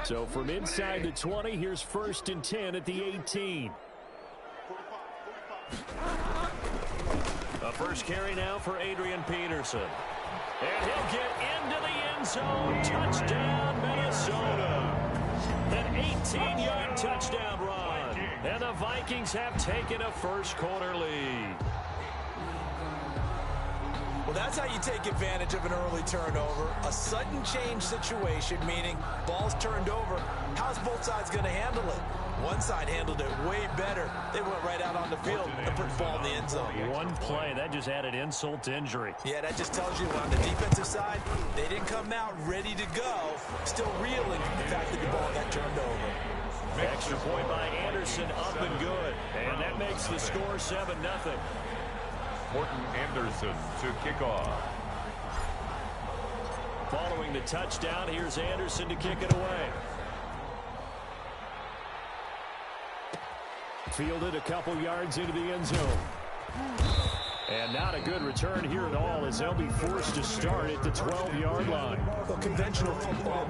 So from inside the 20, here's 1st and 10 at the 18. A first carry now for Adrian Peterson. And he'll get into the end zone. Touchdown, Minnesota. An 18-yard touchdown run. And the Vikings have taken a first-quarter lead. Well, that's how you take advantage of an early turnover. A sudden change situation, meaning ball's turned over. How's both sides going to handle it? One side handled it way better. They went right out on the field and put the ball in the end zone. One play, that just added insult to injury. Yeah, that just tells you on the defensive side, they didn't come out ready to go, still reeling from the fact that the ball got turned over. Extra point by Anderson, up and good. And that makes the score 7-0. Morton Anderson to kick off. Following the touchdown, here's Anderson to kick it away. Fielded a couple yards into the end zone. And not a good return here at all, as they'll be forced to start at the 12-yard line. Well, conventional football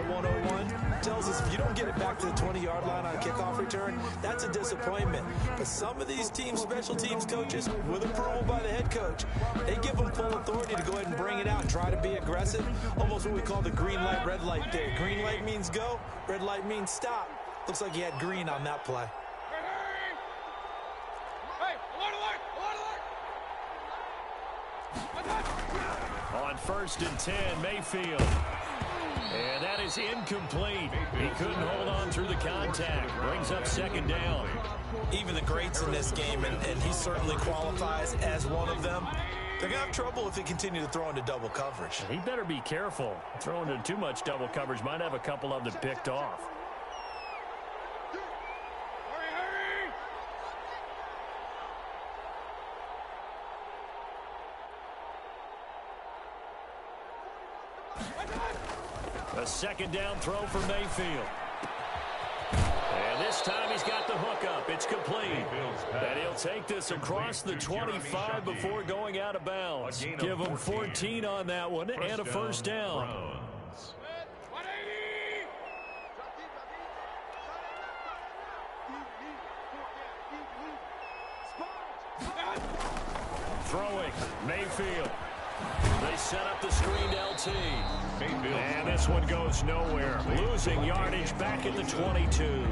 101 tells us if you don't get it back to the 20-yard line on a kickoff return, that's a disappointment. But some of these teams, special teams coaches, with approval by the head coach, they give them full authority to go ahead and bring it out and try to be aggressive. Almost what we call the green light, red light there. Green light means go, red light means stop. Looks like he had green on that play. On 1st and 10, Mayfield. And that is incomplete. He couldn't hold on through the contact. Brings up 2nd down. Even the greats in this game, and he certainly qualifies as one of them, they're going to have trouble if they continue to throw into double coverage. He better be careful. Throwing into too much double coverage might have a couple of them picked off. A 2nd down throw for Mayfield. And this time he's got the hook up. It's complete. And he'll take this across the 25 before going out of bounds. Give him 14 on that one and a 1st down. Throwing, Mayfield. They set up the screened LT. And this one goes nowhere. Losing yardage back at the 22.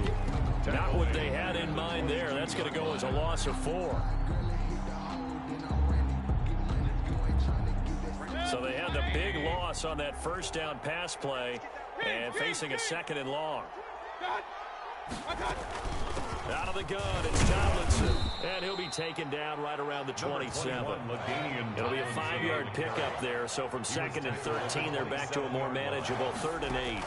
Not what they had in mind there. That's going to go as a loss of 4. So they had the big loss on that 1st down pass play and facing a 2nd and long. Out of the gun, it's Tomlinson. And he'll be taken down right around the 27. It'll be a 5-yard pickup there. So from 2nd and 13, they're back to a more manageable 3rd and 8.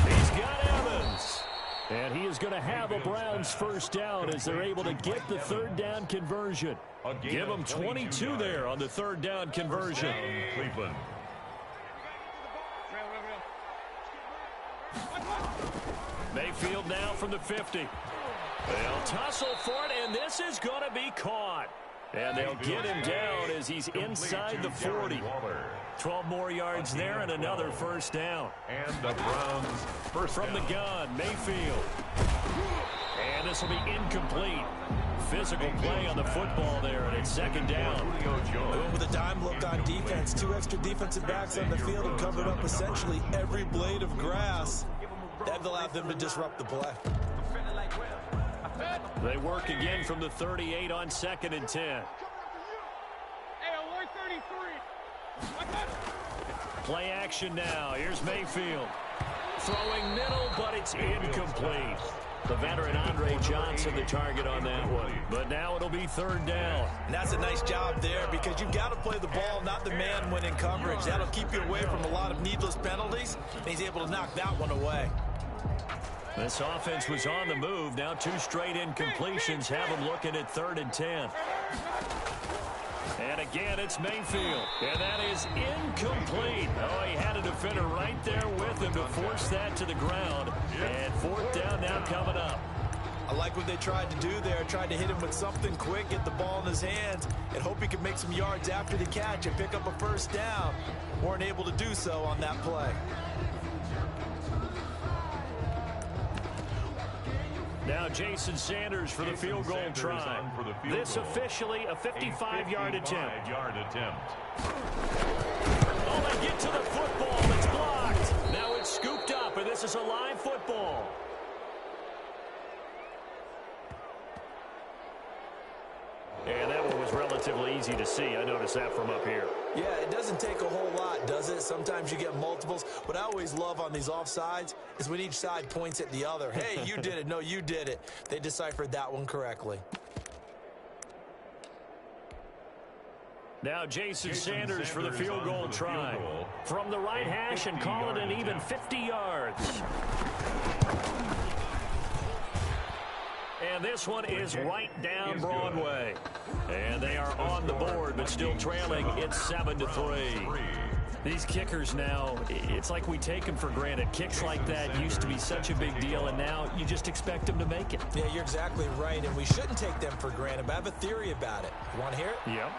He's got Evans. And he is going to have a Browns 1st down as they're able to get the 3rd down conversion. Give them 22 there on the 3rd down conversion. Cleveland. Mayfield now from the 50. They'll tussle for it, and this is going to be caught. And they'll get him down as he's inside the 40. 12 more yards there and another 1st down. And the Browns first from the gun, Mayfield. And this will be incomplete. Physical play on the football there, and it's 2nd down. With a dime look on defense, 2 extra defensive backs on the field and covered up essentially every blade of grass. That allowed them to disrupt the play. They work again from the 38 on 2nd and 10. Play action now. Here's Mayfield. Throwing middle, but it's incomplete. The veteran Andre Johnson the target on that one. But now it'll be 3rd down. And that's a nice job there because you've got to play the ball, not the man when in coverage. That'll keep you away from a lot of needless penalties. And he's able to knock that one away. This offense was on the move. Now 2 straight incompletions have them looking at 3rd and 10. And again, it's Mayfield. And that is incomplete. Oh, he had a defender right there with him to force that to the ground. And 4th down now coming up. I like what they tried to do there. Tried to hit him with something quick, get the ball in his hands, and hope he could make some yards after the catch and pick up a first down. Weren't able to do so on that play. Now Jason Sanders for the field goal try. This officially a 55-yard attempt. Oh, they get to the football. It's blocked. Now it's scooped up, and this is a live football. And that one was relatively easy to see. I noticed that from up here. Yeah, it doesn't take a whole lot, does it? Sometimes you get multiples. What I always love on these offsides is when each side points at the other. Hey, you did it. No, you did it. They deciphered that one correctly. Now Jason Sanders for the field goal try. From the right hash and call it an even 50 yards. And this one is right down Broadway. And they are on the board, but still trailing. It's 7-3. These kickers now, it's like we take them for granted. Kicks like that used to be such a big deal, and now you just expect them to make it. Yeah, you're exactly right, and we shouldn't take them for granted, but I have a theory about it. You want to hear it? Yep.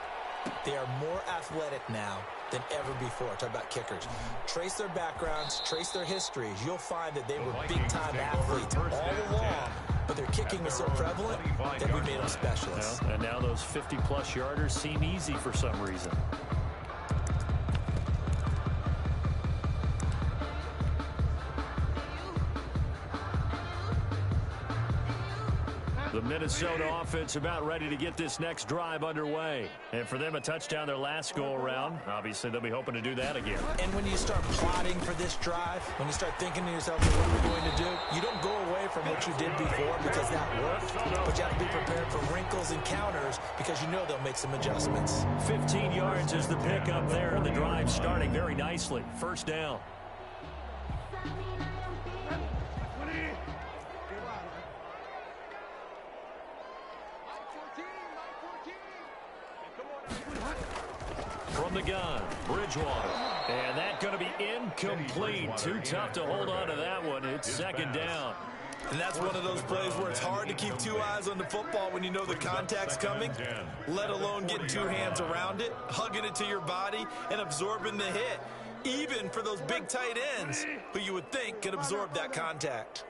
They are more athletic now than ever before. Talk about kickers. Trace their backgrounds, trace their histories. You'll find that they were big-time athletes all along, but their kicking was so prevalent that we made them specialists. Well, and now those 50-plus yarders seem easy for some reason. The Minnesota offense about ready to get this next drive underway. And for them, a touchdown their last go-around. Obviously, they'll be hoping to do that again. And when you start plotting for this drive, when you start thinking to yourself, what are we going to do? You don't go away from what you did before because that worked, but you have to be prepared for wrinkles and counters because you know they'll make some adjustments. 15 yards is the pickup there, and the drive starting very nicely. First down. From the gun, Bridgewater. And that's going to be incomplete. Too tough to hold on to that one. It's second down. And that's one of those plays where it's hard to keep two eyes on the football when you know the contact's coming, let alone getting two hands around it, hugging it to your body, and absorbing the hit. Even for those big tight ends who you would think could absorb that contact.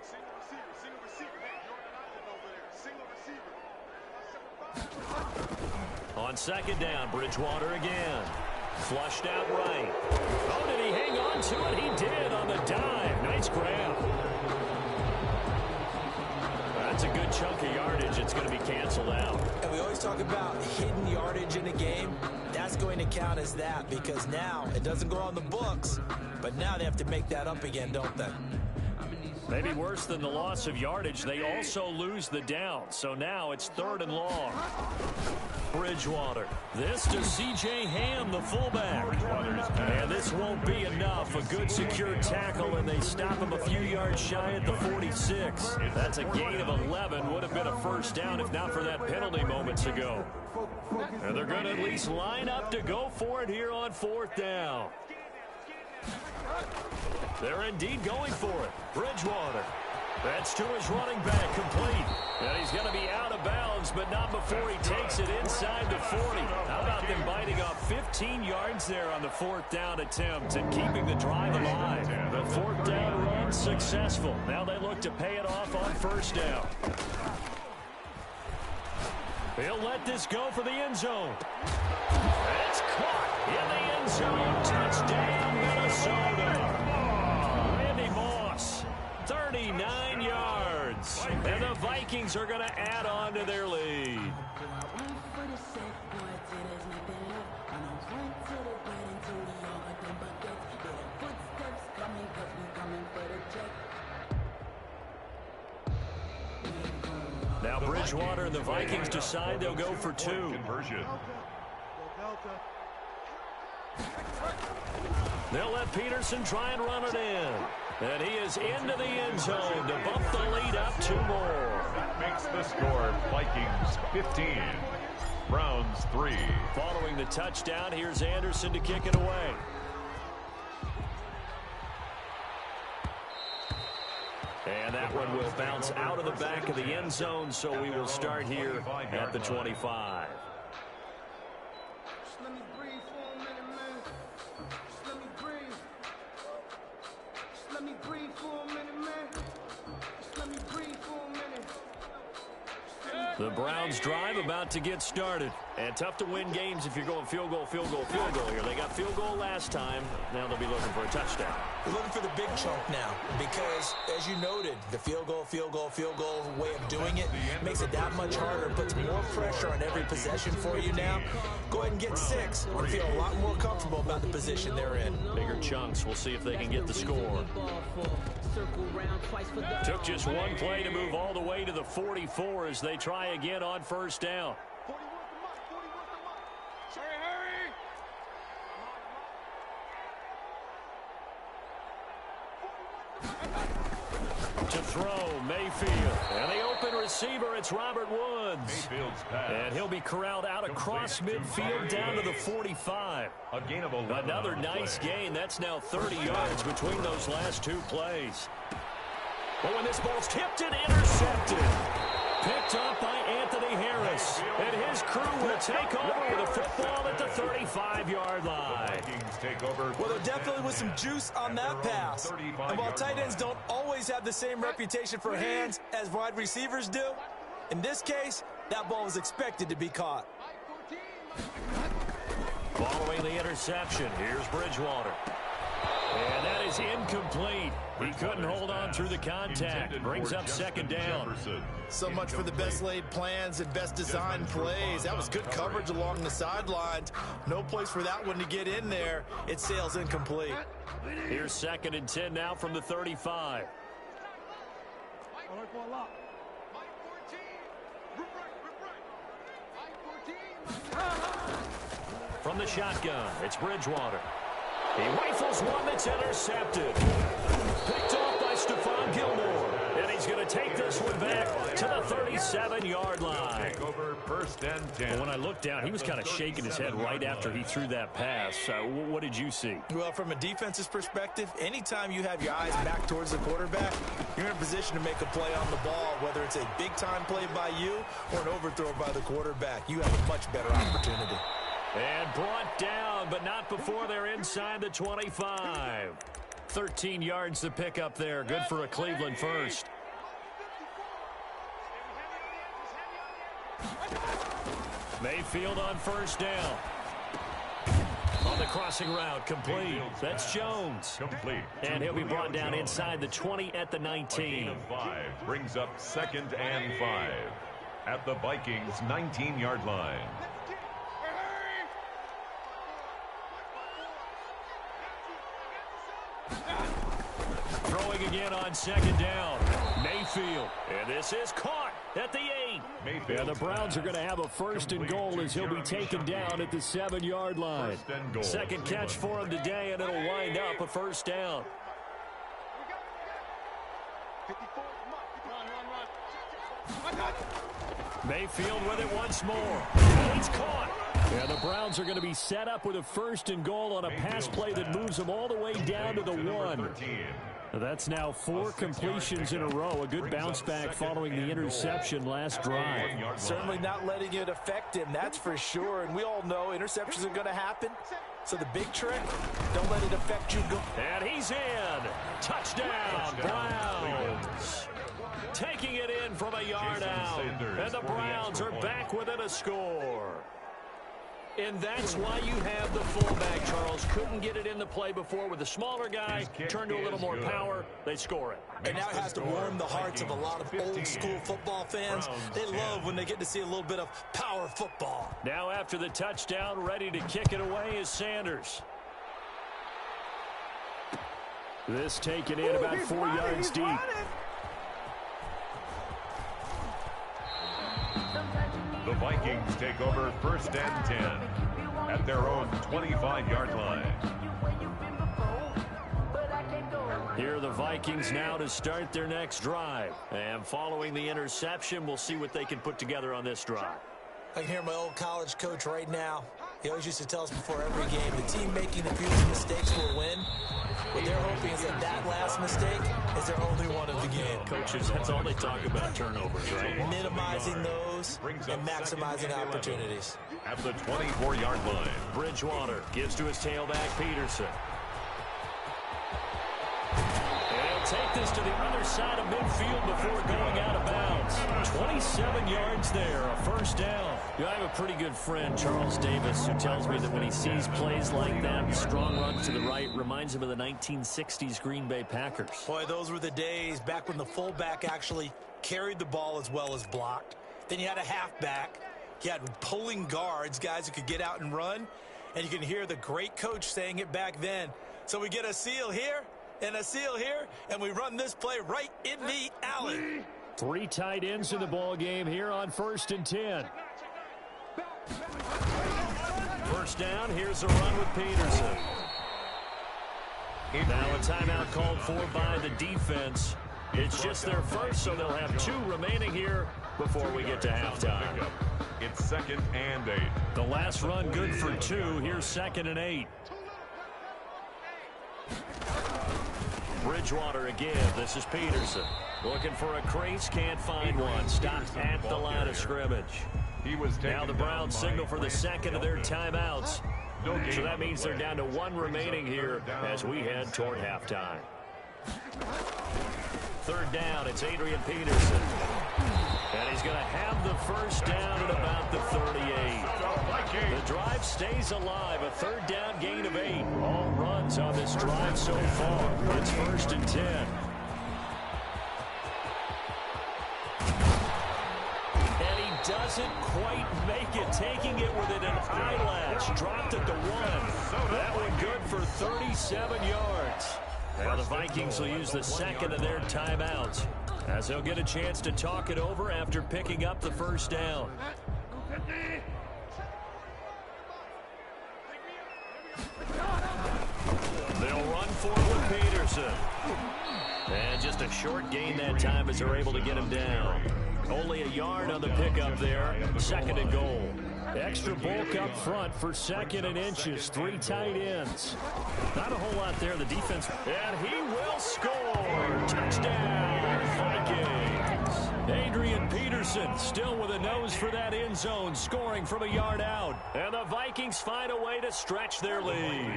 On second down, Bridgewater again. Flushed out right. Oh, did he hang on to it? He did on the dive. Nice grab. That's a good chunk of yardage. It's going to be canceled out. And we always talk about hidden yardage in a game. That's going to count as that because now it doesn't go on the books, but now they have to make that up again, don't they? Maybe worse than the loss of yardage, they also lose the down. So now it's third and long. Bridgewater. This to C.J. Ham, the fullback. And this won't be enough. A good secure tackle, and they stop him a few yards shy at the 46. That's a gain of 11. Would have been a first down if not for that penalty moments ago. And they're going to at least line up to go for it here on fourth down. They're indeed going for it. Bridgewater. That's to his running back, complete. And he's going to be out of bounds, but not before he takes it inside the 40. How about them biting off 15 yards there on the fourth down attempt and keeping the drive alive? The fourth down run successful. Now they look to pay it off on first down. He'll let this go for the end zone. It's caught in the end zone. Touchdown, Minnesota. 39 yards. And the Vikings are going to add on to their lead. Now Bridgewater and the Vikings decide they'll go for two. They'll let Peterson try and run it in. And he is into the end zone to bump the lead up two more. That makes the score Vikings 15, Browns 3. Following the touchdown, here's Anderson to kick it away. And that one will bounce out of the back of the end zone, so we will start here at the 25. Just let me breathe for a minute, man. Just let me breathe. Just let me breathe for a minute, man. Just let me breathe for a minute. The Browns drive about to get started. And tough to win games if you're going field goal, field goal, field goal here. They got field goal last time. Now they'll be looking for a touchdown. They're looking for the big chunk now because, as you noted, the field goal way of doing it makes it that much harder, puts more pressure on every possession for you now. Go ahead and get 6 and feel a lot more comfortable about the position they're in. Bigger chunks. We'll see if they can get the score. Took just one play to move all the way to the 44 as they try again on first down. To throw, Mayfield. And the open receiver, it's Robert Woods. And he'll be corralled out across midfield down to the 45. A gain of 11. Another nice gain. That's now 30 yards between those last 2 plays. But when this ball's tipped and intercepted. Picked up by Anthony Harris. And his crew will take over with a football at the 35-yard line. Well, there definitely was some juice on that pass. And while tight ends don't always have the same reputation for hands as wide receivers do, in this case, that ball was expected to be caught. Following the interception, here's Bridgewater. And that is incomplete. He couldn't hold on through the contact. Brings up second down. So much for the best laid plans and best designed plays. That was good coverage along the sidelines. No place for that one to get in there. It sails incomplete. Here's 2nd and 10 now from the 35. From the shotgun, it's Bridgewater. He rifles one that's intercepted. Picked off by Stephon Gilmore. And he's going to take this one back to the 37-yard line. Take over 1st and 10. When I looked down, he was kind of shaking his head right after he threw that pass. What did you see? Well, from a defense's perspective, anytime you have your eyes back towards the quarterback, you're in a position to make a play on the ball, whether it's a big-time play by you or an overthrow by the quarterback. You have a much better opportunity. And brought down, but not before they're inside the 25. 13 yards to pick up there. Good for a Cleveland first. Mayfield on first down. On the crossing route, complete. That's Jones. Complete. And he'll be brought down inside the 20 at the 19. A gain of 5 brings up 2nd and 5 at the Vikings' 19-yard line. Throwing again on second down. Mayfield. And this is caught at the 8. Mayfield. And the Browns are going to have a 1st and goal as he'll be taken down at the 7-yard line. 1st and goal. Second catch for him today, and it'll wind up a 1st down. Mayfield with it once more. He's caught. And the Browns are going to be set up with a 1st and goal on a pass play that moves them all the way down to the 1. That's now 4 completions in a row. A good bounce back following the interception last drive. Certainly not letting it affect him, that's for sure. And we all know interceptions are going to happen. So the big trick, don't let it affect you. And he's in. Touchdown, Browns. Taking it in from a yard out. And the Browns are back within a score. And that's why you have the fullback, Charles. Couldn't get it in the play before with the smaller guy. Turned to a little more power. They score it. And now it has to warm the hearts of a lot of old-school football fans. They love when they get to see a little bit of power football. Now after the touchdown, ready to kick it away is Sanders. This taken in about 4 yards deep. The Vikings take over 1st and 10 at their own 25-yard line. Here are the Vikings now to start their next drive. And following the interception, we'll see what they can put together on this drive. I can hear my old college coach right now. He always used to tell us before every game, the team making the fewest mistakes will win. What they're hoping champions that that last mistake is their only one of the game. Coaches, that's all they talk about, turnovers, right? Minimizing those and maximizing opportunities. At the 24-yard line. Bridgewater gives to his tailback, Peterson. And he'll take this to the other side of midfield before going out of bounds. 27 yards there, a first down. I have a pretty good friend, Charles Davis, who tells me that when he sees plays like that, strong runs to the right, reminds him of the 1960s Green Bay Packers. Boy, those were the days back when the fullback actually carried the ball as well as blocked. Then you had a halfback. You had pulling guards, guys who could get out and run. And you can hear the great coach saying it back then. So we get a seal here and a seal here, and we run this play right in the alley. 3 tight ends in the ball game here on 1st and 10. First down, here's a run with Peterson. Now a timeout called for by the defense. It's just their first, so they'll have 2 remaining here before we get to halftime. It's 2nd and 8. The last run good for 2. Here's 2nd and 8. Bridgewater again. This is Peterson. Looking for a crease, can't find one. Stopped at the line of scrimmage. Now the Browns signal for the second of their timeouts. So that means they're down to 1 remaining here as we head toward halftime. 3rd down, it's Adrian Peterson. And he's going to have the first down at about the 38. The drive stays alive. A 3rd down gain of 8. All runs on this drive so far. It's 1st and 10. And he doesn't quite make it. Taking it within an eyelash. Dropped at the 1. That one good for 37 yards. Now the Vikings will use the second of their timeouts, as they'll get a chance to talk it over after picking up the first down. They'll run for it with Peterson. And just a short gain that time as they're able to get him down. Only a yard on the pickup there. 2nd and goal. Extra bulk up front for 2nd and inches. 3 tight ends. Not a whole lot there. The defense. And he will score. Touchdown, Vikings. Adrian Peterson still with a nose for that end zone, scoring from a yard out. And the Vikings find a way to stretch their lead.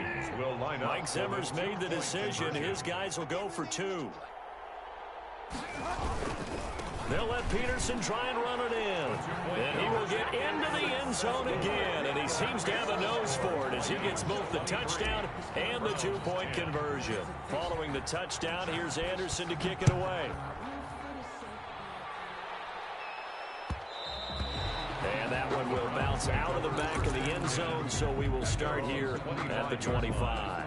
Mike Zimmer's made the decision. His guys will go for 2. They'll let Peterson try and run it in. And he will get into the end zone again. And he seems to have a nose for it as he gets both the touchdown and the 2-point conversion. Following the touchdown, here's Anderson to kick it away. And that one will bounce out of the back of the end zone, so we will start here at the 25.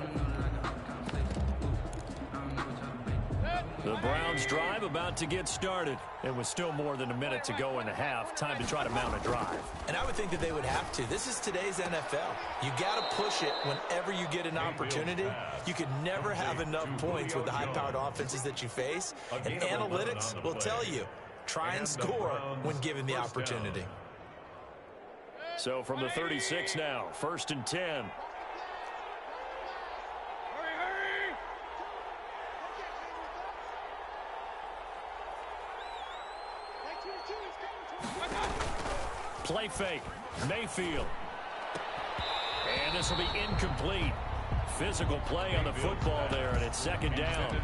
The Browns drive about to get started. And with still more than a minute to go in the half, time to try to mount a drive. And I would think that they would have to. This is today's NFL. You got to push it whenever you get an opportunity. You could never have enough points with the high-powered offenses that you face. And analytics will tell you, try and score when given the opportunity. So from the 36 now, 1st and 10. Play fake. Mayfield. And this will be incomplete. Physical play on the football there, and it's 2nd down.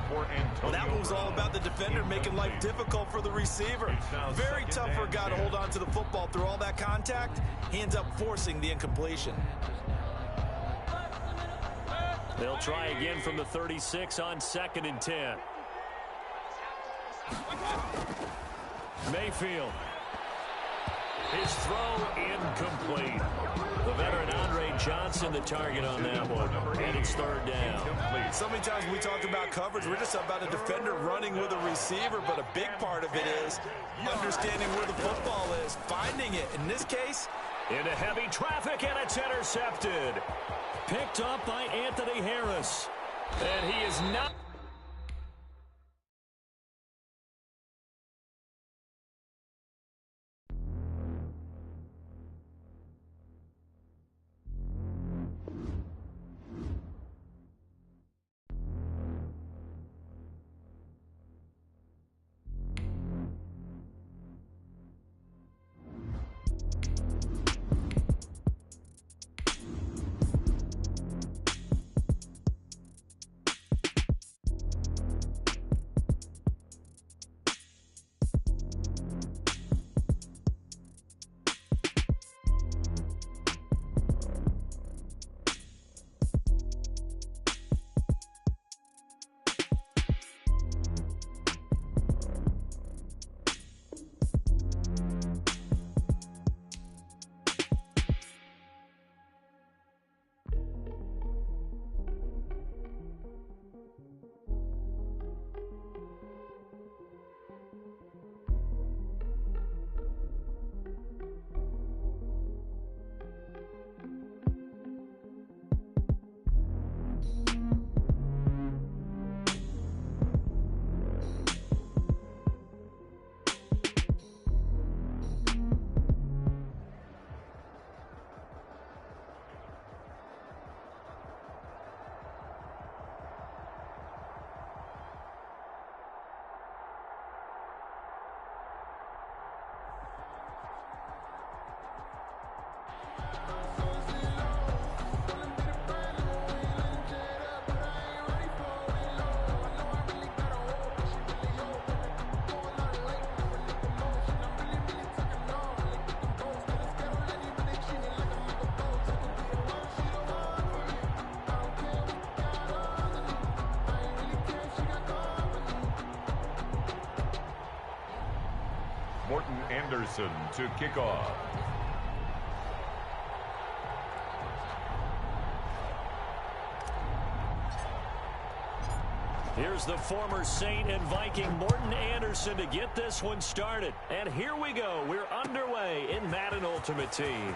Well, that one was all about the defender making life difficult for the receiver. Very tough for a guy to hold on to the football through all that contact. He ends up forcing the incompletion. They'll try again from the 36 on 2nd and 10. Mayfield. His throw incomplete. The veteran Andre Johnson the target on that one. And it's 3rd down. So many times we talk about coverage, we're just about a defender running with a receiver, but a big part of it is understanding where the football is, finding it. In this case, into heavy traffic, and it's intercepted. Picked up by Anthony Harris. And he is not... Anderson to kick off. Here's the former Saint and Viking Morten Andersen to get this one started. And here we go. We're underway in Madden Ultimate Team.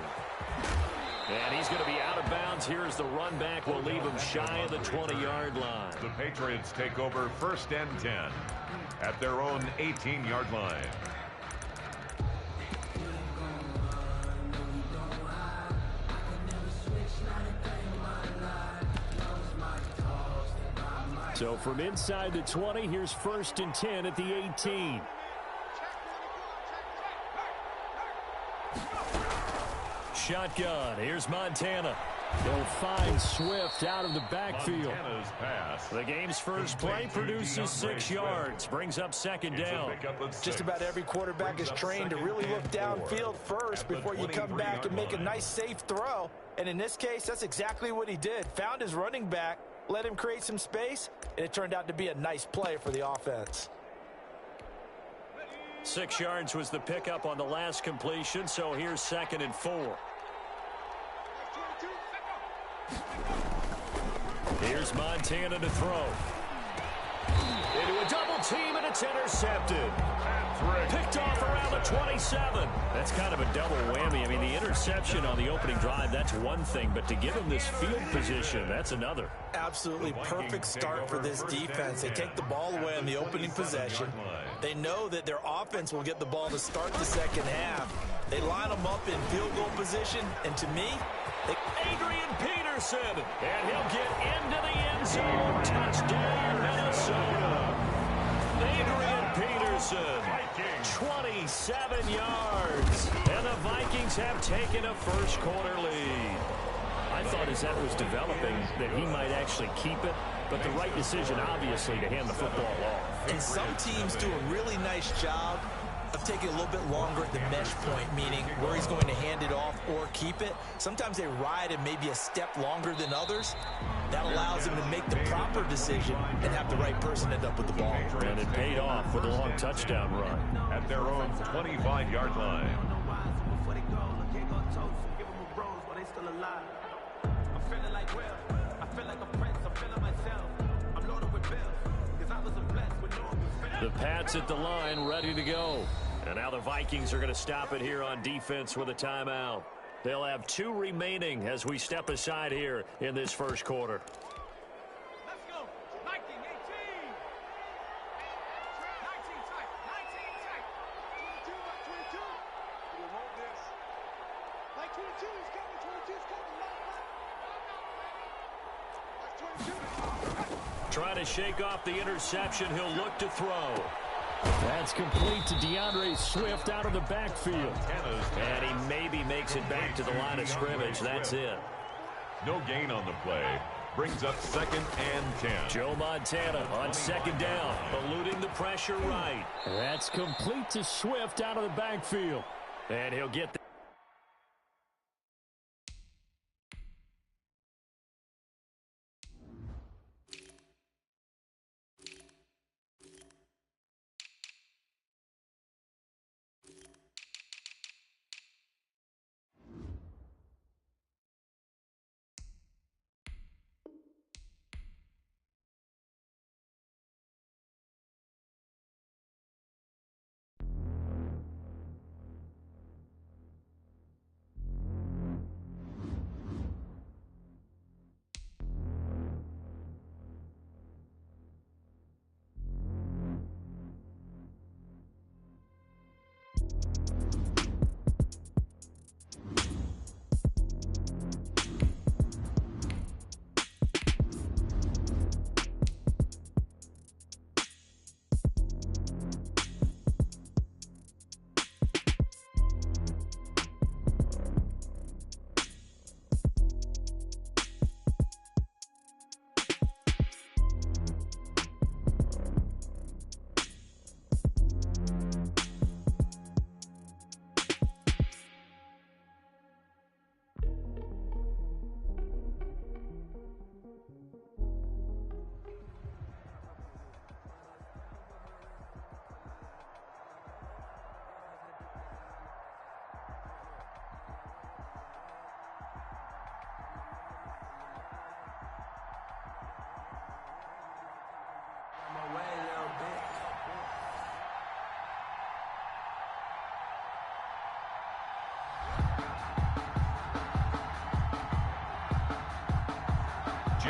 And he's going to be out of bounds. Here's the run back. We'll leave him shy of the 20-yard line. The Patriots take over 1st and 10 at their own 18-yard line. So from inside the 20, here's 1st and 10 at the 18. Shotgun. Here's Montana. They'll find Swift out of the backfield. The game's first play produces 6 yards. Brings up 2nd down. Just about every quarterback is trained to really look downfield first before you come back and make a nice, safe throw. And in this case, that's exactly what he did. Found his running back, let him create some space, and it turned out to be a nice play for the offense. 6 yards was the pickup on the last completion, so here's 2nd and 4. Here's Montana to throw. Into a double team, and it's intercepted. Picked off around the 27. That's kind of a double whammy. I mean, the interception on the opening drive, that's one thing, but to give him this field position, that's another. Absolutely perfect start for this defense. They take the ball away on the opening possession. They know that their offense will get the ball to start the second half. They line them up in field goal position, and to me, Adrian Peterson, and he'll get into the end zone. Touchdown, Minnesota. Adrian Peterson, 27 yards, and the Vikings have taken a first-quarter lead. I thought as that was developing that he might actually keep it, but the right decision, obviously, to hand the football off. And some teams do a really nice job of taking a little bit longer at the mesh point, meaning where he's going to hand it off or keep it. Sometimes they ride it maybe a step longer than others. That allows him to make the proper decision and have the right person end up with the ball. And it paid off with a long touchdown run. At their own 25-yard line. The Pats at the line, ready to go. And now the Vikings are going to stop it here on defense with a timeout. They'll have 2 remaining as we step aside here in this first quarter. Let's go. 19, 18. 19 tight. 19 tight. 22 by 22. We want this. Like 22 is coming. 22 is coming. That's 22. Trying to shake off the interception. He'll look to throw. That's complete to DeAndre Swift out of the backfield. And he maybe makes it back to the line of scrimmage. That's it. No gain on the play. Brings up 2nd and 10. Joe Montana on 2nd down. Eluding the pressure right. That's complete to Swift out of the backfield. And he'll get the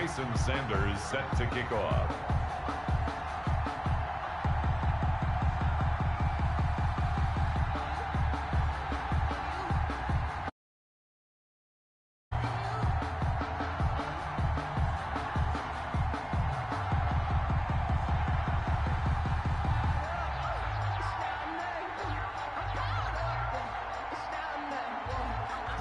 Jason Sanders set to kick off.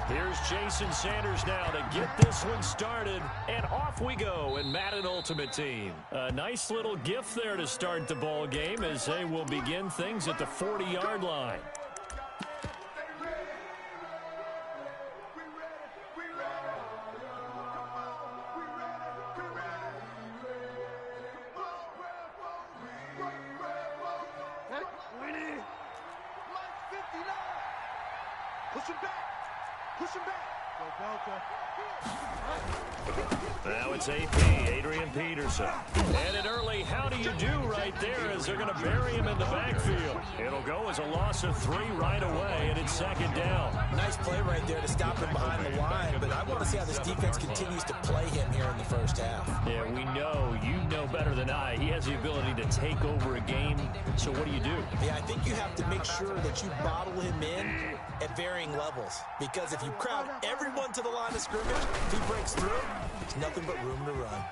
Here's Jason Sanders now to get this one started, and off we go in Madden Ultimate Team. A nice little gift there to start the ball game as they will begin things at the 40-yard line. Now it's AP, Adrian Peterson. And an early how do you do right there as they're going to bury him in the backfield. It'll go as a loss of 3 right away, and it's second down. Nice play right there to stop him behind the line, but I want to see how this defense continues to play him here in the first half. Yeah, we know, you know better than I, he has the ability to take over a game, so what do you do? Yeah, I think you have to make sure that you bottle him in at varying levels, because if you crowd everyone to the line of scrimmage, if he breaks through, there's nothing but room to run.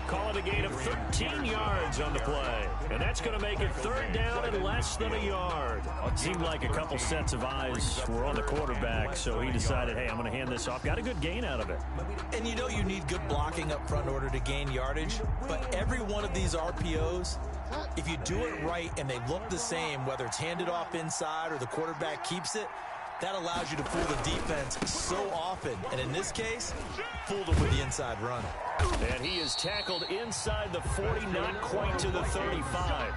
Call it a gain of 13 yards on the play. And that's going to make it third down and less than a yard. It seemed like a couple sets of eyes were on the quarterback, so he decided, hey, I'm going to hand this off. Got a good gain out of it. And you know you need good blocking up front in order to gain yardage, but every one of these RPOs, if you do it right and they look the same, whether it's handed off inside or the quarterback keeps it, that allows you to fool the defense so often. And in this case, fooled them with the inside run. And he is tackled inside the 40, not quite to the 35.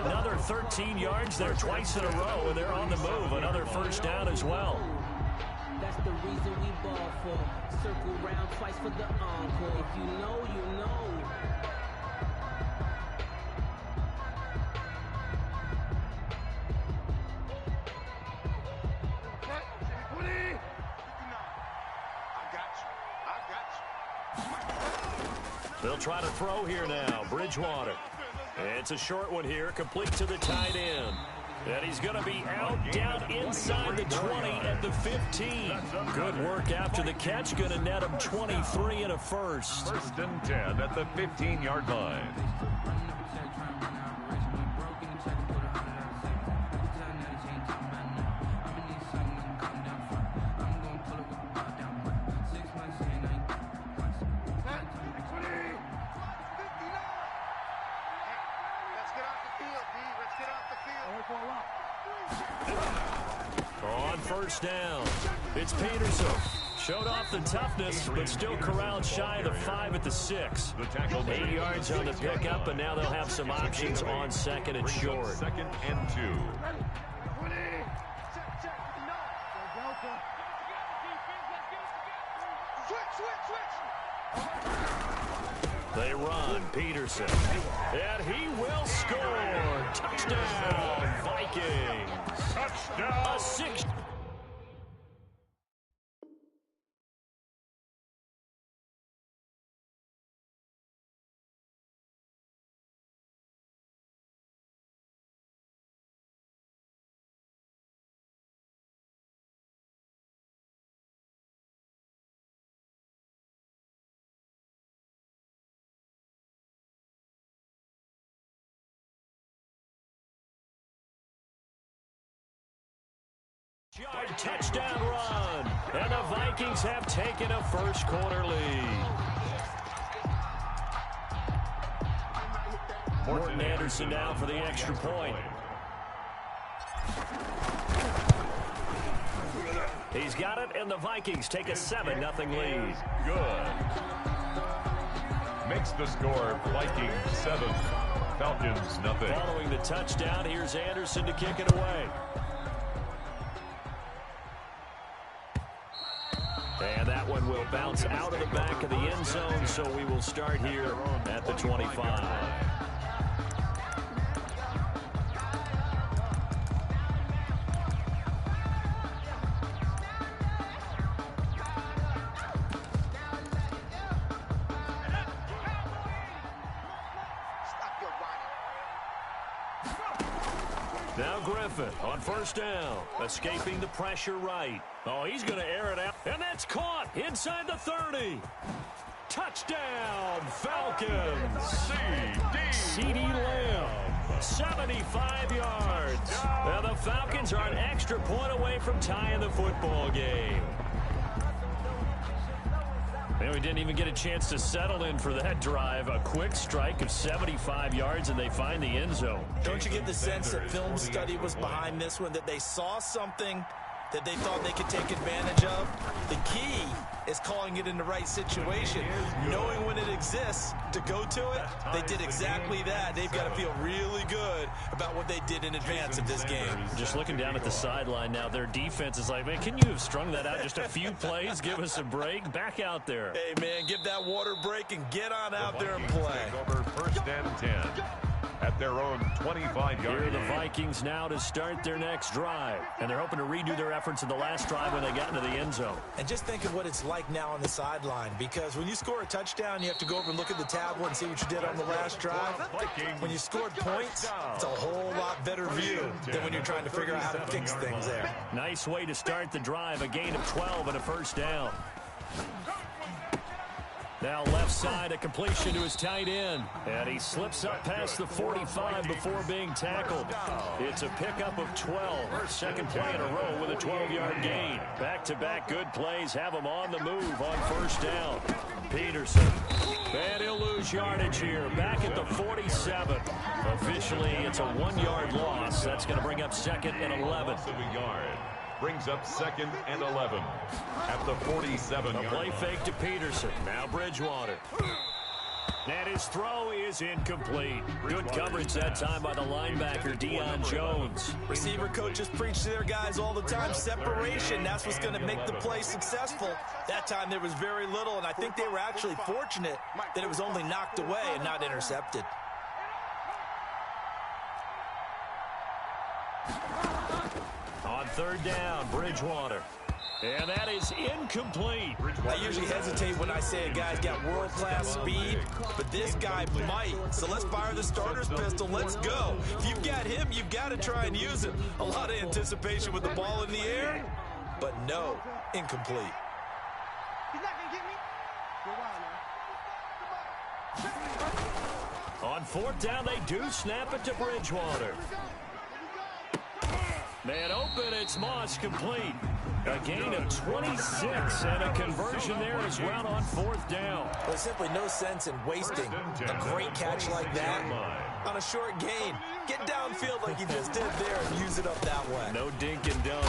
Another 13 yards there twice in a row, and they're on the move. Another first down as well. That's the reason we ball for. Circle round twice for the encore. If you know, you know. They'll try to throw here now. Bridgewater. It's a short one here, complete to the tight end. And he's going to be out down inside the 20 at the 15. Good work after the catch. Going to net him 23 and a first. First and 10 at the 15-yard line. On first down, it's Peterson. Showed off the toughness, but still corralled shy of the 5 at the 6. 8 yards on the pickup, and now they'll have some options on second and short. Second and 2. They run, Peterson, and he will score. Touchdown, Vikings. Touchdown. A 6. Touchdown run, and the Vikings have taken a first quarter lead. Morton Anderson now for the extra point. He's got it, and the Vikings take a 7-0 lead. Good. Makes the score Vikings 7, Falcons nothing. Following the touchdown, here's Anderson to kick it away. And that one will bounce out of the back of the end zone, so we will start here at the 25. Now Griffin on first down, escaping the pressure right. Oh, he's going to air it out, and that's caught inside the 30. Touchdown, Falcons. C.D. Lamb, 75 yards. Now the Falcons are an extra point away from tying the football game. And we didn't even get a chance to settle in for that drive. A quick strike of 75 yards, and they find the end zone. Don't you get the sense that film study was behind this one, that they saw something that they thought they could take advantage of? The key is calling it in the right situation, knowing when it exists to go to it. They did exactly that. They've got to feel really good about what they did in advance of this game. Just looking down at the sideline now, their defense is like, man, can you have strung that out just a few plays? Give us a break. Back out there. Hey, man, give that water break and get on out there and play. Over first and 10 at their own 25-yard line. Here are the Vikings now to start their next drive. And they're hoping to redo their efforts in the last drive when they got into the end zone. And just think of what it's like now on the sideline, because when you score a touchdown, you have to go over and look at the tablet and see what you did on the last drive. When you scored points, it's a whole lot better view than when you're trying to figure out how to fix things there. Nice way to start the drive. A gain of 12 and a first down. Now left side, a completion to his tight end. And he slips up past the 45 before being tackled. It's a pickup of 12. Second play in a row with a 12-yard gain. Back-to-back good plays have him on the move on first down. Peterson. And he'll lose yardage here. Back at the 47. Officially, it's a 1-yard loss. That's going to bring up second and 11. Brings up second and 11 at the 47. A play fake to Peterson. Now Bridgewater. And his throw is incomplete. Good coverage that time by the linebacker, Deion Jones. Receiver coaches preach to their guys all the time. Separation, that's what's going to make the play successful. That time there was very little, and I think they were actually fortunate that it was only knocked away and not intercepted. On third down, Bridgewater. And that is incomplete. I usually hesitate when I say a guy's got world-class speed, but this guy might. So let's fire the starter's pistol. Let's go. If you've got him, you've got to try and use him. A lot of anticipation with the ball in the air, but no, incomplete. He's not going to get me. Go on now. On fourth down, they do snap it to Bridgewater. Man open, it's Moss, complete. A gain of 26 and a conversion there as well on fourth down. There's simply no sense in wasting a great catch like that on a short gain. Get downfield like you just did there and use it up that way. No dink and dunk.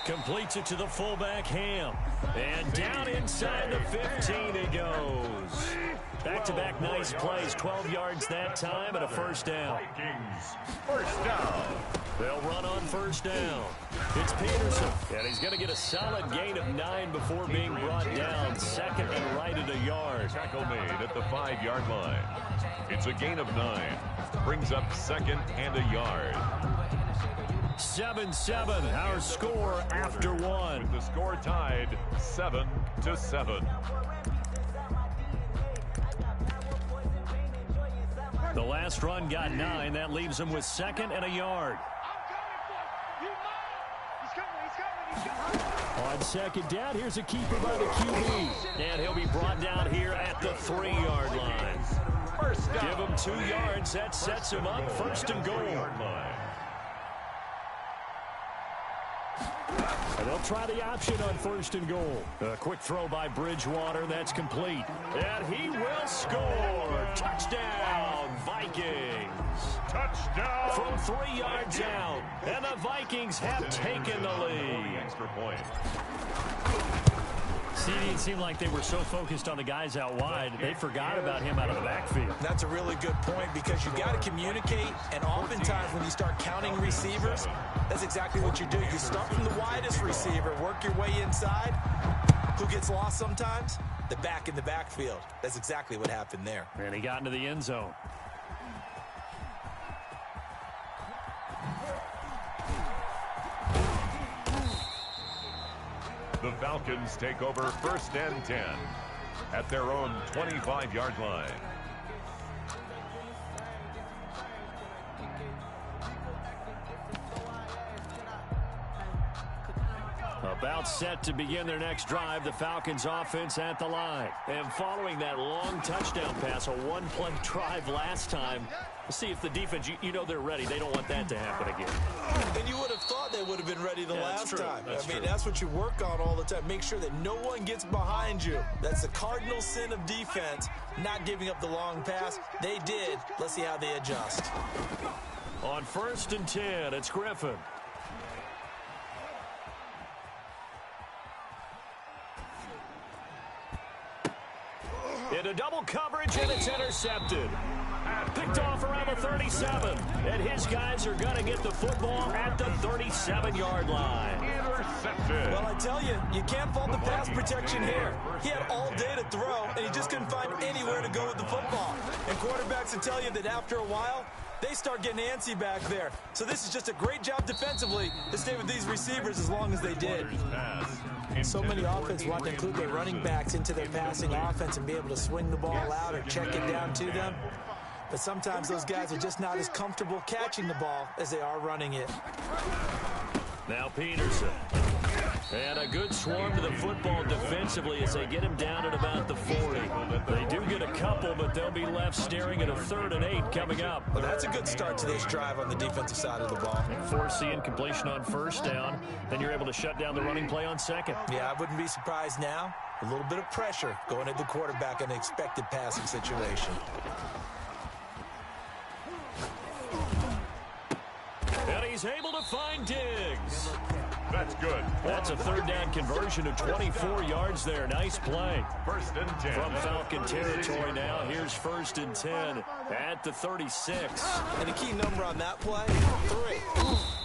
Completes it to the fullback, Ham. And down inside the 15 he goes. Back-to-back nice plays, 12 yards that time and a first down. Vikings, first down. They'll run on first down. It's Peterson, and he's going to get a solid gain of 9 before being brought down. Second and right at a yard. Tackle made at the 5-yard line. It's a gain of 9. Brings up second and a yard. 7-7, our score after one. With the score tied 7-7. The last run got 9. That leaves him with second and a yard. On second down, here's a keeper by the QB. And he'll be brought down here at the 3-yard line. First down. Give him 2 yards. That sets him up first and goal. And they'll try the option on first and goal. A quick throw by Bridgewater. That's complete. And he will score. Touchdown, Vikings. Touchdown. From 3 yards out. And the Vikings have taken the lead. Extra point. It seemed like they were so focused on the guys out wide, they forgot about him out of the backfield. That's a really good point, because you got to communicate, and oftentimes when you start counting receivers, that's exactly what you do. You start from the widest receiver, work your way inside. Who gets lost sometimes? The back in the backfield. That's exactly what happened there. And he got into the end zone. The Falcons take over first and 10 at their own 25-yard line. About set to begin their next drive, the Falcons offense at the line. And following that long touchdown pass, a one-play drive last time, we'll see if the defense, you know they're ready. They don't want that to happen again. And you would have thought they would have been ready the last time. That's true. That's what you work on all the time. Make sure that no one gets behind you. That's the cardinal sin of defense, not giving up the long pass. They did. Let's see how they adjust. On 1st and 10, it's Griffin. Into double coverage, and it's intercepted. Picked off around the 37. And his guys are going to get the football at the 37-yard line. Intercepted. Well, I tell you, you can't fault the pass protection here. He had all day to throw, and he just couldn't find anywhere to go with the football. And quarterbacks will tell you that after a while, they start getting antsy back there. So this is just a great job defensively to stay with these receivers as long as they did. So many offenses want to include their running backs into their passing offense and be able to swing the ball out or check it down to them. But sometimes those guys are just not as comfortable catching the ball as they are running it. Now Peterson. And a good swarm to the football defensively as they get him down at about the 40. They do get a couple, but they'll be left staring at a 3rd and 8 coming up. Well, that's a good start to this drive on the defensive side of the ball. Forcing completion on 1st down. Then you're able to shut down the running play on 2nd. Yeah, I wouldn't be surprised now. A little bit of pressure going at the quarterback in an expected passing situation. And he's able to find Diggs. That's good. That's a 3rd down conversion of 24 yards there. Nice play. 1st and 10. From Falcon territory now, here's 1st and 10 at the 36. And a key number on that play, 3.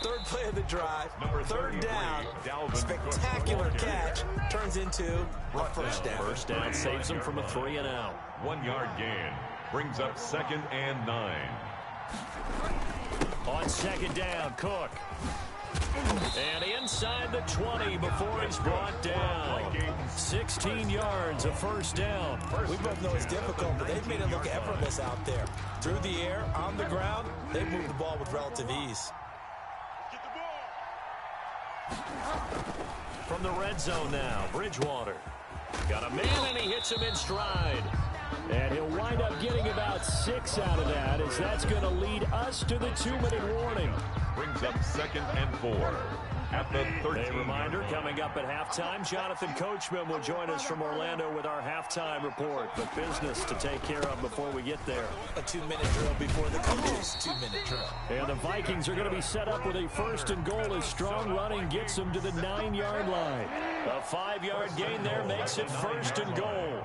3rd play of the drive, 3rd down, spectacular catch, turns into a 1st down. 1st down saves them from a 3 and out. 1 yard gain brings up 2nd and 9. On 2nd down, Cook. And inside the 20 before he's brought down. 16 yards, a 1st down. We both know it's difficult, but they've made it look effortless out there. Through the air, on the ground, they've moved the ball with relative ease. From the red zone now, Bridgewater. Got a man, and he hits him in stride. And he'll wind up getting about 6 out of that, as that's going to lead us to the 2-minute warning. Brings up 2nd and 4 at the 13. A reminder, coming up at halftime, Jonathan Coachman will join us from Orlando with our halftime report. But business to take care of before we get there. A 2-minute drill before the coach's 2-minute drill. And the Vikings are going to be set up with a 1st and goal as strong running gets them to the 9-yard line. A 5-yard gain there makes it 1st and goal.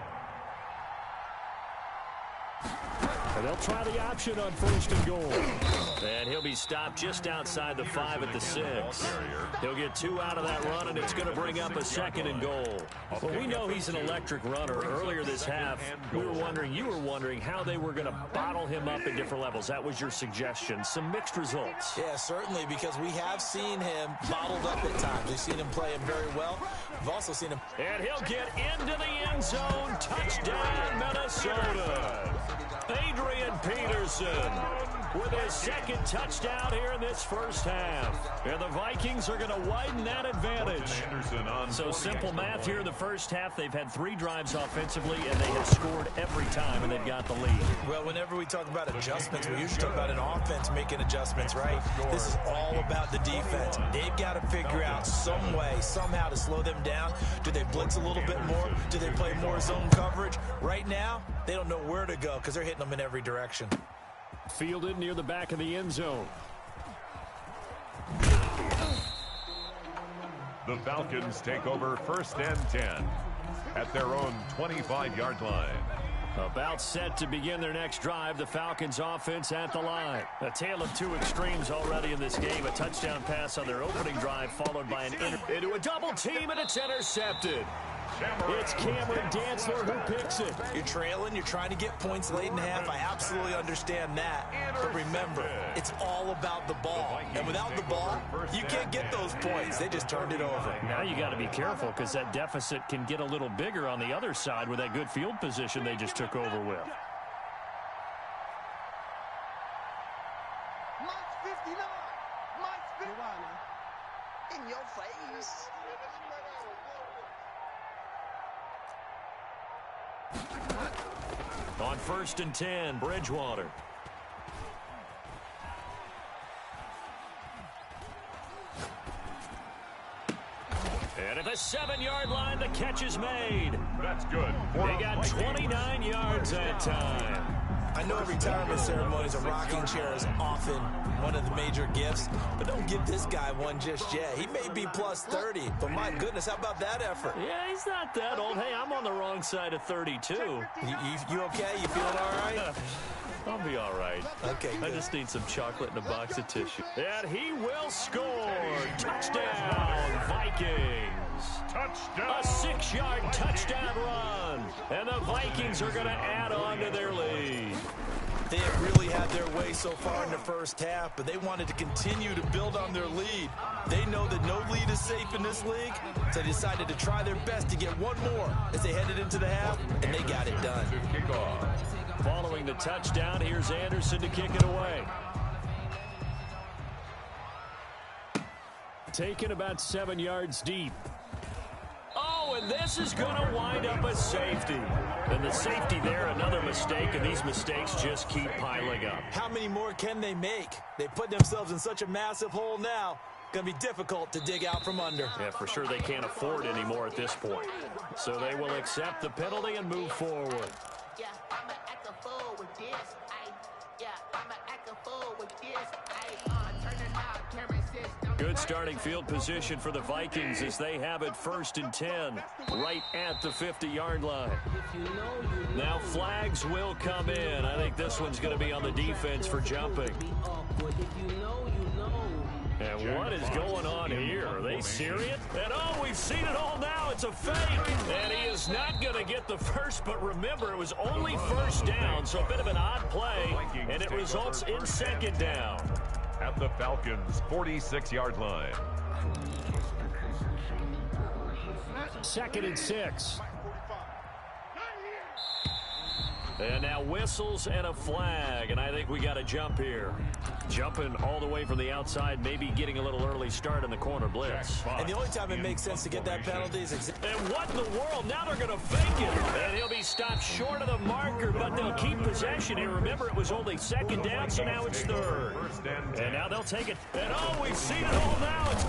And they'll try the option on 1st and goal. And he'll be stopped just outside the 5 at the 6. He'll get 2 out of that run, and it's going to bring up a 2nd and goal. Well, we know he's an electric runner. Earlier this half, you were wondering how they were going to bottle him up at different levels. That was your suggestion. Some mixed results. Yeah, certainly, because we have seen him bottled up at times. We've seen him play him very well. We've also seen him. And he'll get into the end zone. Touchdown, Minnesota. Adrian Peterson with his 2nd touchdown here in this 1st half. And the Vikings are going to widen that advantage. So simple math here in the 1st half. They've had 3 drives offensively, and they have scored every time, and they've got the lead. Well, whenever we talk about adjustments, we usually talk about an offense making adjustments, right? This is all about the defense. They've got to figure out some way, somehow to slow them down. Do they blitz a little bit more? Do they play more zone coverage? Right now, they don't know where to go because they're hitting them in every direction. Fielded near the back of the end zone. The Falcons take over 1st and 10 at their own 25-yard line. About set to begin their next drive, the Falcons offense at the line. A tale of 2 extremes already in this game. A touchdown pass on their opening drive, followed by an into a double team, and it's intercepted. It's Cameron Dantzler who picks it. You're trailing. You're trying to get points late in half. I absolutely understand that. But remember, it's all about the ball. And without the ball, you can't get those points. They just turned it over. Now you got to be careful because that deficit can get a little bigger on the other side with that good field position they just took over with. In your face. On 1st and 10, Bridgewater. And at the 7-yard line, the catch is made. That's good. They got 29 yards that time. I know a retirement ceremonies, a rocking chair is often one of the major gifts, but don't give this guy one just yet. He may be plus 30, but my goodness, how about that effort? Yeah, he's not that old. Hey, I'm on the wrong side of 32. You okay? You feeling all right? I'll be all right. Okay, I good. just need some chocolate and a box of tissue. And he will score. Touchdown, Vikings. Touchdown. A 6-yard touchdown run. And the Vikings are going to add on to their lead. They have really had their way so far in the first half, but they wanted to continue to build on their lead. They know that no lead is safe in this league, so they decided to try their best to get one more as they headed into the half, and they got it done. Following the touchdown, here's Anderson to kick it away. Taken about 7 yards deep. Oh, and this is going to wind up a safety. And the safety there, another mistake, and these mistakes just keep piling up. How many more can they make? They put themselves in such a massive hole now. Going to be difficult to dig out from under. Yeah, for sure they can't afford any more at this point. So they will accept the penalty and move forward. Yeah, I'ma act a fool with this. I'ma act a fool with this. Turn it out, camera system. Good starting field position for the Vikings as they have it 1st and 10, right at the 50-yard line. Now flags will come in. I think this one's going to be on the defense for jumping. And what is going on here? Are they serious? And oh, we've seen it all now. It's a fake. And he is not going to get the first, but remember, it was only 1st down, so a bit of an odd play, and it results in 2nd down. At the Falcons' 46-yard line. 2nd and 6. And now whistles and a flag, and I think we got a jump here. Jumping all the way from the outside, maybe getting a little early start in the corner blitz. And the only time it makes sense to get that penalty is And what in the world? Now they're going to fake it. And he'll be stopped short of the marker, but they'll keep possession here. Remember, it was only 2nd down, so now it's 3rd. And now they'll take it. And oh, we've seen it all now. It's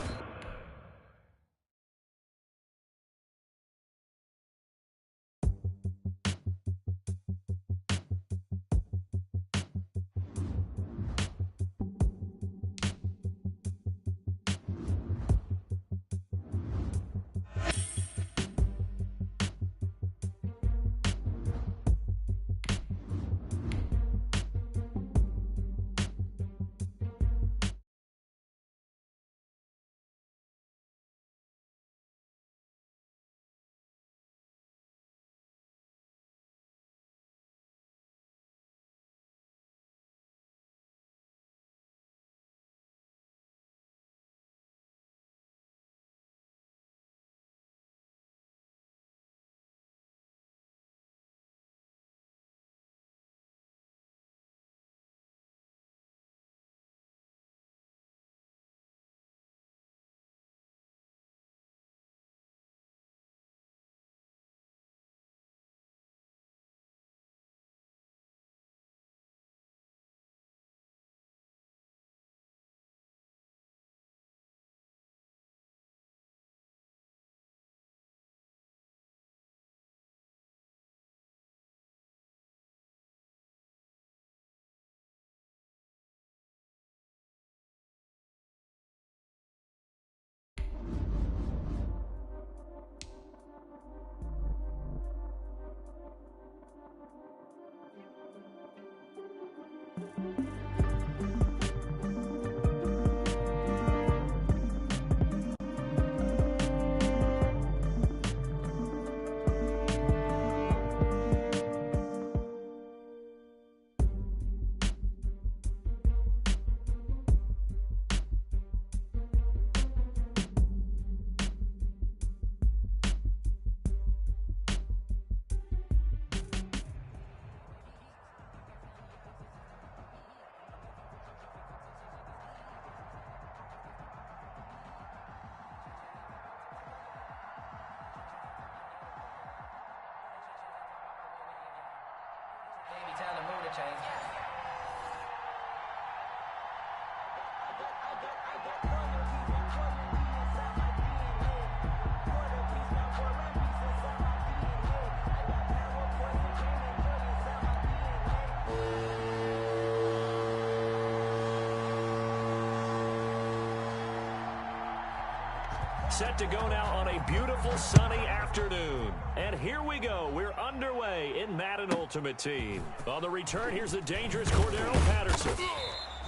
Set to go now on a beautiful sunny afternoon. And here we go. We're underway in Madden Ultimate Team. On the return, here's the dangerous Cordero Patterson.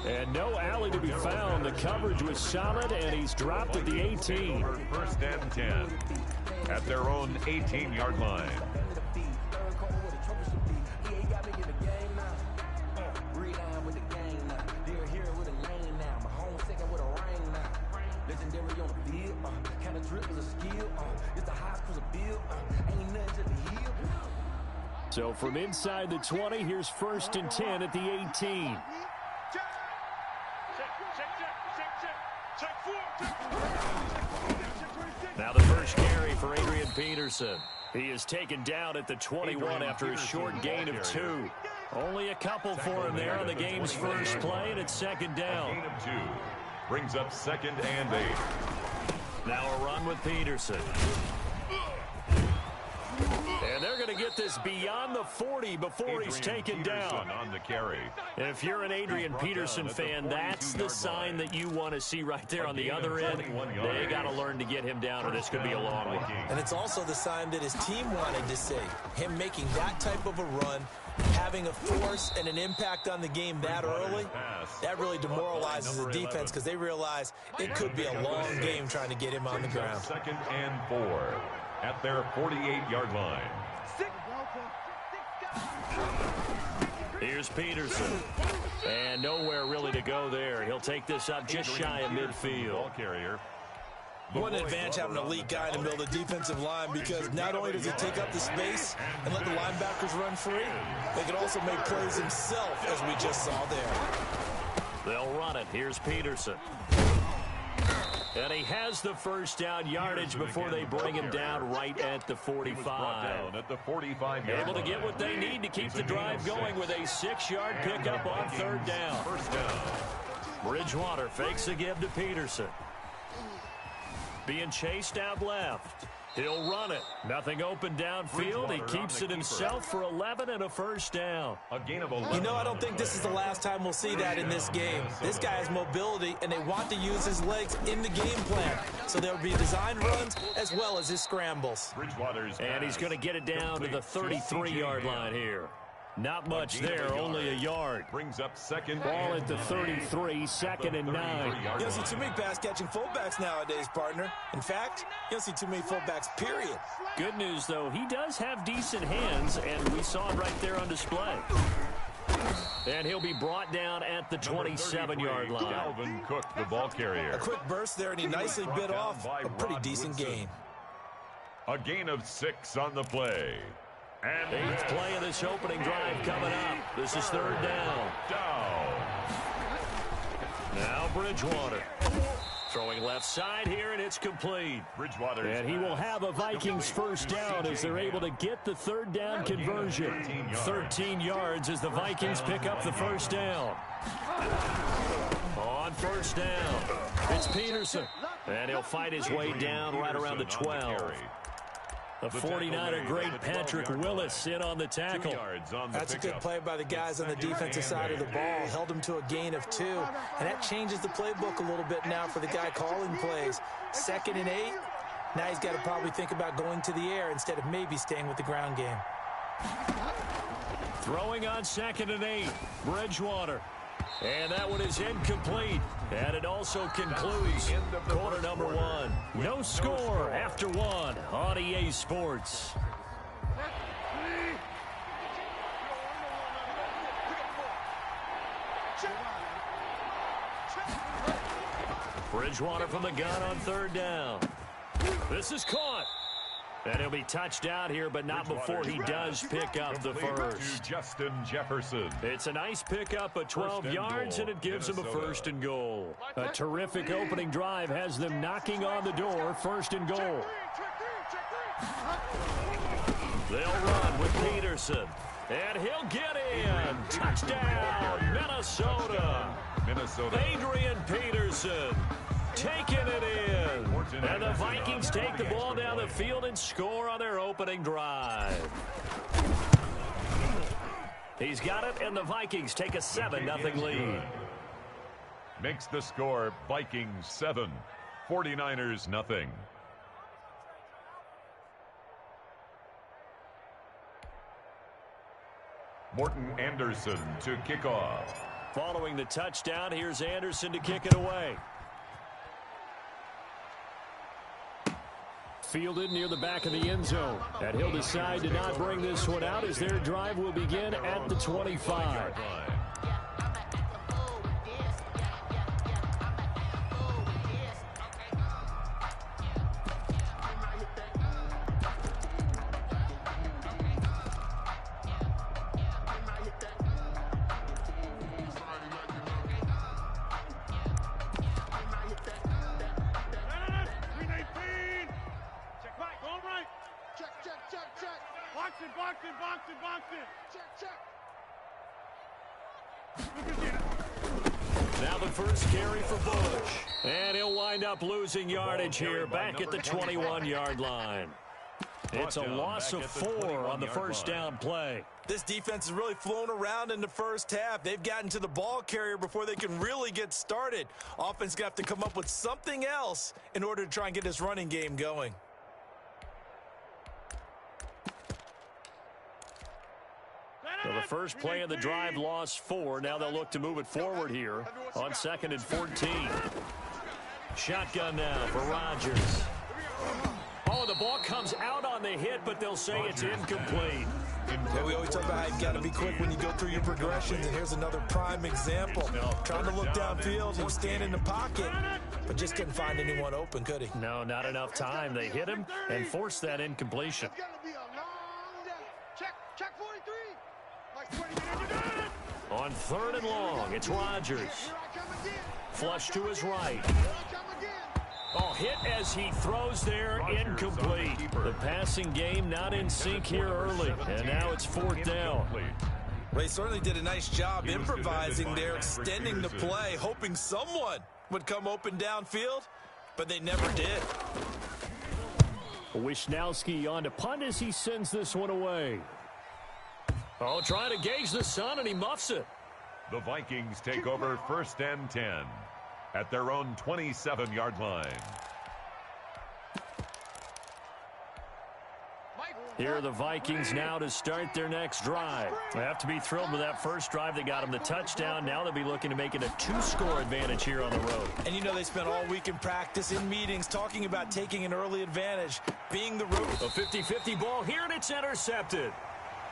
And no alley to be found. The coverage was solid, and he's dropped at the 18. First and 10 at their own 18-yard line. So from inside the 20, here's first and 10 at the 18. Now the first carry for Adrian Peterson. He is taken down at the 21 after a short gain of 2. Only a couple for him there on the game's first play, and it's second down. Gain of 2 brings up second and 8. Now a run with Peterson. And they're going to get this beyond the 40 before he's taken down. On the carry. If you're an Adrian Peterson fan, that's the sign that you want to see right there on the other end. They got to learn to get him down, or this could be a long one. And it's also the sign that his team wanted to see. Him making that type of a run, having a force and an impact on the game that early, that really demoralizes the defense because they realize it could be a long game trying to get him on the ground. Second and 4 at their 48-yard line. Here's Peterson. And nowhere really to go there. He'll take this up just shy of midfield. Ball carrier. What an advantage having an elite guy in the middle of the defensive line, because not only does he take up the space and let the linebackers run free, they can also make plays himself, as we just saw there. They'll run it. Here's Peterson. And he has the first down yardage before they bring him down right at the 45. At the 45. Able to get what they need to keep the drive going with a 6-yard pickup on third down. First down. Bridgewater fakes a give to Peterson. Being chased out left. He'll run it. Nothing open downfield. He keeps it himself for 11 and a first down. A gain of 11. You know, I don't think this is the last time we'll see that in this game. This guy has mobility, and they want to use his legs in the game plan. So there will be design runs as well as his scrambles. And he's going to get it down to the 33-yard line here. Not much there, only a yard. Brings up second. Ball at the 33, second and 9. You don't see too many pass-catching fullbacks nowadays, partner. In fact, you don't see too many fullbacks, period. Good news, though, he does have decent hands, and we saw it right there on display. And he'll be brought down at the 27-yard line. Dalvin Cook, the ball carrier. A quick burst there, and he nicely bit off a pretty decent gain. A gain of 6 on the play. And 8th play of this opening drive coming up. This is third down. Now Bridgewater. Throwing left side here, and it's complete. And he will have a Vikings first down as they're able to get the third down conversion. 13 yards as the Vikings pick up the first down. On first down, it's Peterson. And he'll fight his way down right around the 12. The 49er great Patrick Willis in on the tackle. That's a good play by the guys on the defensive side of the ball. Held him to a gain of 2. And that changes the playbook a little bit now for the guy calling plays. 2nd and 8. Now he's got to probably think about going to the air instead of maybe staying with the ground game. Throwing on 2nd and 8. Bridgewater. And that one is incomplete. And it also concludes quarter number 1. No score after 1 on EA Sports. Bridgewater from the gun on third down. This is caught. And he'll be touched out here, but not before he does pick up the first. Justin Jefferson. It's a nice pickup of 12 yards, and it gives him a first and goal. A terrific opening drive has them knocking on the door, first and goal. They'll run with Peterson. And he'll get in. Touchdown, Minnesota. Adrian Peterson taking it in. And the Vikings take the ball down the field and score on their opening drive. He's got it, and the Vikings take a 7-0 lead. Makes the score Vikings 7, 49ers nothing. Morton Anderson to kick off. Following the touchdown, here's Anderson to kick it away. Fielded near the back of the end zone. And he'll decide to not bring this one out as their drive will begin at the 25. Now the first carry for Bush. And he'll wind up losing yardage here back at the 21-yard line. It's a loss of 4 on the first down play. This defense is really flown around in the first half. They've gotten to the ball carrier before they can really get started. Offense going to have to come up with something else in order to try and get this running game going. So the first play of the drive lost 4. Now they'll look to move it forward here on 2nd and 14. Shotgun now for Rodgers. Oh, the ball comes out on the hit, but they'll say it's incomplete. Yeah, we always talk about how you've got to be quick when you go through your progressions, and here's another prime example. Trying to look downfield, he was standing in the pocket, but just couldn't find anyone open, could he? No, not enough time. They hit him and forced that incompletion. On 3rd and long, it's Rodgers. Flush to his right. Oh, hit as he throws there, incomplete. The passing game not in sync here early, and now it's 4th down. Ray certainly did a nice job improvising there, extending the play, hoping someone would come open downfield, but they never did. Wisnowski on to punt as he sends this one away. Oh, trying to gauge the sun, and he muffs it. The Vikings take over 1st and 10 at their own 27-yard line. Here are the Vikings now to start their next drive. They have to be thrilled with that first drive. They got them the touchdown. Now they'll be looking to make it a 2-score advantage here on the road. And you know they spent all week in practice, in meetings, talking about taking an early advantage, being the road. A 50-50 ball here, and it's intercepted.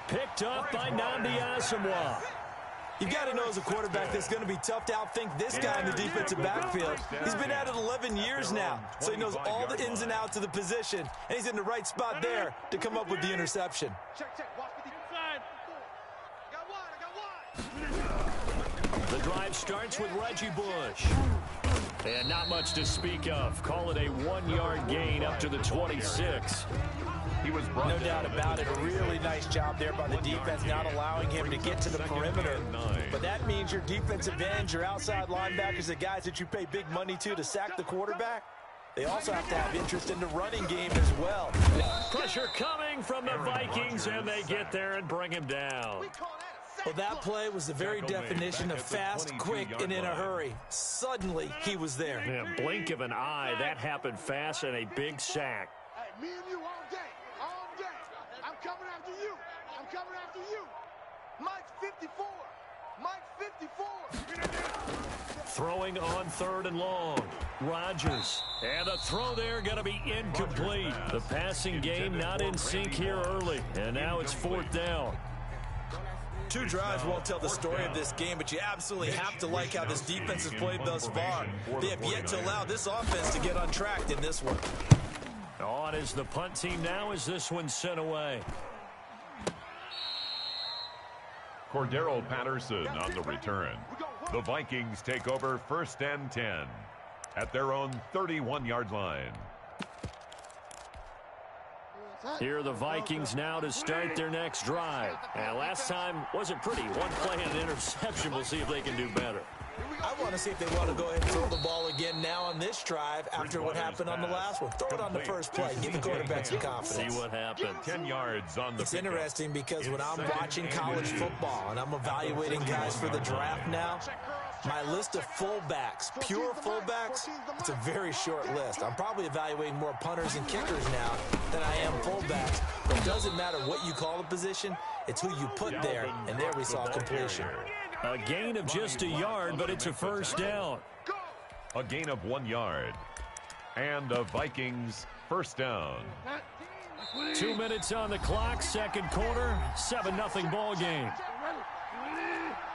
Picked up by Nnamdi Asomugha. You've got to know as a quarterback that's going to be tough to outthink this guy in the defensive backfield. He's been at it 11 years now, so he knows all the ins and outs of the position, and he's in the right spot there to come up with the interception. The drive starts with Reggie Bush. And not much to speak of. Call it a 1-yard gain up to the 26. He was no doubt about it. A really nice job there by the defense, not allowing him to get to the perimeter. But that means your defensive ends, your outside linebackers, the guys that you pay big money to sack the quarterback, they also have to have interest in the running game as well. Pressure coming from the Vikings, and they get there and bring him down. Well, that play was the very definition of fast, quick, and in a hurry. Suddenly, he was there. Yeah, blink of an eye, that happened fast, and a big sack. Hey, me and you all day. All day. I'm coming after you. I'm coming after you. Mike 54. Mike 54. Throwing on 3rd and long. Rodgers. And the throw there going to be incomplete. The passing game not in sync here early. And now it's 4th down. 2 drives won't tell the story of this game, but you absolutely have to like how this defense has played thus far. They have yet to allow this offense to get untracked in this one. On is the punt team now as this one's sent away. Cordero Patterson on the return. The Vikings take over 1st and 10 at their own 31-yard line. Here are the Vikings now to start their next drive. And last time wasn't pretty. One play and an interception. We'll see if they can do better. I want to see if they want to go ahead and throw the ball again now on this drive after what happened on the last one. Throw it on the first play. Give the quarterback some confidence. See what happens. 10 yards on the It's interesting because when I'm watching college football and I'm evaluating guys for the draft now, my list of fullbacks, pure fullbacks, it's a very short list. I'm probably evaluating more punters and kickers now than I am fullbacks. But it doesn't matter what you call the position, it's who you put there, and there we saw completion. A gain of just a yard, but it's a first down. A gain of 1 yard. And a Vikings first down. 2 minutes on the clock, second quarter, 7-0 ball game.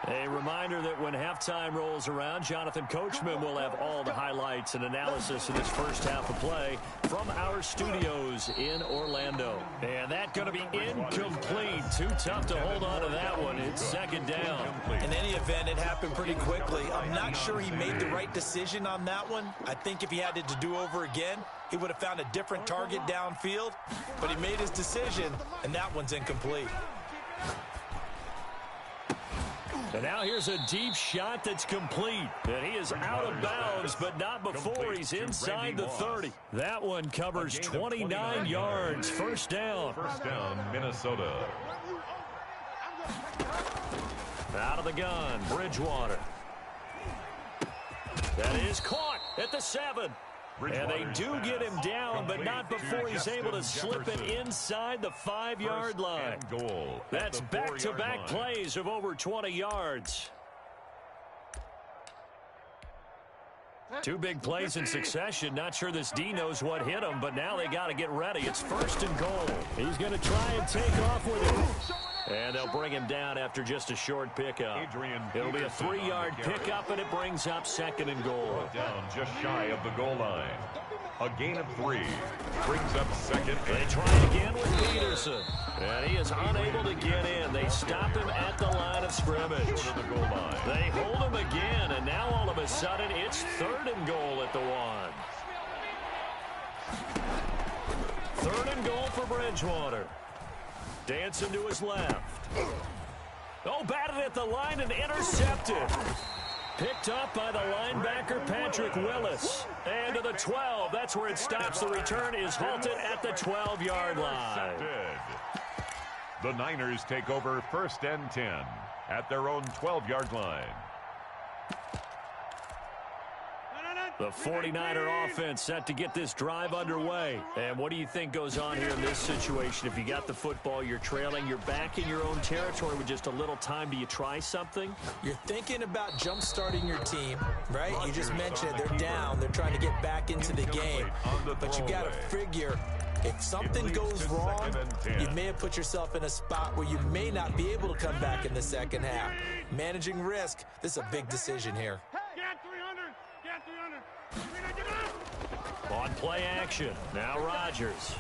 A reminder that when halftime rolls around, Jonathan Coachman will have all the highlights and analysis of this first half of play from our studios in Orlando. And that's going to be incomplete. Too tough to hold on to that one. It's second down. In any event, it happened pretty quickly. I'm not sure he made the right decision on that one. I think if he had to do over again, he would have found a different target downfield. But he made his decision, and that one's incomplete. And now here's a deep shot that's complete. And he is out of bounds, but not before he's inside the 30. That one covers 29 yards. First down. First down, Minnesota. Out of the gun, Bridgewater. That is caught at the 7. And they do get him down, but not before he's able to slip it inside the 5-yard line. That's back-to-back plays of over 20 yards. 2 big plays in succession. Not sure this D knows what hit him, but now they got to get ready. It's first and goal. He's going to try and take off with it. And they'll bring him down after just a short pickup. It'll be a 3-yard pickup, and it brings up second and goal. Down just shy of the goal line. A gain of 3 brings up second. They try again with Peterson. And he is unable to get in. They stop him at the line of scrimmage. To the goal line. They hold him again, and now all of a sudden it's third and goal at the 1. Third and goal for Bridgewater. Dancing to his left. Oh, batted at the line and intercepted. Picked up by the linebacker, Patrick Willis. And to the 12. That's where it stops. The return is halted at the 12-yard line. The Niners take over first and 10 at their own 12-yard line. The 49er offense set to get this drive underway. And what do you think goes on here in this situation? If you got the football, you're trailing, you're back in your own territory with just a little time. Do you try something? You're thinking about jump-starting your team, right? You just mentioned it. They're down. They're trying to get back into the game. But you got to figure, if something goes wrong, you may have put yourself in a spot where you may not be able to come back in the second half. Managing risk, this is a big decision here. On play action, now Rodgers.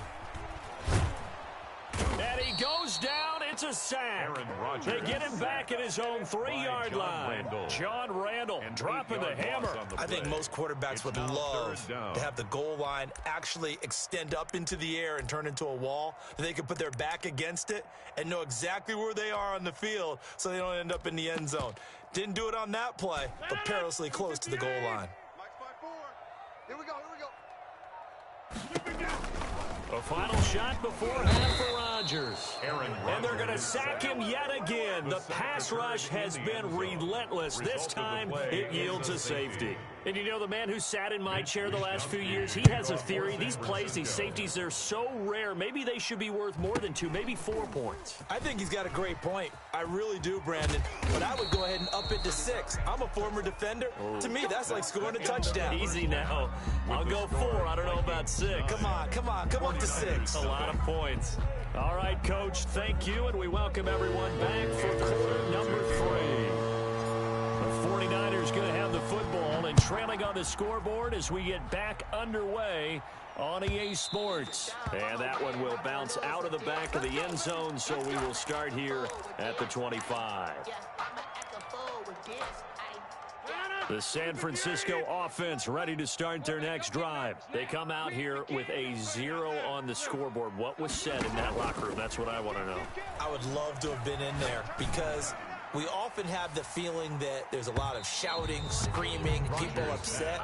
And he goes down. It's a sack. They get him back at his own 3-yard line. John Randall dropping the hammer. I think most quarterbacks would love to have the goal line actually extend up into the air and turn into a wall. They could put their back against it and know exactly where they are on the field so they don't end up in the end zone. Didn't do it on that play, but perilously close to the goal line. Here we go, here we go. A final shot before half for Rodgers. And they're going to sack him yet again. The pass rush has been relentless. This time, it yields a safety. And you know, the man who sat in my chair the last few years, he has a theory. These plays, these safeties, they're so rare. Maybe they should be worth more than 2, maybe 4 points. I think he's got a great point. I really do, Brandon. But I would go ahead and up it to 6. I'm a former defender. To me, that's like scoring a touchdown. Easy now. I'll go 4. I don't know about 6. Come on, come on, come up to 6. A lot of points. All right, Coach, thank you, and we welcome everyone back for quarter number 3. The 49ers going to have the football and trailing on the scoreboard as we get back underway on EA Sports. And that one will bounce out of the back of the end zone, so we will start here at the 25. The San Francisco offense ready to start their next drive. They come out here with a 0 on the scoreboard. What was said in that locker room? That's what I want to know. I would love to have been in there because we often have the feeling that there's a lot of shouting, screaming, people upset.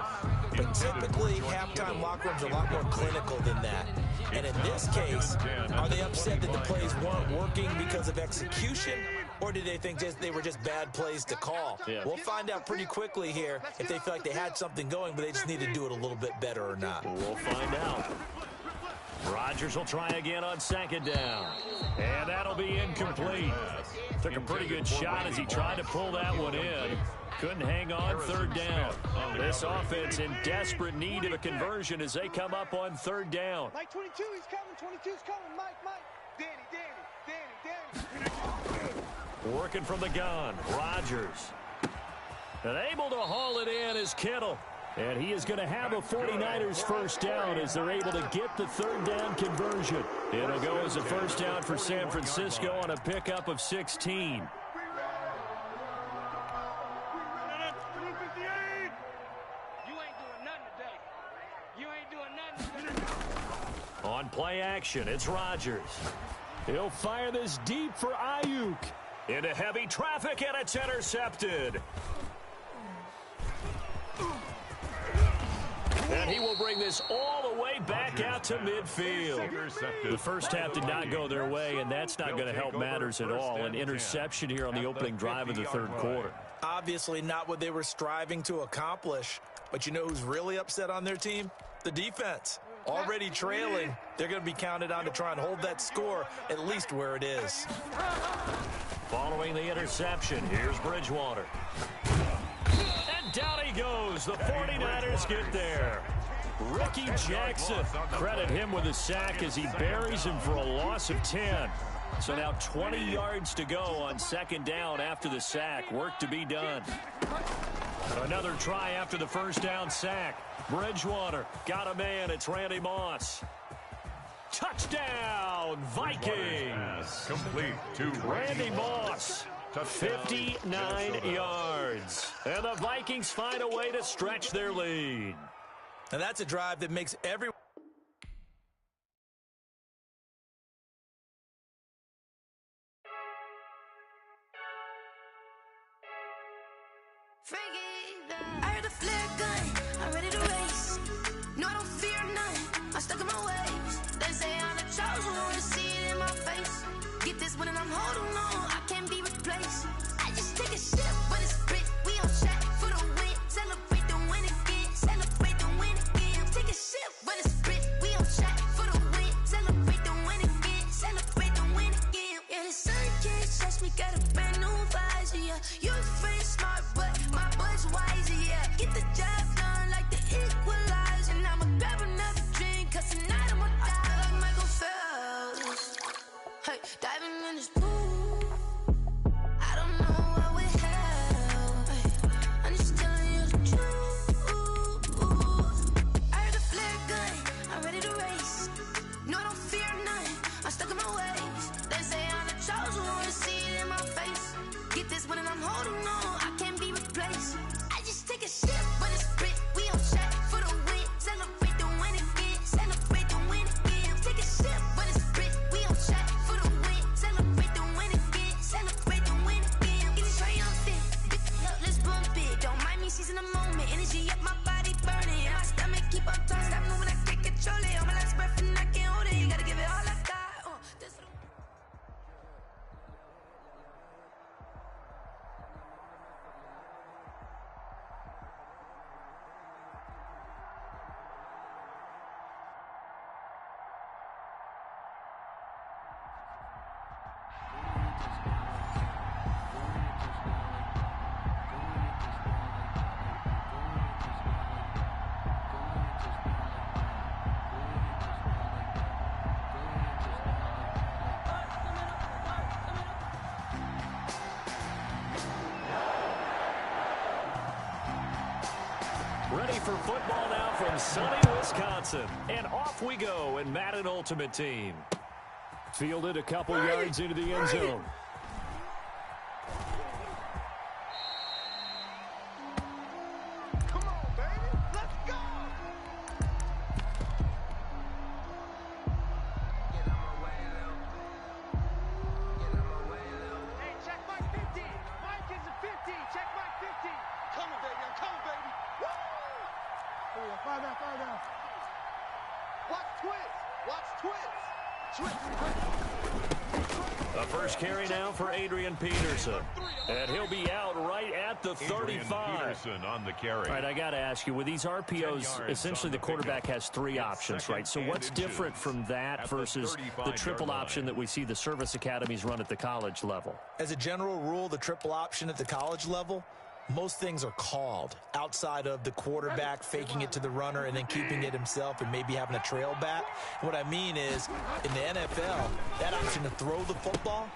But typically, halftime locker rooms are a lot more clinical than that. And in this case, are they upset that the plays weren't working because of execution? Or did they think they were just bad plays to call? Yeah. We'll find out pretty quickly here if they feel like they had something going, but they just need to do it a little bit better or not. We'll find out. Rodgers will try again on second down. And that'll be incomplete. Took a pretty good shot as he tried to pull that one in. Couldn't hang on third down. This offense in desperate need of a conversion as they come up on third down. Mike 22, he's coming. 22's coming. Mike. Danny. Working from the gun, Rodgers. And able to haul it in is Kittle. And he is going to have a 49ers first down as they're able to get the third down conversion. It'll go as a first down for San Francisco on a pickup of 16. On play action, it's Rodgers. He'll fire this deep for Ayuk. Into heavy traffic, and it's intercepted. And he will bring this all the way back out to midfield. The first half did not go their way, and that's not going to help matters at all. An interception here on the opening drive of the third quarter. Obviously not what they were striving to accomplish. But you know who's really upset on their team? The defense. Already trailing, they're going to be counted on to try and hold that score at least where it is. Following the interception, here's Bridgewater. And down he goes. The 49ers get there. Ricky Jackson, credit him with a sack as he buries him for a loss of 10. So now 20 yards to go on second down after the sack. Work to be done. Another try after the first down sack. Bridgewater got a man. It's Randy Moss. Touchdown, Vikings. Complete to Randy Moss. 59 yards. And the Vikings find a way to stretch their lead. And that's a drive that makes everyone. I heard a flare gun, I'm ready to race. No, I don't fear none, I'm stuck in my ways. They say I'm the chosen one, see it in my face. Get this one and I'm holding on, I can't be replaced. I just take a sip, but it's spit, we on track for the win. Celebrate the win again, celebrate the win again. Take a sip, but it's spit, we on track for the win. Celebrate the win again, celebrate the win again. Yeah, the sun can't touch me, got a brand new visor, yeah. You free smart, but my bud's wiser, yeah. Get the job done like the equalizer. And I'ma grab another drink, cause tonight I'ma die like Michael Phelps. Hey, diving in this pool, I don't know what would help. Hey, I'm just telling you the truth. I heard a flare gun, I'm ready to race. No, I don't fear none, I'm stuck in my ways. They say I'm the chosen one, see it in my face. Get this one and I'm holding on, I can't be replaced. I just take a sip, but it's spit, we on track for the win. Celebrate the win again, celebrate the win again. Take a sip, but it's spit, we on track for the win. Celebrate the win again, celebrate the win again. Get it triumphant, look, let's bump it. Don't mind me seizing the moment, energy up my body burning. My stomach keep on tossed, I moving, I can't control it. On my last breath and I can't hold it. You gotta give it all I got. This Ready for football now from sunny Wisconsin. And off we go in Madden Ultimate Team. Fielded a couple yards into the end zone. A first carry now for Adrian Peterson. And he'll be out right at the 35. Peterson on the carry. All right, I got to ask you, with these RPOs, essentially the quarterback has 3 options, right? So what's different from that versus the triple option that we see the service academies run at the college level? As a general rule, the triple option at the college level, most things are called outside of the quarterback faking it to the runner and then keeping it himself and maybe having a trail back. What I mean is, in the NFL, that option to throw the football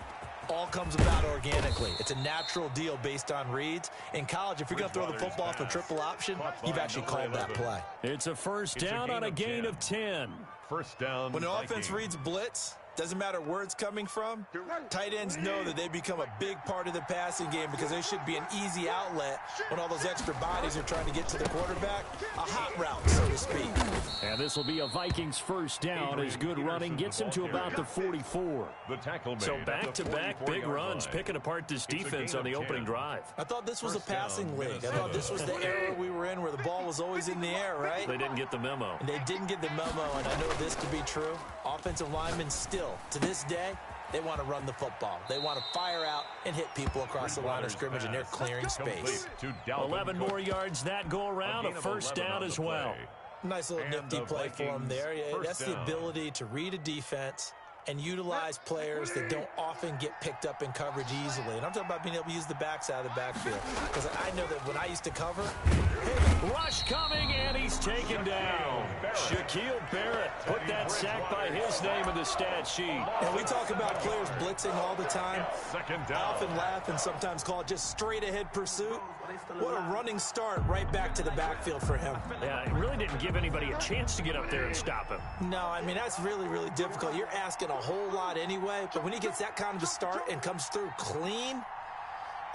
all comes about organically. It's a natural deal based on reads. In college, if you're going to throw the football for triple option, you've actually called that play. It's a first down on a gain of 10. First down. When the offense reads blitz, doesn't matter where it's coming from, tight ends know that they become a big part of the passing game because they should be an easy outlet when all those extra bodies are trying to get to the quarterback. A hot route, so to speak. And this will be a Vikings first down as good running gets him to about the 44. The tackle made So back-to-back big runs picking apart this defense on the opening drive. I thought this was a passing league. I thought this was the era we were in where the ball was always in the air, right? They didn't get the memo. And they didn't get the memo, and I know this to be true. Offensive linemen still, to this day, they want to run the football. They want to fire out and hit people across the line of scrimmage, and they're clearing space. 11 more yards that go around, a first down as well. Nice little nifty play for him there. Yeah, that's the ability to read a defense and utilize players that don't often get picked up in coverage easily. And I'm talking about being able to use the backside of the backfield. Because I know that when I used to cover, rush coming, and he's taken down. Shaquille Barrett put that sack by his name in the stat sheet. And we talk about players blitzing all the time. Second I down. often laugh and sometimes call it just straight ahead pursuit. What a running start right back to the backfield for him. Yeah, it really didn't give anybody a chance to get up there and stop him. No, I mean, that's really, really difficult. You're asking a whole lot anyway, but when he gets that kind of a start and comes through clean,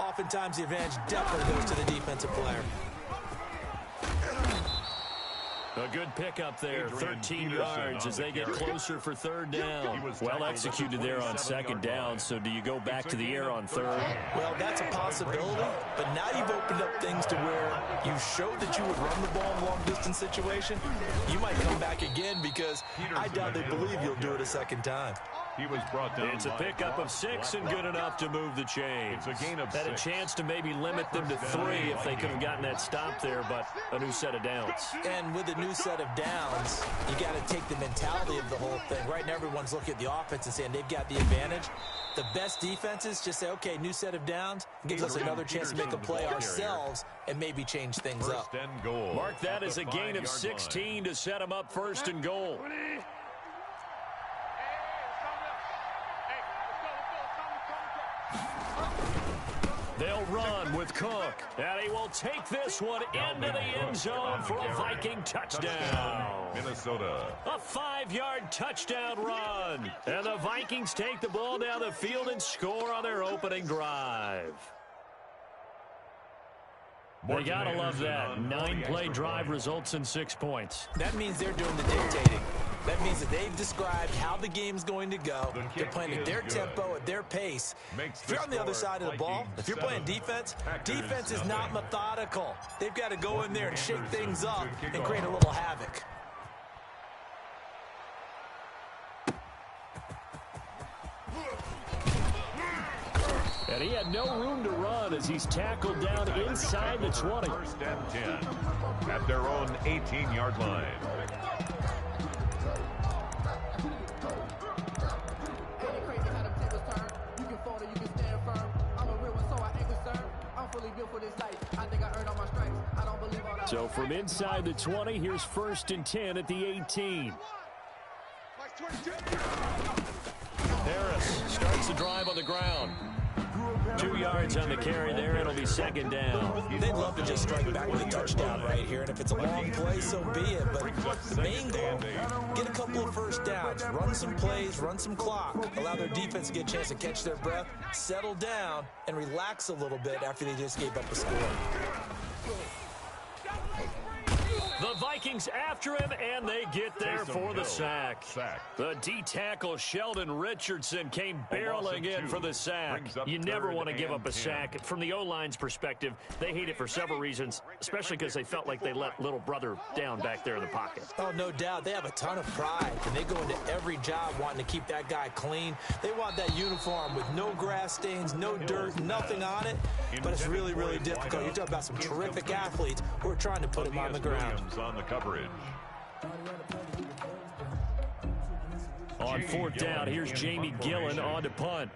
oftentimes the advantage definitely goes to the defensive player. A good pickup there, 13 yards as they get closer for third down. Well executed there on second down, so do you go back to the air on third? Well, that's a possibility, but now you've opened up things to where you showed that you would run the ball in a long-distance situation. You might come back again because I doubt they believe you'll do it a second time. He was brought down. It's a pickup of 6 and good enough to move the chains. It's a gain of Had 6. a chance to maybe limit them to 3 if they could have gotten that stop there, but a new set of downs. And with a new set of downs, you got to take the mentality of the whole thing. Right now, everyone's looking at the offense and saying they've got the advantage. The best defenses just say, okay, new set of downs, gives us another chance to make a play ourselves and maybe change things up. First and goal. Mark that as a gain of 16 to set them up first and goal. They'll run with Cook, and he will take this one into the end zone for a Viking touchdown. Minnesota. A 5-yard touchdown run, and the Vikings take the ball down the field and score on their opening drive. They gotta love that. 9-play drive results in 6 points. That means they're doing the dictating. That means that they've described how the game's going to go. They're playing at their tempo, at their pace. If you're on the other side of the ball, if you're playing defense, defense is not methodical. They've got to go in there and shake things up and create a little havoc. And he had no room to run as he's tackled down inside the 20. First and 10 at their own 18-yard line. So from inside the 20, here's first and 10 at the 18. Harris starts the drive on the ground. 2 yards on the carry there. It'll be second down. They'd love to just strike back with a touchdown right here, and if it's a long play, so be it. But the main goal, get a couple of first downs, run some plays, run some clock, allow their defense to get a chance to catch their breath, settle down, and relax a little bit after they just gave up a score. The Vikings after him, and they get there for the sack. The D-tackle Sheldon Richardson came barreling in for the sack. You never want to give up a sack. From the O-line's perspective, they hate it for several reasons. especially because they felt like they let little brother down back there in the pocket. Oh, no doubt. They have a ton of pride, and they go into every job wanting to keep that guy clean. They want that uniform with no grass stains, no dirt, nothing on it, but it's really, really difficult. You're talking about some terrific athletes who are trying to put him on the ground. On the coverage. On fourth down, here's Jamie Gillen on to punt.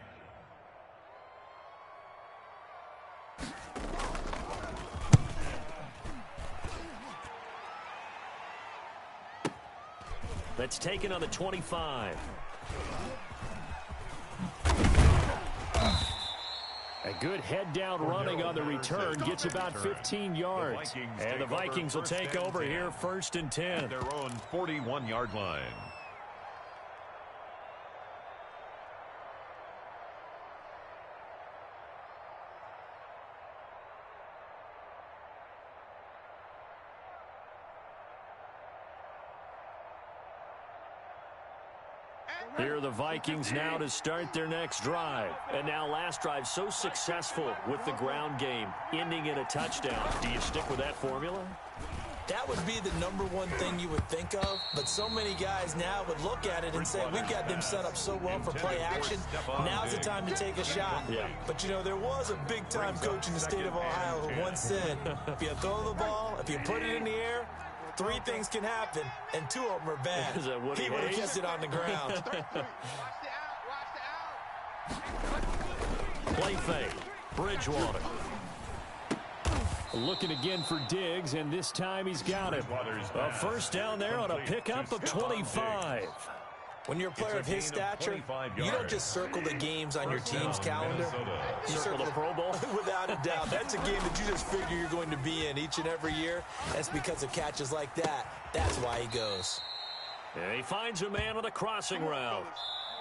That's taken on the 25. A good head-down running on the return gets about 15 yards. And the Vikings will take over here first and 10. At their own 41-yard line. Here are the Vikings now to start their next drive. And now last drive so successful with the ground game, ending in a touchdown. Do you stick with that formula? That would be the number one thing you would think of, but so many guys now would look at it and say, we've got them set up so well for play action, now's the time to take a shot. Yeah. But, you know, there was a big-time coach in the state of Ohio who once said, if you throw the ball, if you put it in the air, 3 things can happen, and 2 of them are bad. He would have kept it on the ground. Play fake. Bridgewater. Looking again for Diggs, and this time he's got it. A first down there on a pickup of 25. When you're a player of his stature, you don't just circle the games on your team's calendar. You circle the Pro Bowl? Without a doubt. That's a game that you just figure you're going to be in each and every year. That's because of catches like that. That's why he goes. And he finds a man on a crossing route.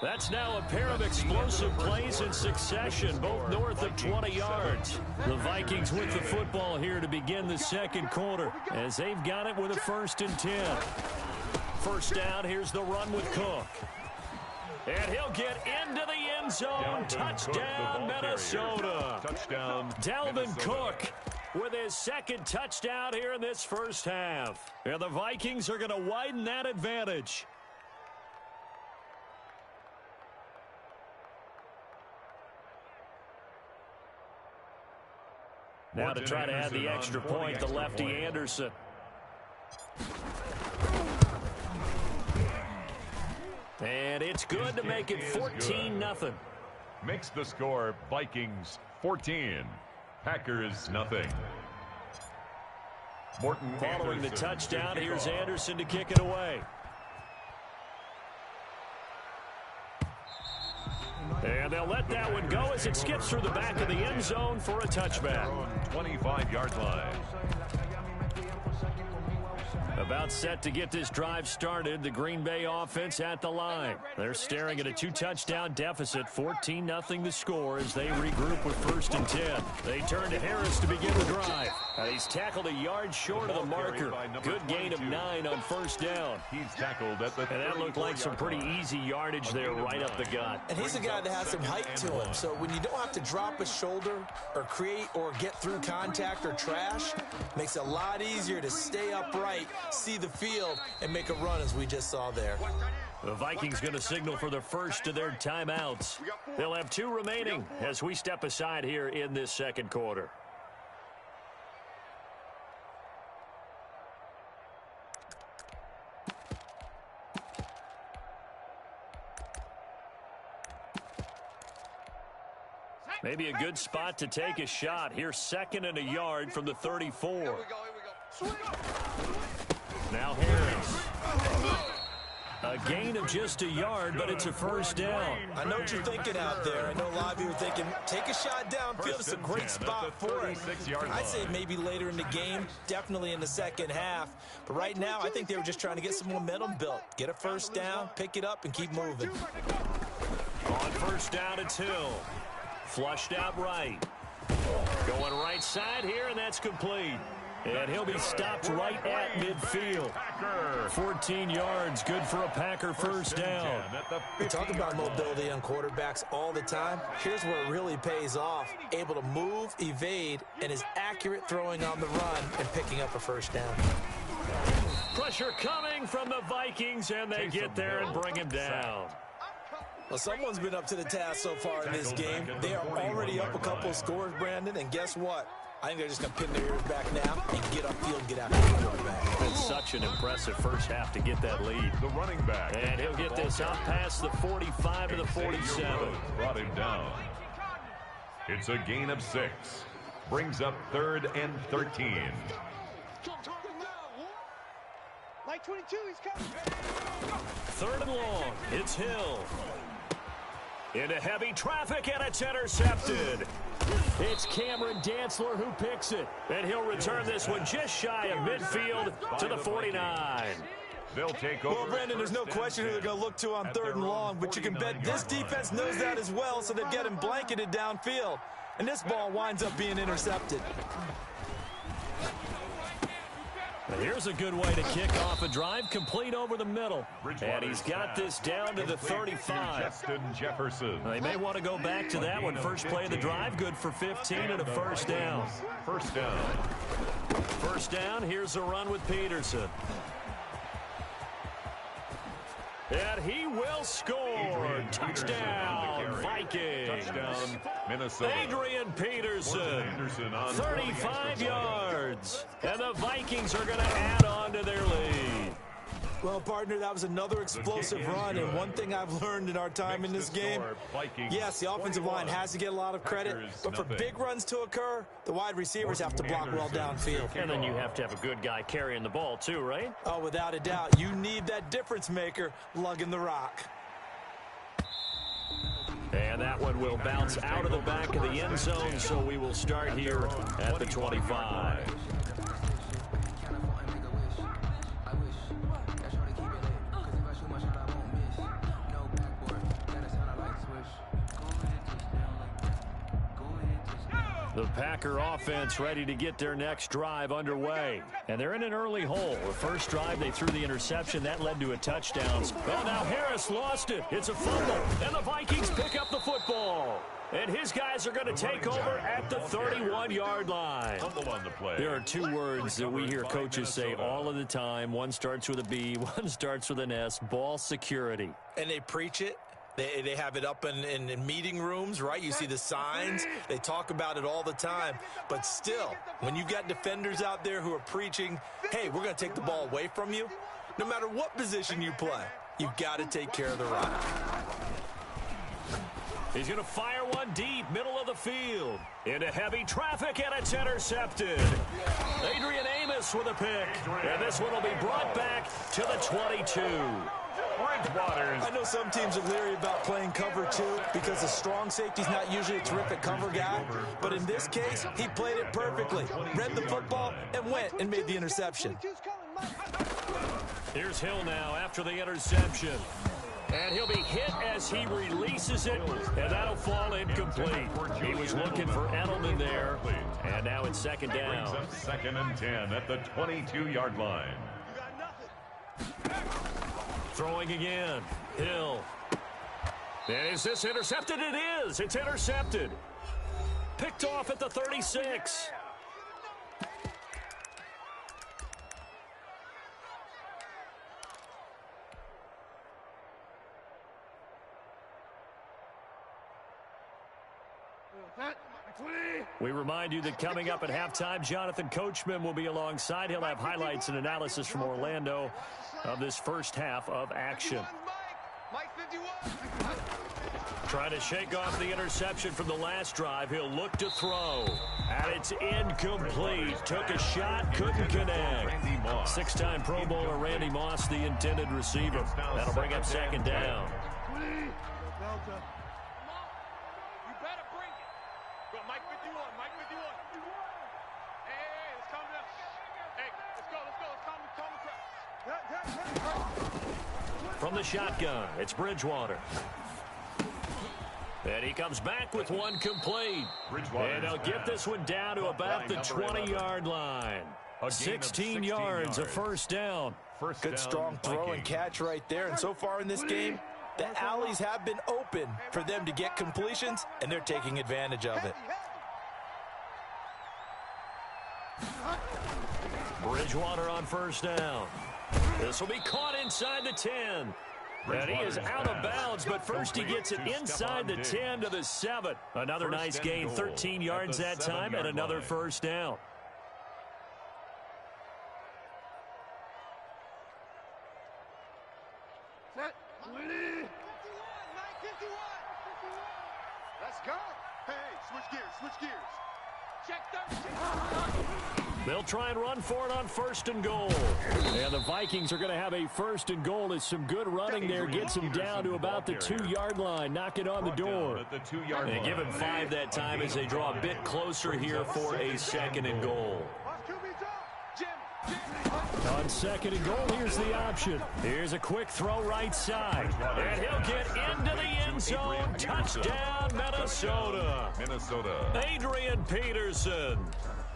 That's now a pair of explosive plays in succession, both north of 20 yards. The Vikings with the football here to begin the second quarter, as they've got it with a first and 10. First down, here's the run with Cook. And he'll get into the end zone. Touchdown, Minnesota. Touchdown, Dalvin Cook with his second touchdown here in this first half. And the Vikings are going to widen that advantage. Now to try to add the extra point, the lefty Anderson. And it's good to make it 14-0. Makes the score Vikings 14, Packers nothing. Morton following the touchdown, here's Anderson to kick it away. And they'll let that one go as it skips through the back of the end zone for a touchback. 25-yard line. About set to get this drive started, the Green Bay offense at the line. They're staring at a 2-touchdown deficit, 14-0 the score as they regroup with first and 10. They turn to Harris to begin the drive. He's tackled a yard short of the marker. Good gain of 9 on first down. He's tackled at the and that looked like some pretty easy yardage there right up the gut. And he's a guy that has some height to him, so when you don't have to drop a shoulder or create or get through contact or trash, makes it a lot easier to stay upright, see the field, and make a run as we just saw there. The Vikings going to signal for the first of their timeouts. They'll have 2 remaining as we step aside here in this second quarter. Maybe a good spot to take a shot. Here, 2nd and a yard from the 34. Now Harris. A gain of just a yard, but it's a first down. I know what you're thinking out there. I know a lot of you are thinking, take a shot downfield. It's a great spot for it. I'd say maybe later in the game, definitely in the second half. But right now, I think they were just trying to get some momentum built. Get a first down, pick it up, and keep moving. On first down, it's Hill. Flushed out right. Going right side here, and that's complete. And he'll be stopped right at midfield. 14 yards, good for a Packer first down. We talk about mobility on quarterbacks all the time. Here's where it really pays off. Able to move, evade, and is accurate throwing on the run and picking up a first down. Pressure coming from the Vikings, and they get there and bring him down. Well, someone's been up to the task so far in this game. They are already up a couple of scores, Brandon, and guess what? I think they're just going to pin their ears back now and get upfield and get after the quarterback. It's such an impressive first half to get that lead. The running back. And he'll get this out past the 45 to the 47. Brought him down. It's a gain of 6. Brings up 3rd and 13. Like 22, he's coming. 3rd and long. It's Hill. Into heavy traffic, and it's intercepted. It's Cameron Dantzler who picks it. And he'll return this one just shy of midfield to the 49. They'll take over. Well, Brandon, there's no question who they're going to look to on 3rd and long, but you can bet this defense knows that as well, so they've got him blanketed downfield. And this ball winds up being intercepted. Here's a good way to kick off a drive, complete over the middle. And he's got this down to the 35. Justin Jefferson. They may want to go back to that one. First play of the drive, good for 15 and a first down. First down. First down, here's a run with Peterson. And he will score. Touchdown, Vikings. Touchdown, Minnesota. Adrian Peterson, 35 yards. And the Vikings are going to add on to their lead. Well, partner, that was another explosive run, and one thing I've learned in our time in this game, yes, the offensive line has to get a lot of credit, but for big runs to occur, the wide receivers have to block well downfield. And then you have to have a good guy carrying the ball too, right? Oh, without a doubt. You need that difference maker lugging the rock. And that one will bounce out of the back of the end zone, so we will start here at the 25. The Packer offense ready to get their next drive underway. And they're in an early hole. The first drive, they threw the interception. That led to a touchdown. Oh, now Harris lost it. It's a fumble. And the Vikings pick up the football. And his guys are going to take over at the 31-yard line. There are two words that we hear coaches say all of the time. One starts with a B, one starts with an S, ball security. And they preach it. They have it up in meeting rooms, right? You see the signs. They talk about it all the time. But still, when you've got defenders out there who are preaching, hey, we're going to take the ball away from you, no matter what position you play, you've got to take care of the run. He's going to fire one deep, middle of the field. Into heavy traffic, and it's intercepted. Adrian Amos with a pick. And this one will be brought back to the 22. I know some teams are leery about playing cover 2 because the strong safety's not usually a terrific cover guy. But in this case, he played it perfectly. Read the football and went and made the interception. Here's Hill now after the interception. And he'll be hit as he releases it, and that'll fall incomplete. He was looking for Edelman there, and now it's second down. 2nd and 10 at the 22-yard line. Throwing again. Hill. And is this intercepted? It is. It's intercepted. Picked off at the 36. We remind you that coming up at halftime, Jonathan Coachman will be alongside. He'll have highlights and analysis from Orlando of this first half of action. Trying to shake off the interception from the last drive. He'll look to throw. And it's incomplete. Took a shot, couldn't connect. 6-time Pro Bowler Randy Moss, the intended receiver. That'll bring up second down. From the shotgun, it's Bridgewater. And he comes back with one complete. And he'll get this one down to about the 20-yard line. A gain of 16 yards, a first down. Good strong throw and catch right there. And so far in this game, the alleys have been open for them to get completions, and they're taking advantage of it. Bridgewater on first down. This will be caught inside the 10. And he is out of bounds, but first he gets it inside the 10 to the 7. Another nice gain, 13 yards that time, and another first down. Set. 51, 51. Let's go. Hey, switch gears. Check 13. They'll try and run for it on first and goal. And the Vikings are going to have a first and goal as some good running there gets them down to about the 2-yard line. Knock it on the door. And give him 5 that time as they draw a bit closer here for a second and goal. On second and goal, here's the option. Here's a quick throw right side. And he'll get into the end zone. Touchdown, Minnesota. Adrian Peterson.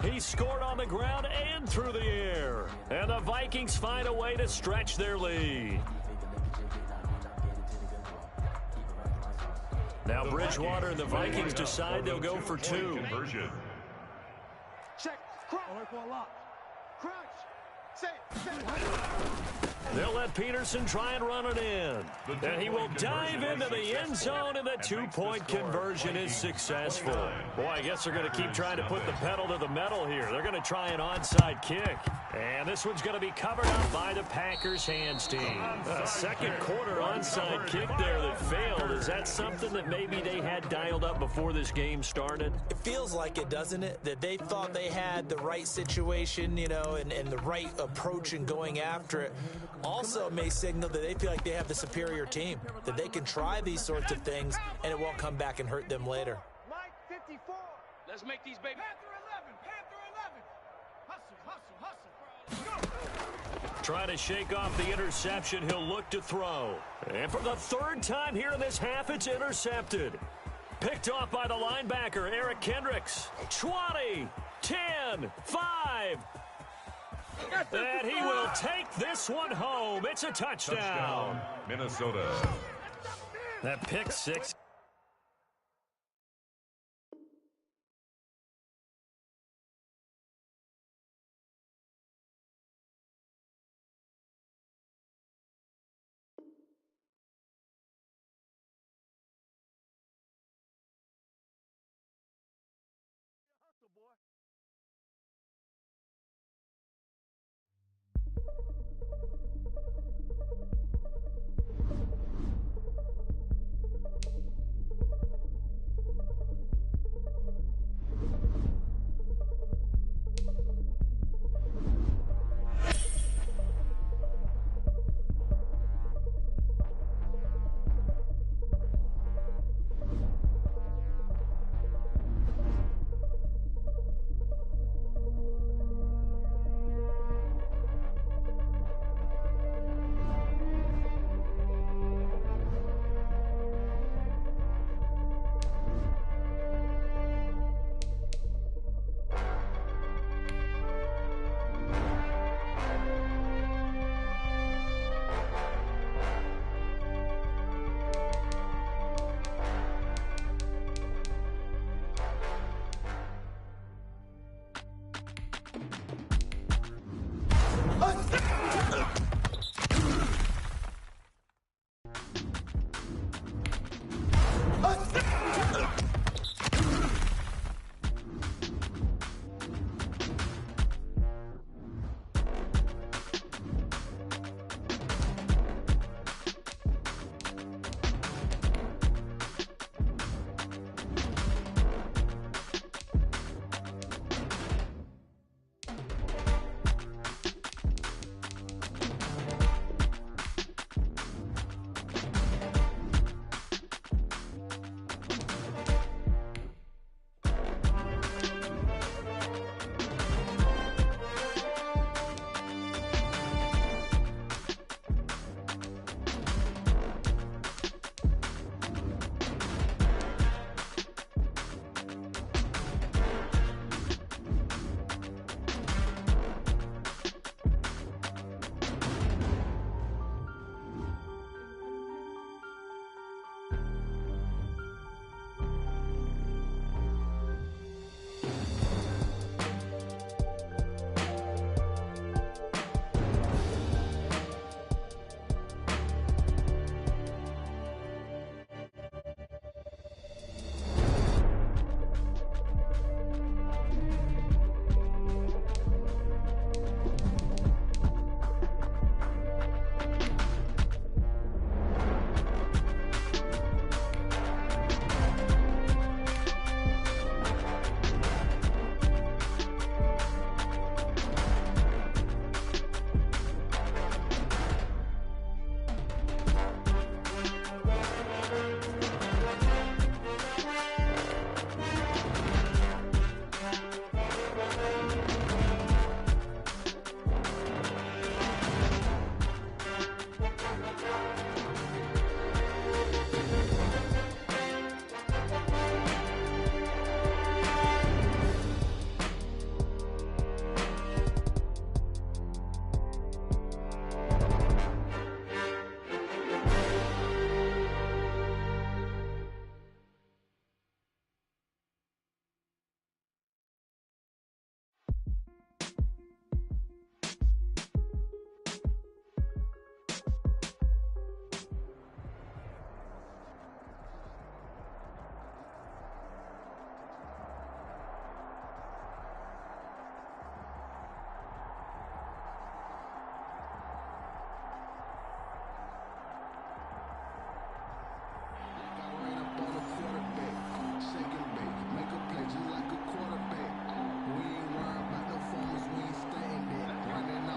He scored on the ground and through the air. And the Vikings find a way to stretch their lead. Now Bridgewater and the Vikings decide they'll go for 2. Check. Crunch. They'll let Peterson try and run it in. And he will dive into the end zone, and the 2-point conversion is successful. Boy, I guess they're going to keep trying to put the pedal to the metal here. They're going to try an onside kick. And this one's going to be covered up by the Packers hands team. A second quarter onside kick there that failed. Is that something that maybe they had dialed up before this game started? It feels like it, doesn't it? That they thought they had the right situation, you know, and the right approach in going after it. Also may signal that they feel like they have the superior team, that they can try these sorts of things and it won't come back and hurt them later. Mike 54. Let's make these baby. Panther 11. Hustle. Trying to shake off the interception, he'll look to throw. And for the 3rd time here in this half, it's intercepted. Picked off by the linebacker, Eric Kendricks. 20, 10, 5. And he will take this one home. It's a touchdown. Minnesota. That pick 6.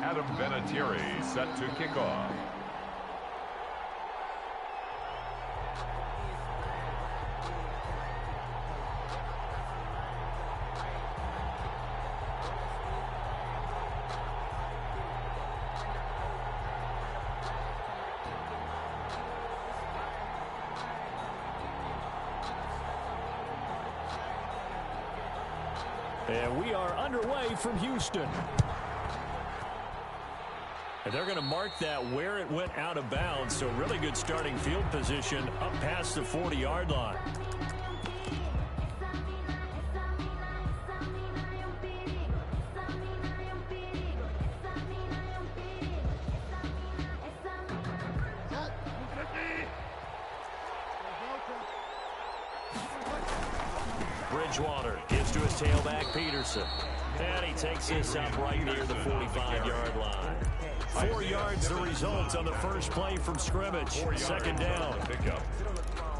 Adam Vinatieri set to kick off. And we are underway from Houston. And they're going to mark that where it went out of bounds. So really good starting field position up past the 40-yard line. Bridgewater gives to his tailback, Peterson. And he takes this up right near the 45-yard line. 4 yards the result on the first play from scrimmage. Second down. Pickup.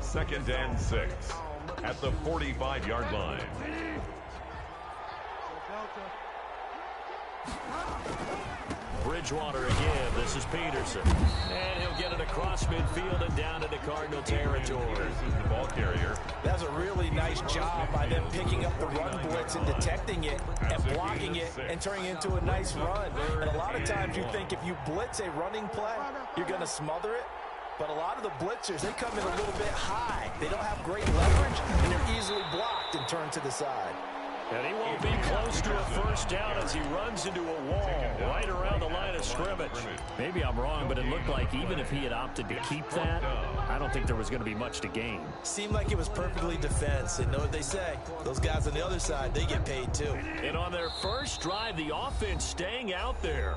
2nd and 6 at the 45-yard line. Bridgewater again. This is Peterson. And he'll get it across midfield and down into Cardinal territory. This is the ball carrier. That's a really nice job by them picking up the run blitz and detecting it and blocking it and turning it into a nice run. And a lot of times you think if you blitz a running play, you're going to smother it. But a lot of the blitzers, they come in a little bit high. They don't have great leverage, and they're easily blocked and turned to the side. And he won't be close to a first down as he runs into a wall right around the line of scrimmage. Maybe I'm wrong, but it looked like even if he had opted to keep that, I don't think there was going to be much to gain. Seemed like it was perfectly defense. And know what they say? Those guys on the other side, they get paid too. And on their first drive, the offense staying out there.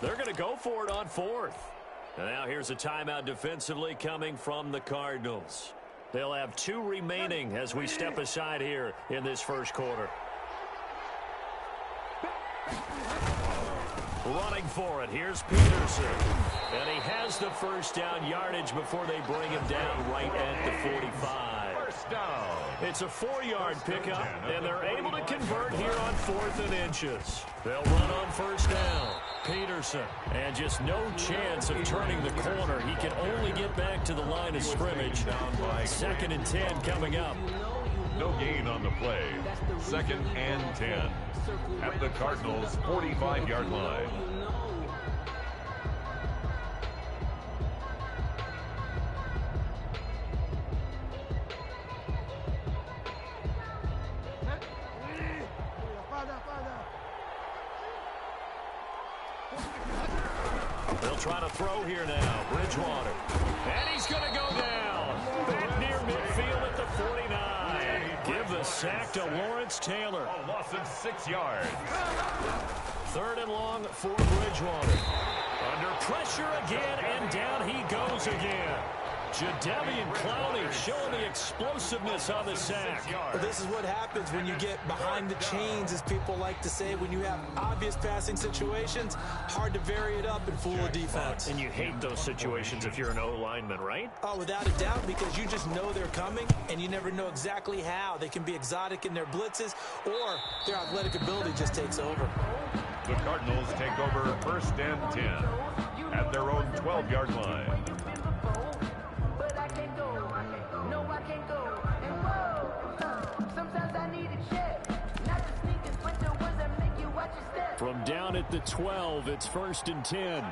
They're going to go for it on 4th. And now here's a timeout defensively coming from the Cardinals. They'll have 2 remaining as we step aside here in this first quarter. Running for it, here's Peterson. And he has the first down yardage before they bring him down right at the 45. First down. It's a 4-yard pickup, and they're able to convert here on 4th and inches. They'll run on first down. Peterson, and just no chance of turning the corner. He can only get back to the line of scrimmage. 2nd and 10 coming up. No gain on the play. 2nd and 10 at the Cardinals' 45-yard line. They'll try to throw here now. Bridgewater. And he's going to go down. Back near midfield at the 49. Give the sack to Lawrence Taylor. A loss of 6 yards. 3rd and long for Bridgewater. Under pressure again, and down he goes again. Jadeveon Clowney showing the explosiveness on the sack. Well, this is what happens when you get behind the chains, as people like to say. When you have obvious passing situations, hard to vary it up and fool a defense. And you hate those situations if you're an O-lineman, right? Oh, without a doubt, because you just know they're coming, and you never know exactly how. They can be exotic in their blitzes, or their athletic ability just takes over. The Cardinals take over 1st and 10 at their own 12-yard line. From down at the 12, it's 1st and 10.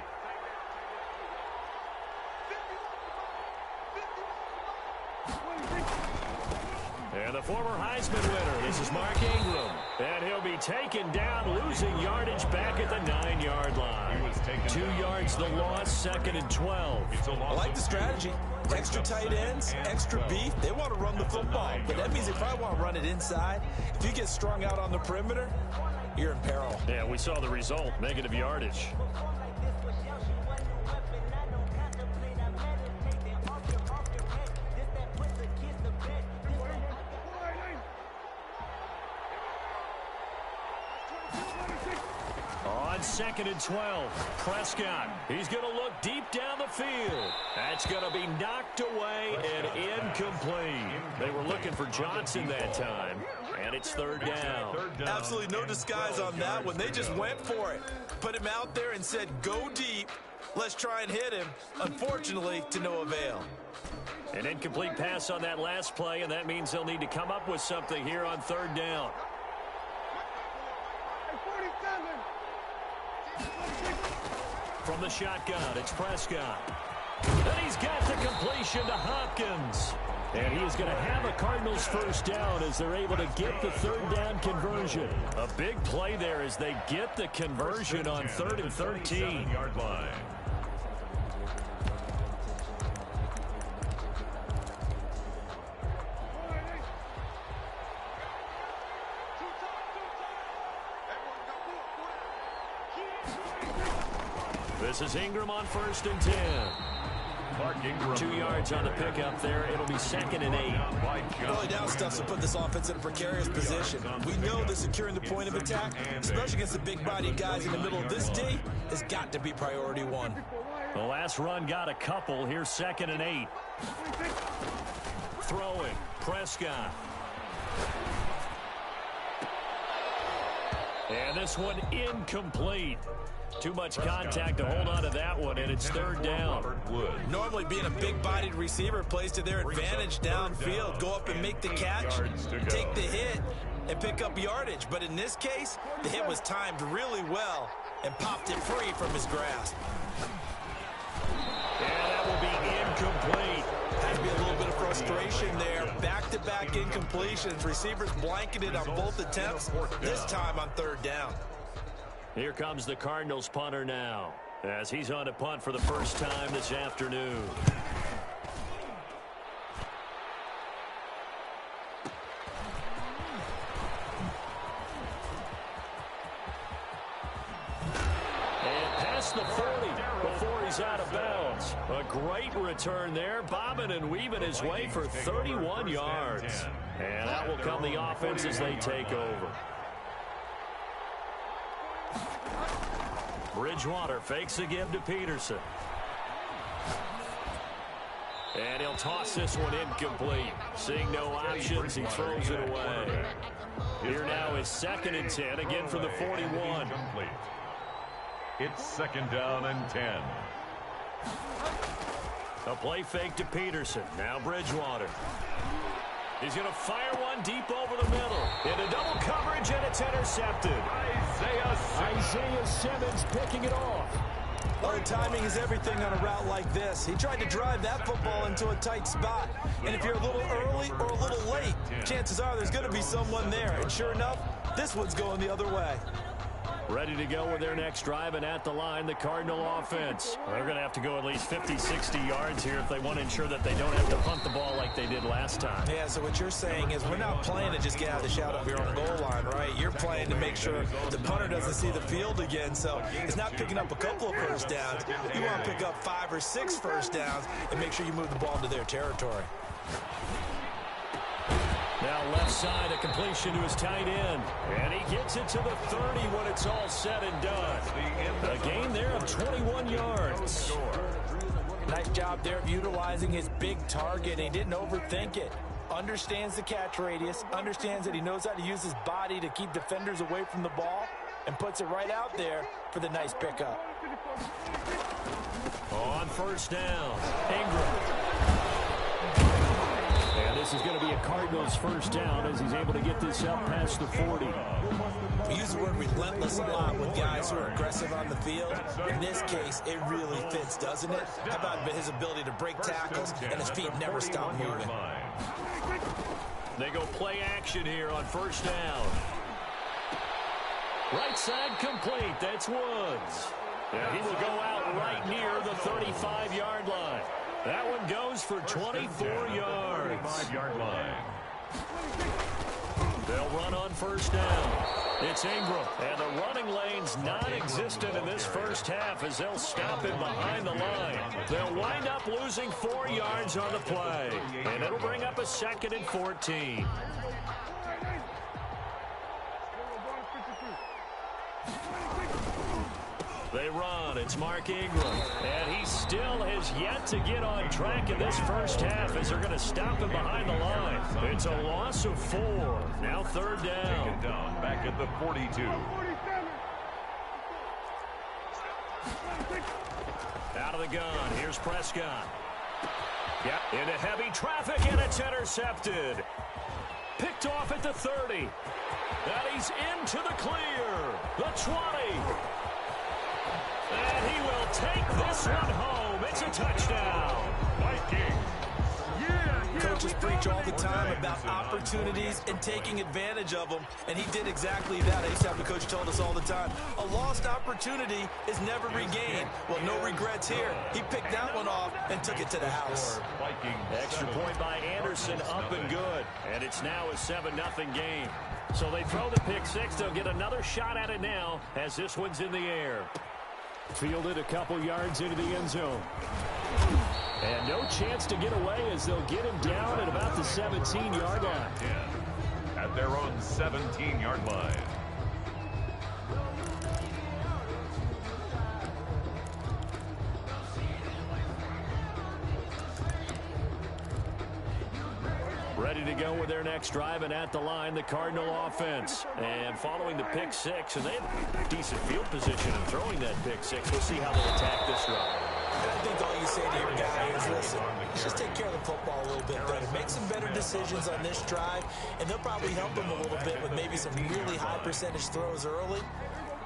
And the former Heisman winner, this is Mark Ingram. And he'll be taken down, losing yardage back at the 9-yard line. 2 yards the loss, 2nd and 12. I like the strategy. Extra tight ends, extra beef. They want to run the football. But that means if I want to run it inside, if you get strung out on the perimeter, you're in peril. Yeah, we saw the result, negative yardage. On on 2nd and 12. Prescott, he's going to look deep down the field. That's going to be knocked away and incomplete. They were looking for Johnson that time, and it's 3rd down. Absolutely no disguise on that one. They just went for it. Put him out there and said, go deep. Let's try and hit him. Unfortunately, to no avail. An incomplete pass on that last play, and that means they'll need to come up with something here on 3rd down. From the shotgun, it's Prescott. And he's got the completion to Hopkins. And he is going to have a Cardinals 1st down as they're able to get the 3rd down conversion. A big play there as they get the conversion on 3rd and 13. Yard line. This is Ingram on 1st and 10. 2 yards on the pickup there. It'll be 2nd and 8. Early down stuff to put this offense in a precarious position. We know that securing the point of attack, especially against the big-bodied guys in the middle of this D, has got to be priority 1. The last run got a couple. Here's 2nd and 8. Throwing, Prescott. And this one incomplete. Too much contact to hold on to that one, and it's 3rd down. Normally being a big-bodied receiver plays to their advantage downfield. Go up and make the catch, take the hit, and pick up yardage. But in this case, the hit was timed really well and popped it free from his grasp. And that will be incomplete. Had to be a little bit of frustration there. Back-to-back incompletions. Receivers blanketed on both attempts, this time on 3rd down. Here comes the Cardinals punter now, as he's on a punt for the first time this afternoon. And past the 40 before he's out of bounds. A great return there, bobbing and weaving his way for 31 yards. And that will come the offense as they take over. Bridgewater fakes the give to Peterson. And he'll toss this one incomplete. Seeing no options, he throws it away. Here now is 2nd and 10, again for the 41. It's 2nd down and 10. A play fake to Peterson. Now Bridgewater. He's going to fire one deep over the middle. Into double coverage, and it's intercepted. Isaiah Simmons picking it off. Well, timing is everything on a route like this. He tried to drive that football into a tight spot. And if you're a little early or a little late, chances are there's going to be someone there. And sure enough, this one's going the other way. Ready to go with their next drive, and at the line, the Cardinal offense. They're going to have to go at least 50, 60 yards here if they want to ensure that they don't have to punt the ball like they did last time. Yeah, so what you're saying is we're not playing to just get out of the shadow of your own goal line, right? You're playing to make sure the punter doesn't see the field again. So it's not picking up a couple of first downs. You want to pick up 5 or 6 first downs and make sure you move the ball into their territory. Now left side, a completion to his tight end. And he gets it to the 30 when it's all said and done. A gain there of 21 yards. Nice job there of utilizing his big target. He didn't overthink it. Understands the catch radius. Understands that he knows how to use his body to keep defenders away from the ball. And puts it right out there for the nice pickup. On 1st down, Ingram. And this is going to be a Cardinals 1st down as he's able to get this up past the 40. We use the word relentless a lot with guys who are aggressive on the field. In this case, it really fits, doesn't it? How about his ability to break tackles and his feet never stop moving? They go play action here on 1st down. Right side complete. That's Woods. And he will go out right near the 35-yard line. That one goes for 24 yards. 5-yard line. They'll run on 1st down. It's Ingram. And the running lane's non-existent in this first half as they'll stop him behind the line. They'll wind up losing 4 yards on the play. And it'll bring up a 2nd and 14. They run. It's Mark Ingram. And he still has yet to get on track in this first half as they're going to stop him behind the line. It's a loss of 4. Now third down. Second down, back at the 42. Out of the gun. Here's Prescott. Yep, into heavy traffic, and it's intercepted. Picked off at the 30. And he's into the clear. The 20. And he will take this one home. It's a touchdown. Vikings. Coaches preach all the time about opportunities and taking advantage of them, and he did exactly that. I used to have a coach told us all the time, a lost opportunity is never regained. Well, no regrets here. He picked that one off and took it to the house. Extra point by Anderson, up and good. And it's now a 7-0 game. So they throw the pick six. They'll get another shot at it now as this one's in the air. Fielded a couple yards into the end zone. And no chance to get away as they'll get him down at about the 17-yard line. At their own 17-yard line. Ready to go with their next drive, and at the line, the Cardinal offense. And following the pick six, and they have decent field position in throwing that pick six. We'll see how they attack this run. And I think all you say to your guy is, listen, just take care of the football a little bit better. Make some better decisions on this drive, and they'll probably help him a little bit with maybe some really high percentage throws early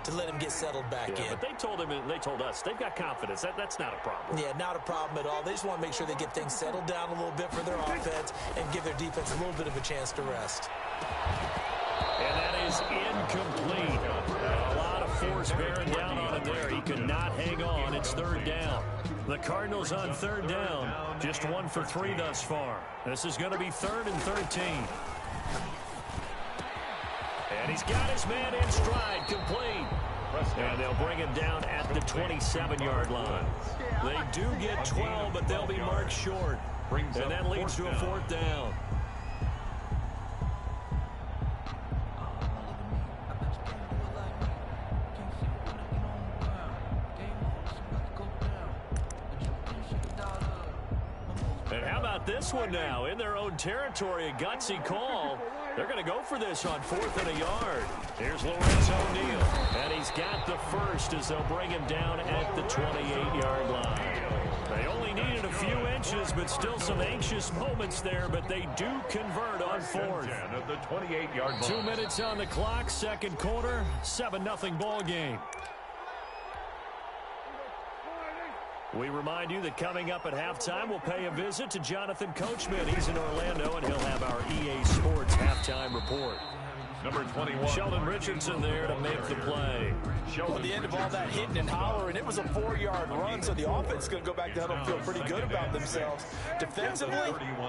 to let him get settled back in. But they told him, and they told us, they've got confidence. That's not a problem. Yeah, not a problem at all. They just want to make sure they get things settled down a little bit for their offense and give their defense a little bit of a chance to rest. And that is incomplete. A lot of force bearing down on him there. He could not hang on. It's third down. The Cardinals on third down, just 1 for 3 thus far. This is going to be 3rd and 13. And he's got his man in stride, complete. And they'll bring him down at the 27-yard line. They do get 12, but they'll be marked short. And that leads to a 4th down. And how about this one now? In their own territory, a gutsy call. They're going to go for this on 4th and a yard. Here's Lawrence O'Neal. And he's got the first as they'll bring him down at the 28-yard line. They only needed a few inches, but still some anxious moments there, but they do convert on 4th. At the 28-yard line. 2 minutes on the clock, second quarter, 7-0 ball game. We remind you that coming up at halftime, we'll pay a visit to Jonathan Coachman. He's in Orlando, and he'll have our EA Sports halftime report. Number 21. Sheldon Richardson there to make the play. Well, at the end of all that hitting and hollering, it was a 4-yard run, so the offense is going to go back to huddle and feel pretty good about themselves. Defensively,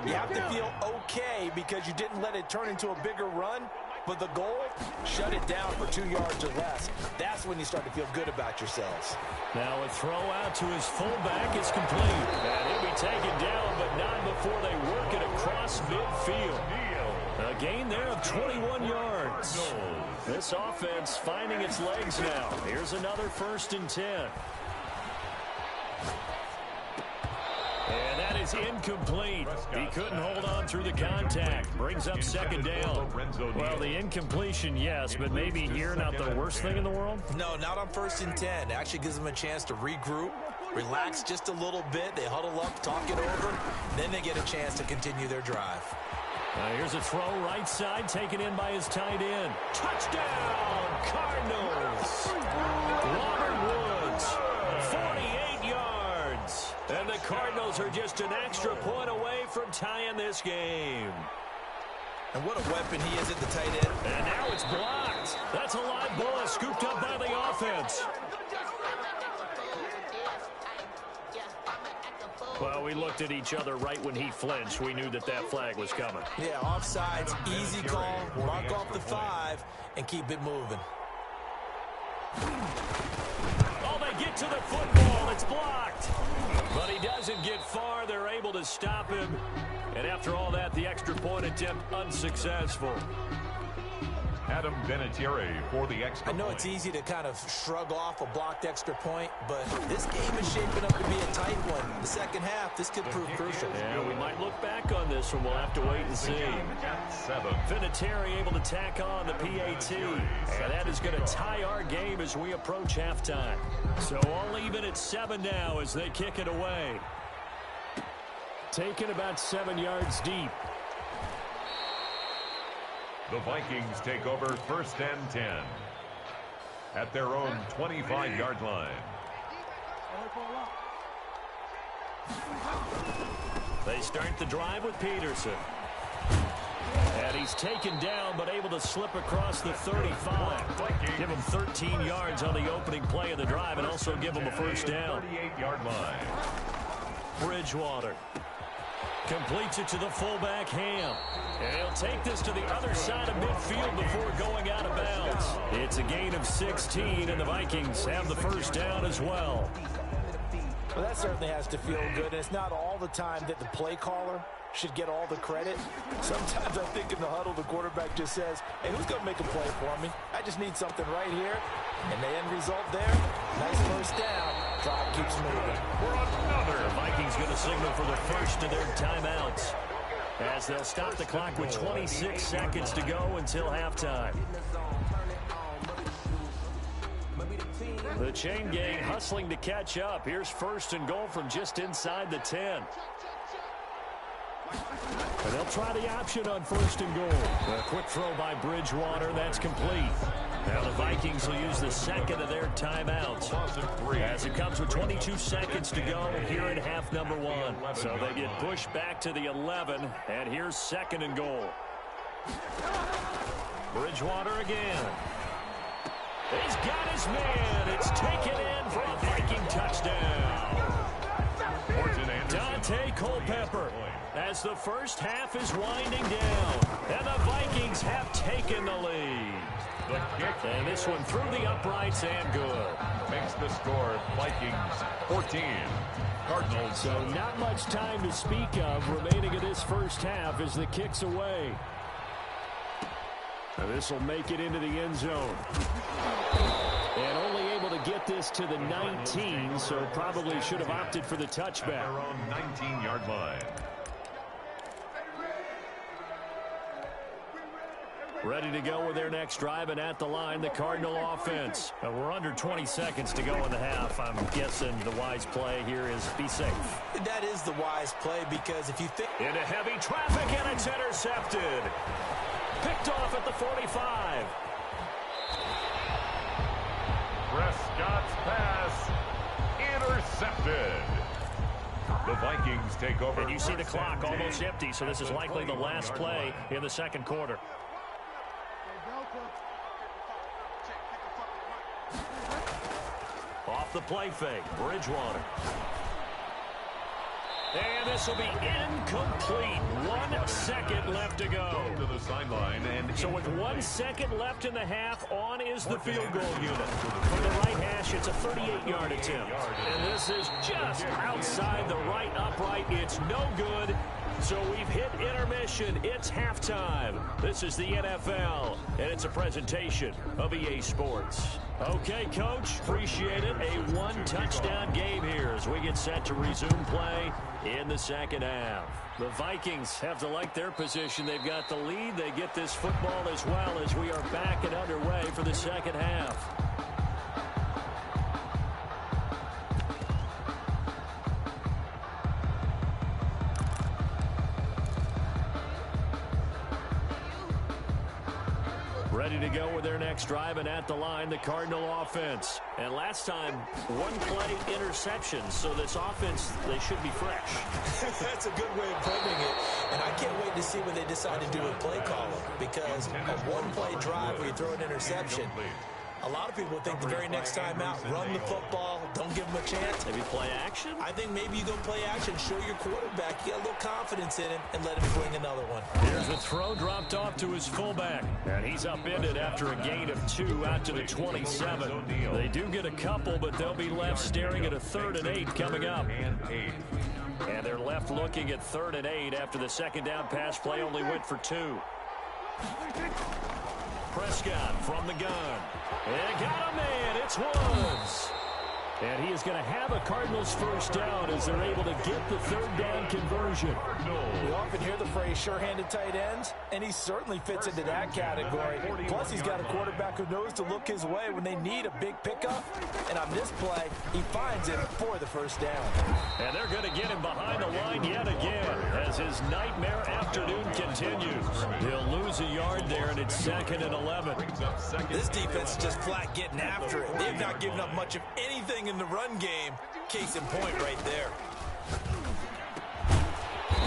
you have to feel okay because you didn't let it turn into a bigger run. But the goal, shut it down for 2 yards or less. That's when you start to feel good about yourselves. Now a throw out to his fullback is complete. And he'll be taken down, but not before they work it across midfield. A gain there of 21 yards. This offense finding its legs now. Here's another 1st and 10. And that is incomplete. He couldn't hold on through the contact. Brings up 2nd down. Well, the incompletion, yes, but maybe here not the worst thing in the world? No, not on 1st and 10. It actually gives them a chance to regroup, relax just a little bit. They huddle up, talk it over, then they get a chance to continue their drive. Here's a throw right side, taken in by his tight end. Touchdown, Cardinals! Robert Woods, 48 yards. And the Cardinals are just an extra point away from tying this game. And what a weapon he is at the tight end. And now it's blocked. That's a live ball scooped up by the offense. Well, we looked at each other right when he flinched. We knew that that flag was coming. Yeah, offsides, easy call, mark off the 5, and keep it moving. Oh, they get to the football. It's blocked. But he doesn't get far. They're able to stop him. And after all that, the extra point attempt unsuccessful. Adam Vinatieri for the extra I know point. it's easy to kind of shrug off a blocked extra point, but this game is shaping up to be a tight one. The second half, this could prove crucial. Yeah, we might look back on this one. We'll have to wait and see. At 7. Vinatieri able to tack on the PAT. And that is going to tie our game as we approach halftime. So all even at 7 now as they kick it away. Taken about 7 yards deep. The Vikings take over 1st and 10 at their own 25-yard line. They start the drive with Peterson. And he's taken down, but able to slip across the 35. Give him 13 yards on the opening play of the drive and also give him a first down. 38-yard line. Bridgewater completes it to the fullback, Ham. And he'll take this to the other side of midfield before going out of bounds. It's a gain of 16, and the Vikings have the first down as well. Well, that certainly has to feel good, and it's not all the time that the play caller should get all the credit. Sometimes I think in the huddle, the quarterback just says, hey, who's going to make a play for me? I just need something right here. And the end result there, nice first down. Drive keeps moving. The Vikings going to signal for the first of their timeouts as they'll stop the clock with 26 seconds to go until halftime. The chain gang hustling to catch up. Here's 1st and goal from just inside the 10. And they'll try the option on 1st and goal. A quick throw by Bridgewater. That's complete. Now the Vikings will use the second of their timeouts as it comes with 22 seconds to go here in half number 1. So they get pushed back to the 11, and here's 2nd and goal. Bridgewater again. He's got his man. It's taken in for a Viking touchdown. Dante Culpepper as the first half is winding down, and the Vikings have taken the lead. The kick. And this one through the uprights and good. Makes the score Vikings 14. Cardinals. So not much time to speak of remaining in this first half as the kick's away. And this will make it into the end zone. And only able to get this to the 19, so probably should have opted for the touchback. Their own 19-yard line. Ready to go with their next drive, and at the line, the Cardinal offense. We're under 20 seconds to go in the half. I'm guessing the wise play here is be safe. That is the wise play, because if you think... Into heavy traffic, and it's intercepted. Picked off at the 45. Prescott's pass intercepted. The Vikings take over. And you see the clock almost empty, so this is likely the last play in the second quarter. Off the play fake, Bridgewater. And this will be incomplete. 1 second left to go. To the sideline, and so with 1 second left in the half, on is the field goal unit. From the right hash, it's a 38-yard attempt. And this is just outside the right upright. It's no good. So we've hit intermission. It's halftime. This is the NFL, and it's a presentation of EA Sports. Okay, Coach, appreciate it. A 1-touchdown game here as we get set to resume play in the second half. The Vikings have to like their position. They've got the lead. They get this football as well as we are back and underway for the second half. Ready to go with their next drive, and at the line, the Cardinal offense. And last time, 1 play interception, so this offense, they should be fresh. That's a good way of putting it. And I can't wait to see what they decide to do with play calling, because a 1-play drive where you throw an interception, a lot of people think the very next time out, run the football, don't give them a chance. Maybe play action? I think maybe you go play action, show your quarterback, you got a little confidence in him, and let him fling another one. Here's a throw dropped off to his fullback. And he's upended after a gain of 2 out to the 27. They do get a couple, but they'll be left staring at a 3rd and 8 coming up. And they're left looking at 3rd and 8 after the second down pass play only went for 2. Prescott from the gun. And got a man. It's Woods. And he is going to have a Cardinals first down as they're able to get the third down conversion. We often hear the phrase sure-handed tight ends, and he certainly fits into that category. Plus, he's got a quarterback who knows to look his way when they need a big pickup. And on this play, he finds him for the first down. And they're going to get him behind the line yet again as his nightmare afternoon continues. He'll lose a yard there, and it's 2nd and 11. This defense is just flat getting after it. They've not given up much of anything in the run game. Case in point right there.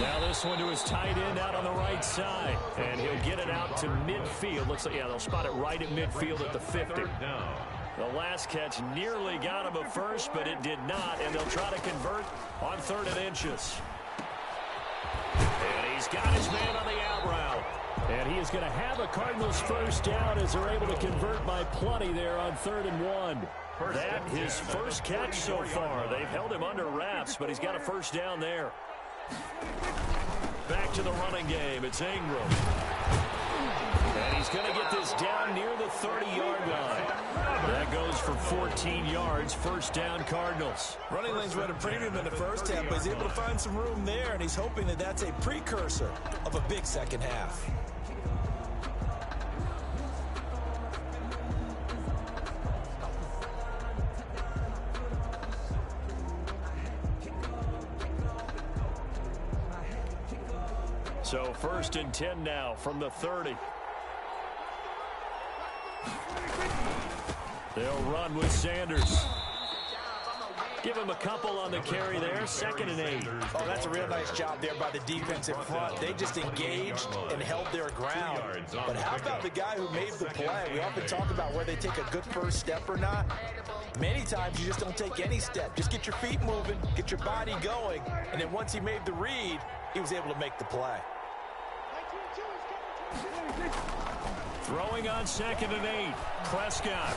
Now this one to his tight end out on the right side. And he'll get it out to midfield. Looks like, yeah, they'll spot it right at midfield at the 50. The last catch nearly got him a first, but it did not. And they'll try to convert on 3rd and inches. And he's got his man on the out route. And he is going to have a Cardinals first down as they're able to convert by plenty there on 3rd and 1. That his first catch so far. They've held him under wraps, but he's got a first down there. Back to the running game. It's Ingram. And he's going to get this down near the 30-yard line. That goes for 14 yards. First down, Cardinals. Running lanes run a premium in the first half, but he's able to find some room there, and he's hoping that that's a precursor of a big second half. So 1st and 10 now from the 30. They'll run with Sanders. Give him a couple on the carry there. 2nd and 8. Oh, that's a real nice job there by the defense in front. They just engaged and held their ground. But how about the guy who made the play? We often talk about where they take a good first step or not. Many times you just don't take any step. Just get your feet moving, get your body going, and then once he made the read, he was able to make the play. Throwing on 2nd and 8. Prescott.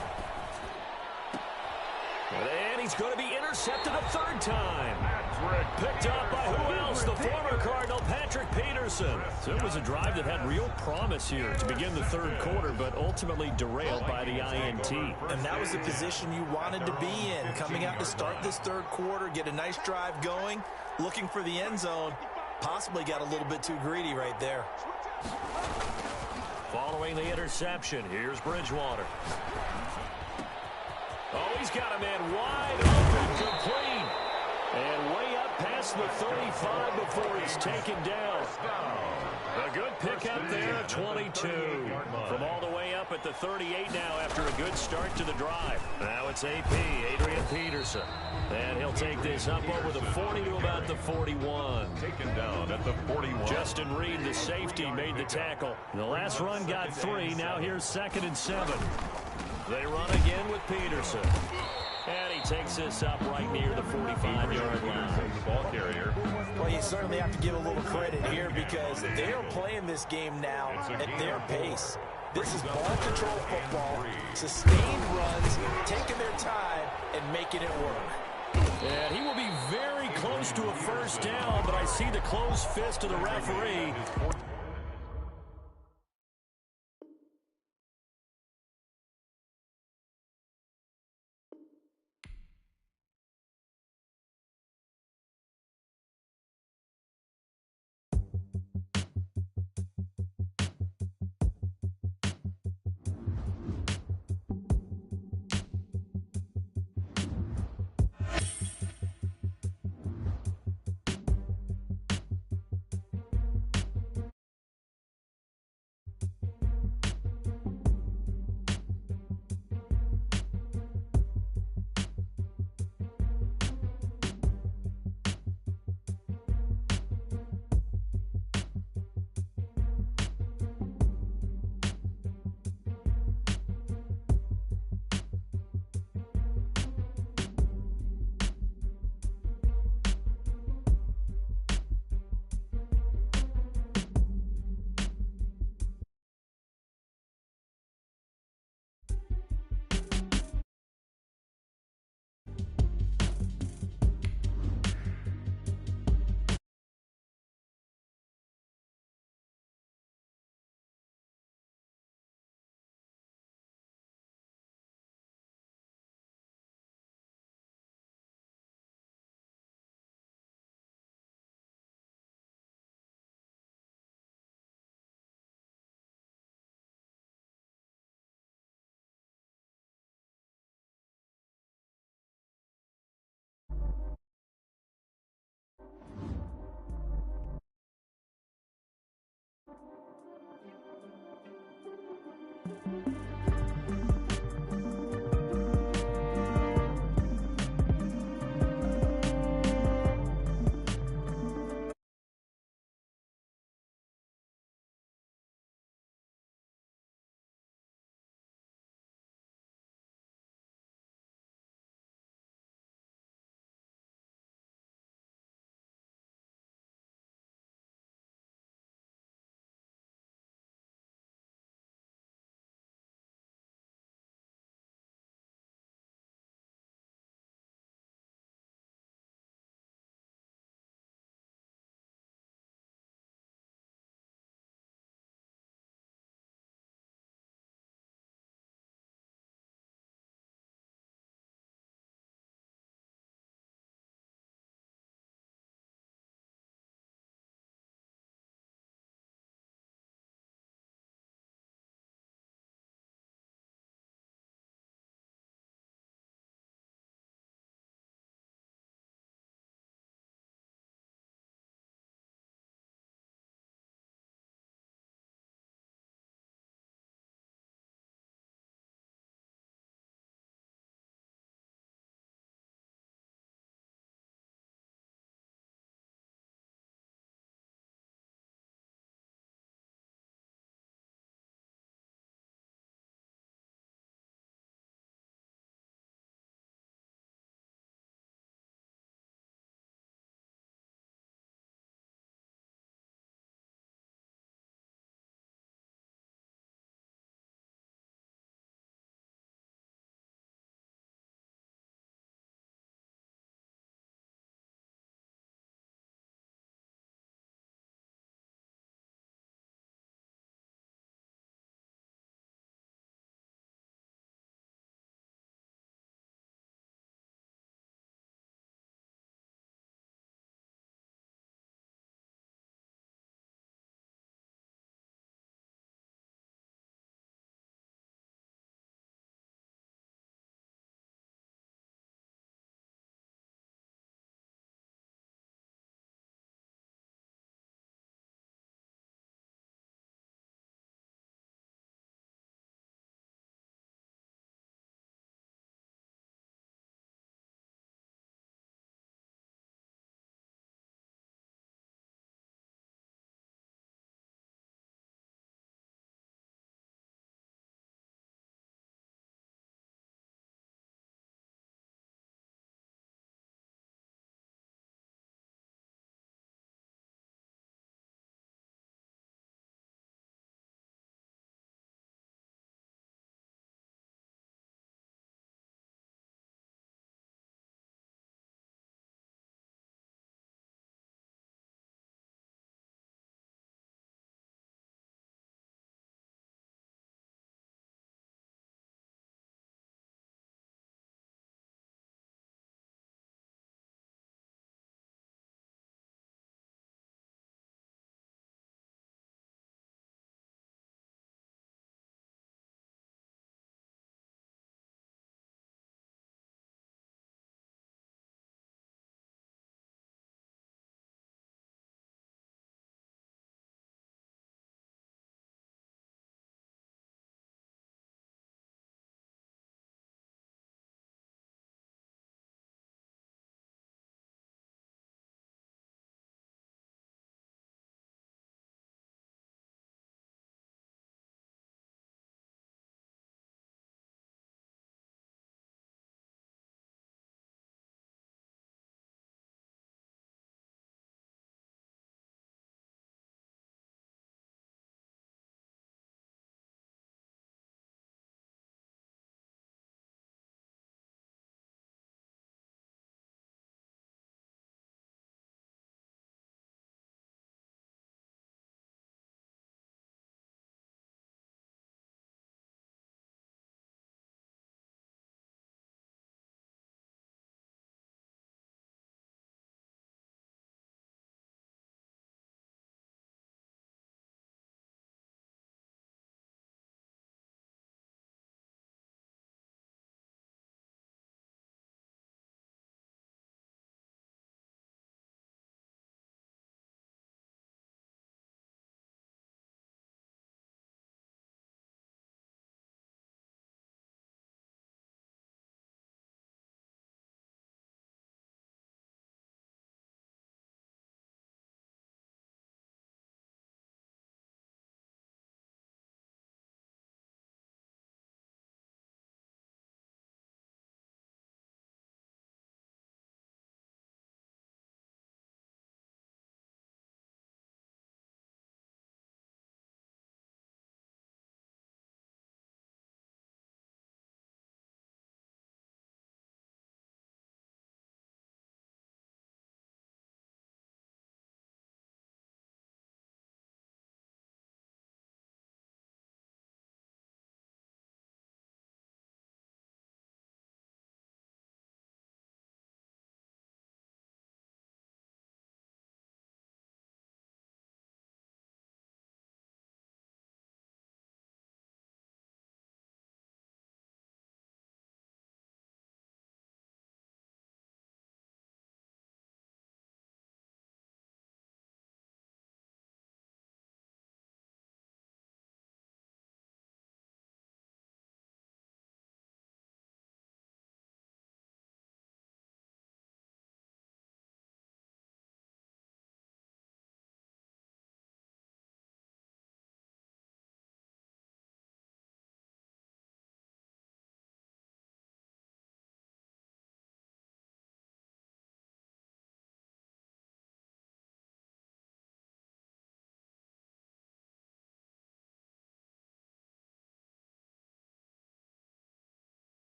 And he's going to be intercepted a 3rd time. Picked up by who else? The former Cardinal, Patrick Peterson. So it was a drive that had real promise here to begin the 3rd quarter, but ultimately derailed by the INT. And that was the position you wanted to be in. Coming out to start this 3rd quarter, get a nice drive going, looking for the end zone. Possibly got a little bit too greedy right there. Following the interception, here's Bridgewater. Oh, he's got a man wide open, complete. And way up past the 35 before he's taken down. A good pickup there at 22. From all the way up at the 38 now after a good start to the drive. Now it's AP, Adrian Peterson. And he'll take this up over the 40 to about the 41. Taken down at the 41. Justin Reed, the safety, made the tackle. The last run got 3. Now here's 2nd and 7. They run again with Peterson. And he takes this up right near the 45-yard line. The ball carrier. Well, you certainly have to give a little credit here because they are playing this game now at their pace. This is ball control football, sustained runs, taking their time, and making it work. And he will be very close to a first down, but I see the closed fist of the referee.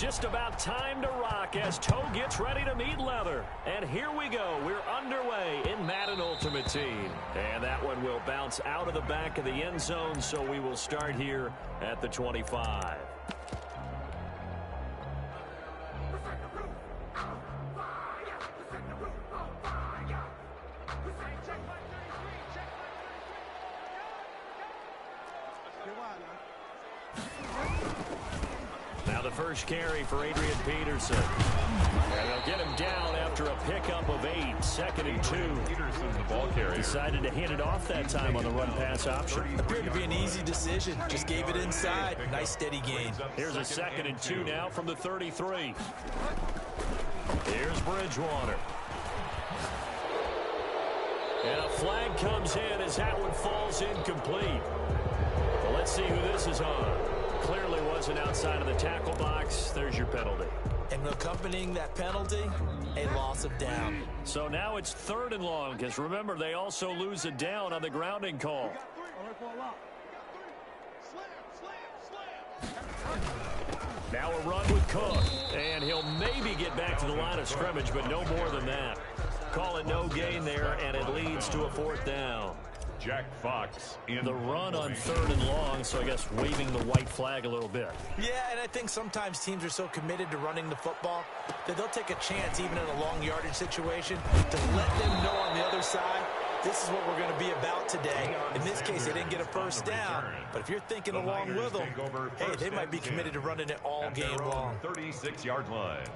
just about time to rock as toe gets ready to meet leather. And here we go. We're underway in Madden Ultimate Team. And that one will bounce out of the back of the end zone, so we will start here at the 25. Now the first carry for Adrian Peterson. And they'll get him down after a pickup of 8, 2nd and 2. Peterson, the ball carrier. Decided to hand it off that time on the run-pass option. Appeared to be an easy decision. Just gave it inside. Nice steady gain. Here's a 2nd and 2 now from the 33. Here's Bridgewater. And a flag comes in as that one falls incomplete. Well, let's see who this is on. Clearly wasn't outside of the tackle box. There's your penalty. And accompanying that penalty, a loss of down. So now it's 3rd and long, because remember, they also lose a down on the grounding call. Now a run with Cook. And he'll maybe get back to the line of scrimmage, but no more than that. Call it no gain there, and it leads to a 4th down. Jack Fox in the run on 3rd and long, so I guess waving the white flag a little bit. Yeah, and I think sometimes teams are so committed to running the football that they'll take a chance, even in a long yardage situation, to let them know on the other side, this is what we're going to be about today. In this case, they didn't get a first down, but if you're thinking along with them, hey, they might be committed to running it all game long. 36-yard line.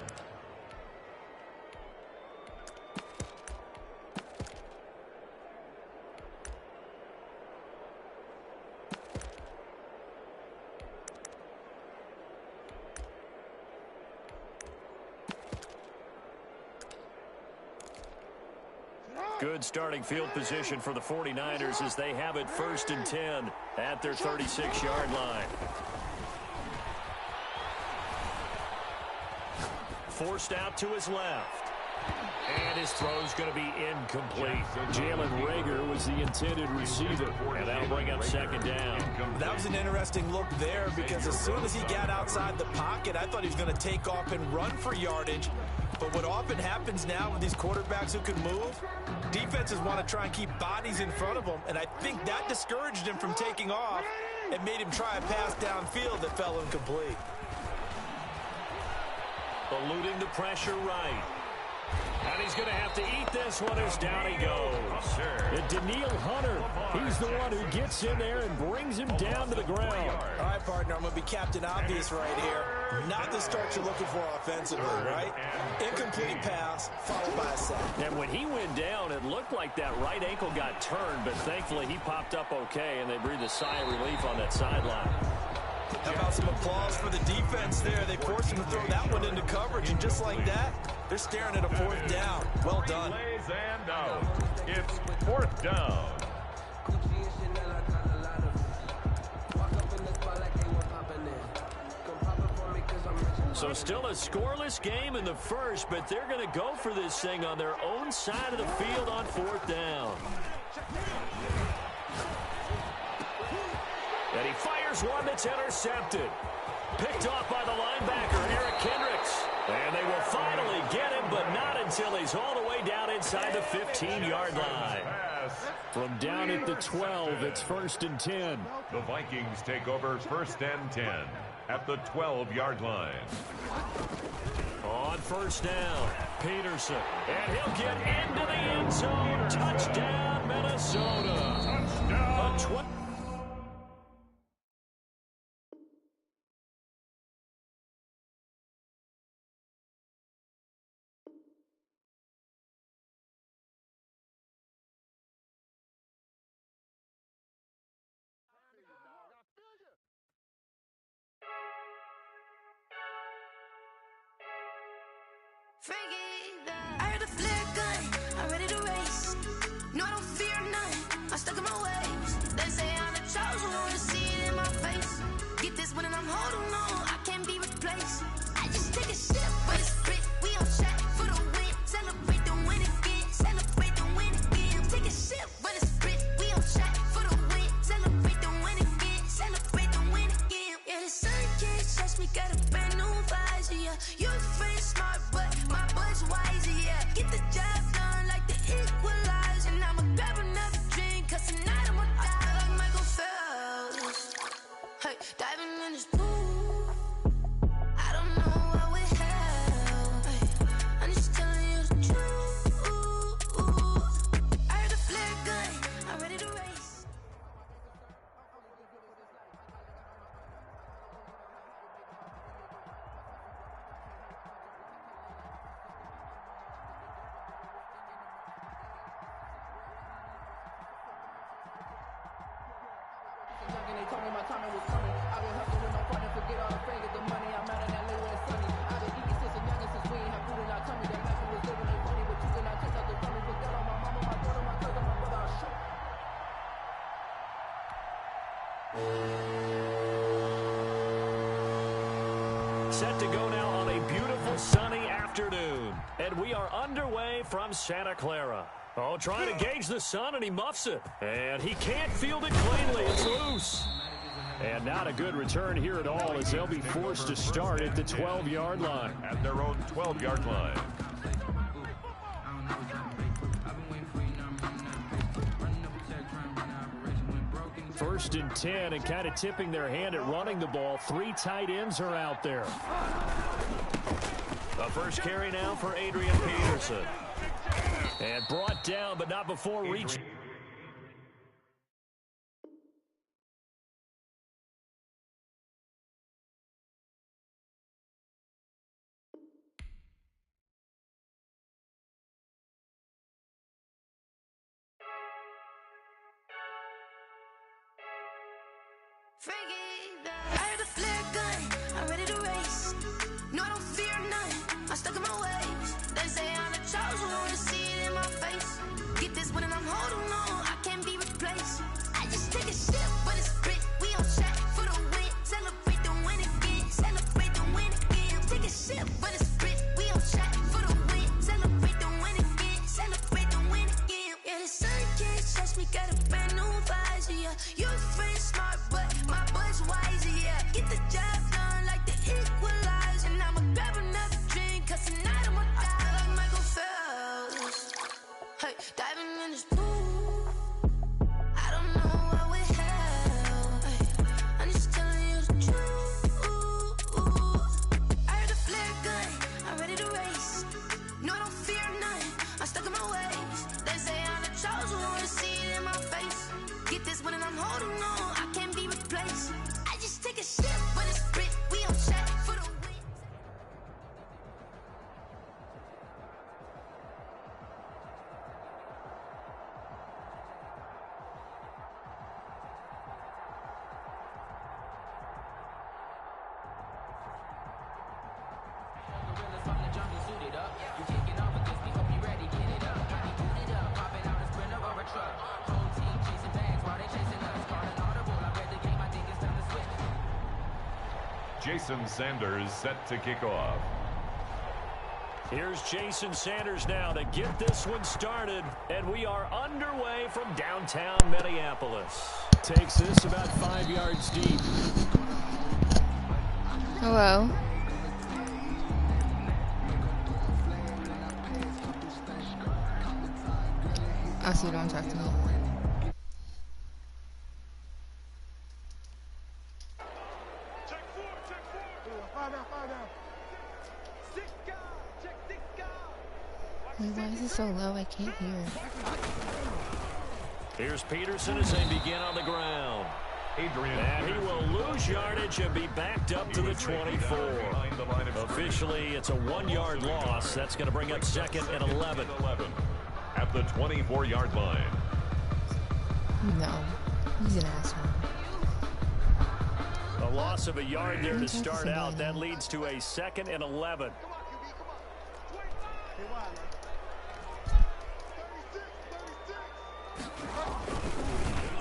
Good starting field position for the 49ers as they have it 1st and 10 at their 36-yard line. Forced out to his left. And his throw's going to be incomplete. Jalen Reagor was the intended receiver. And that'll bring up 2nd down. That was an interesting look there because as soon as he got outside the pocket, I thought he was going to take off and run for yardage. But what often happens now with these quarterbacks who can move, defenses want to try and keep bodies in front of them, and I think that discouraged him from taking off and made him try a pass downfield that fell incomplete. Eluding the pressure right. And he's going to have to eat this one as down he goes. And Daniil Hunter, he's the one who gets in there and brings him down to the ground. All right, partner, I'm going to be Captain Obvious right here. Not the start you're looking for offensively, right? Incomplete pass, followed by a sack. And when he went down, it looked like that right ankle got turned, but thankfully he popped up okay, and they breathed a sigh of relief on that sideline. How about some applause for the defense there? They forced him to throw that one into coverage, and just like that, they're staring at a 4th down. Well done. Plays and out. It's 4th down. So still a scoreless game in the first, but they're going to go for this thing on their own side of the field on 4th down. And he fires one that's intercepted. Picked off by the linebacker, Eric Kendricks. And they will finally get him, but not until he's all the way down inside the 15-yard line. From down at the 12, it's 1st and 10. The Vikings take over 1st and 10 at the 12-yard line. On 1st down, Peterson. And he'll get into the end zone. Touchdown, Minnesota. Touchdown. I heard a flare gun, I'm ready to race. No, I don't fear none, I'm stuck in my ways. They say I'm the chosen one, see it in my face. Get this one and I'm holding on, I can't be replaced. I just take a sip, but it's free. We on track for the win, celebrate the win again. Celebrate the win again. Take a sip, but it's free. We on track for the win, celebrate the win again. Celebrate the win again. Yeah, the sun can't touch me, got a brand new visor. thinking they told me my timing was coming. I've been hustling with no partner, forget all the fame, get the money. I'm out in that little and sunny. I've been eating since a youngin' since we ain't have food in our tummy. That life was living ain't funny, but you cannot take nothing from me. Put that on my mama, my daughter, my cousin, my brother, I'll shoot. Set to go now on a beautiful sunny afternoon. And we are underway from Santa Clara. Oh, trying to gauge the sun, and he muffs it. And he can't field it cleanly. It's loose. And not a good return here at all, as they'll be forced to start at the 12-yard line. At their own 12-yard line. First and 10, and kind of tipping their hand at running the ball. 3 tight ends are out there. The first carry now for Adrian Peterson. And brought down, but not before reaching. I heard a flare gun, I'm ready to race. No, I don't fear none, I'm stuck in my ways. They say I'm the chosen one, see it in my face. Get this one and I'm holding on, I can't be replaced. I just take a sip, but it's split. We on track for the win. Celebrate the win again, celebrate the win again. Take a sip, but it's split. We on track for the win. Celebrate the win again, celebrate the win again. Yeah, the sun can't touch me, got a brand new visor, yeah. Your friend smart, but my bud's wiser, yeah. Get the job done like the equalizer. And I'ma grab another drink, cause tonight I'ma die like Michael Phelps. Hey, diving in this pool, I don't know what would help. Hey, I'm just telling you the truth. I heard a flare gun, I'm ready to race. No, I don't fear none, I'm stuck in my ways. They say I'm the chosen one, see it in my face. Get this one and I'm holding on, I can't be replaced. I just take a sip, but it's split. We on track for the win. Gorillas from the jungle suited up. You kicking off with this, we hope you ready, get it up. Got me booted up, popping out a sprinter or a truck. Whole team chasing bags while they chasing us. Call an audible, I read the game, I think it's time to switch. Jason Sanders set to kick off. Here's Jason Sanders now to get this one started. And we are underway from downtown Minneapolis. Takes this about 5 yards deep. Hello. I see, don't talk to me. Wait, why is it so low? I can't hear. Here's Peterson as they begin on the ground. And he will lose yardage and be backed up to the 24. Officially, it's a 1-yard loss. That's going to bring up 2nd and 11. At the 24-yard line. No, he's an asshole. A loss of a yard there to start out. That leads to a 2nd and 11.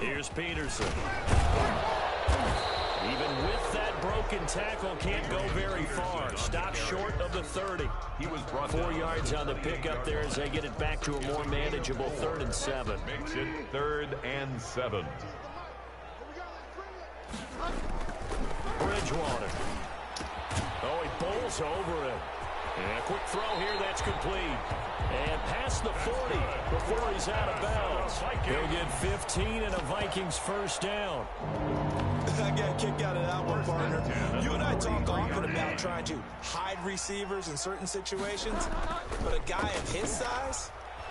Here's Peterson. Even with that broken tackle, can't go very far. Stop short of the 30. He was brought 4 yards on the pickup there as they get it back to a more manageable 3rd and 7. Makes it 3rd and 7. Bridgewater. Oh, he bowls over it. And a quick throw here, that's complete. And past the 40 before he's out of bounds. He'll get 15 and a Vikings first down. I got a kick out of that one, partner. You and I talk often about trying to hide receivers in certain situations, but a guy of his size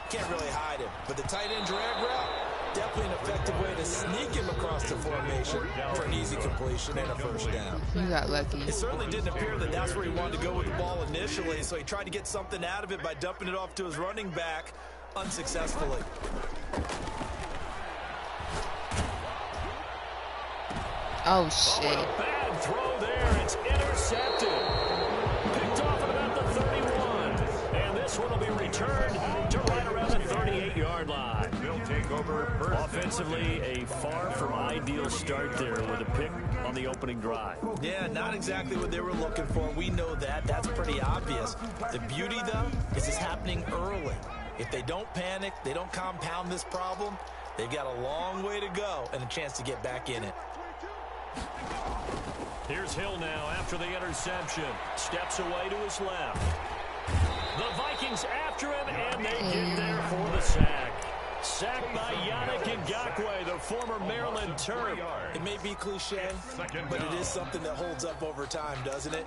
can't really hide him. But the tight end drag route, definitely an effective way to sneak him across the formation for an easy completion and a first down. You got lucky. It certainly didn't appear that that's where he wanted to go with the ball initially, so he tried to get something out of it by dumping it off to his running back unsuccessfully. Oh, shit. Oh, a bad throw there. It's intercepted. Picked off at about the 31. And this one will be returned to right around the 38-yard line. They'll take over first. Offensively, a far from ideal start there with a pick on the opening drive. Yeah, not exactly what they were looking for. We know that. That's pretty obvious. The beauty, though, is it's happening early. If they don't panic, they don't compound this problem, they've got a long way to go and a chance to get back in it. Here's Hill now after the interception. Steps away to his left. The Vikings after him, and they get there for the sack. Sacked by Yannick Ngakoue, the former Maryland Terp. It may be cliche, but it is something that holds up over time, doesn't it?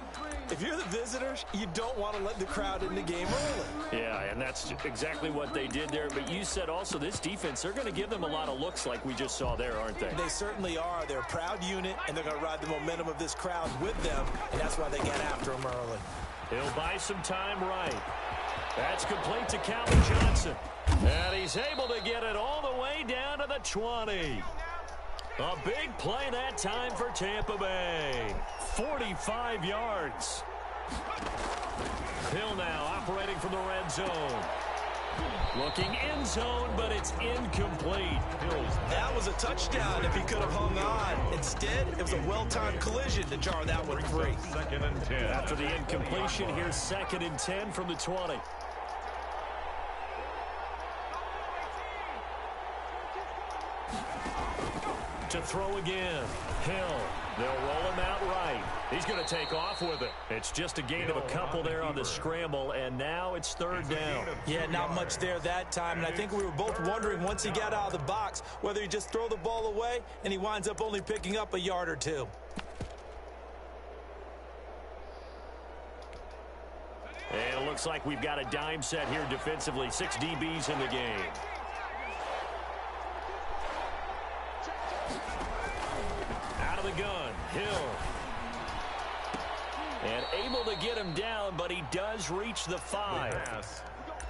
If you're the visitors, you don't want to let the crowd in the game early. Yeah, and that's exactly what they did there. But you said also this defense, they're going to give them a lot of looks like we just saw there, aren't they? They certainly are. They're a proud unit, and they're going to ride the momentum of this crowd with them, and that's why they get after them early. He'll buy some time right. That's complete to Calvin Johnson. And he's able to get it all the way down to the 20. A big play that time for Tampa Bay. 45 yards. Hill now operating from the red zone. Looking end zone, but it's incomplete. That was a touchdown if he could have hung on. Instead, it was a well-timed collision to jar that one free. 2nd and 10. After the incompletion, here's 2nd and 10 from the 20. To throw again. Hill. They'll roll him out right. He's going to take off with it. It's just a gain of a couple there on the scramble, and now it's 3rd down. Yeah, not much there that time, and I think we were both wondering once he got out of the box whether he just throw the ball away, and he winds up only picking up a yard or two. And it looks like we've got a dime set here defensively. 6 DBs in the game. Out of the gun, Hill. And able to get him down, but he does reach the 5.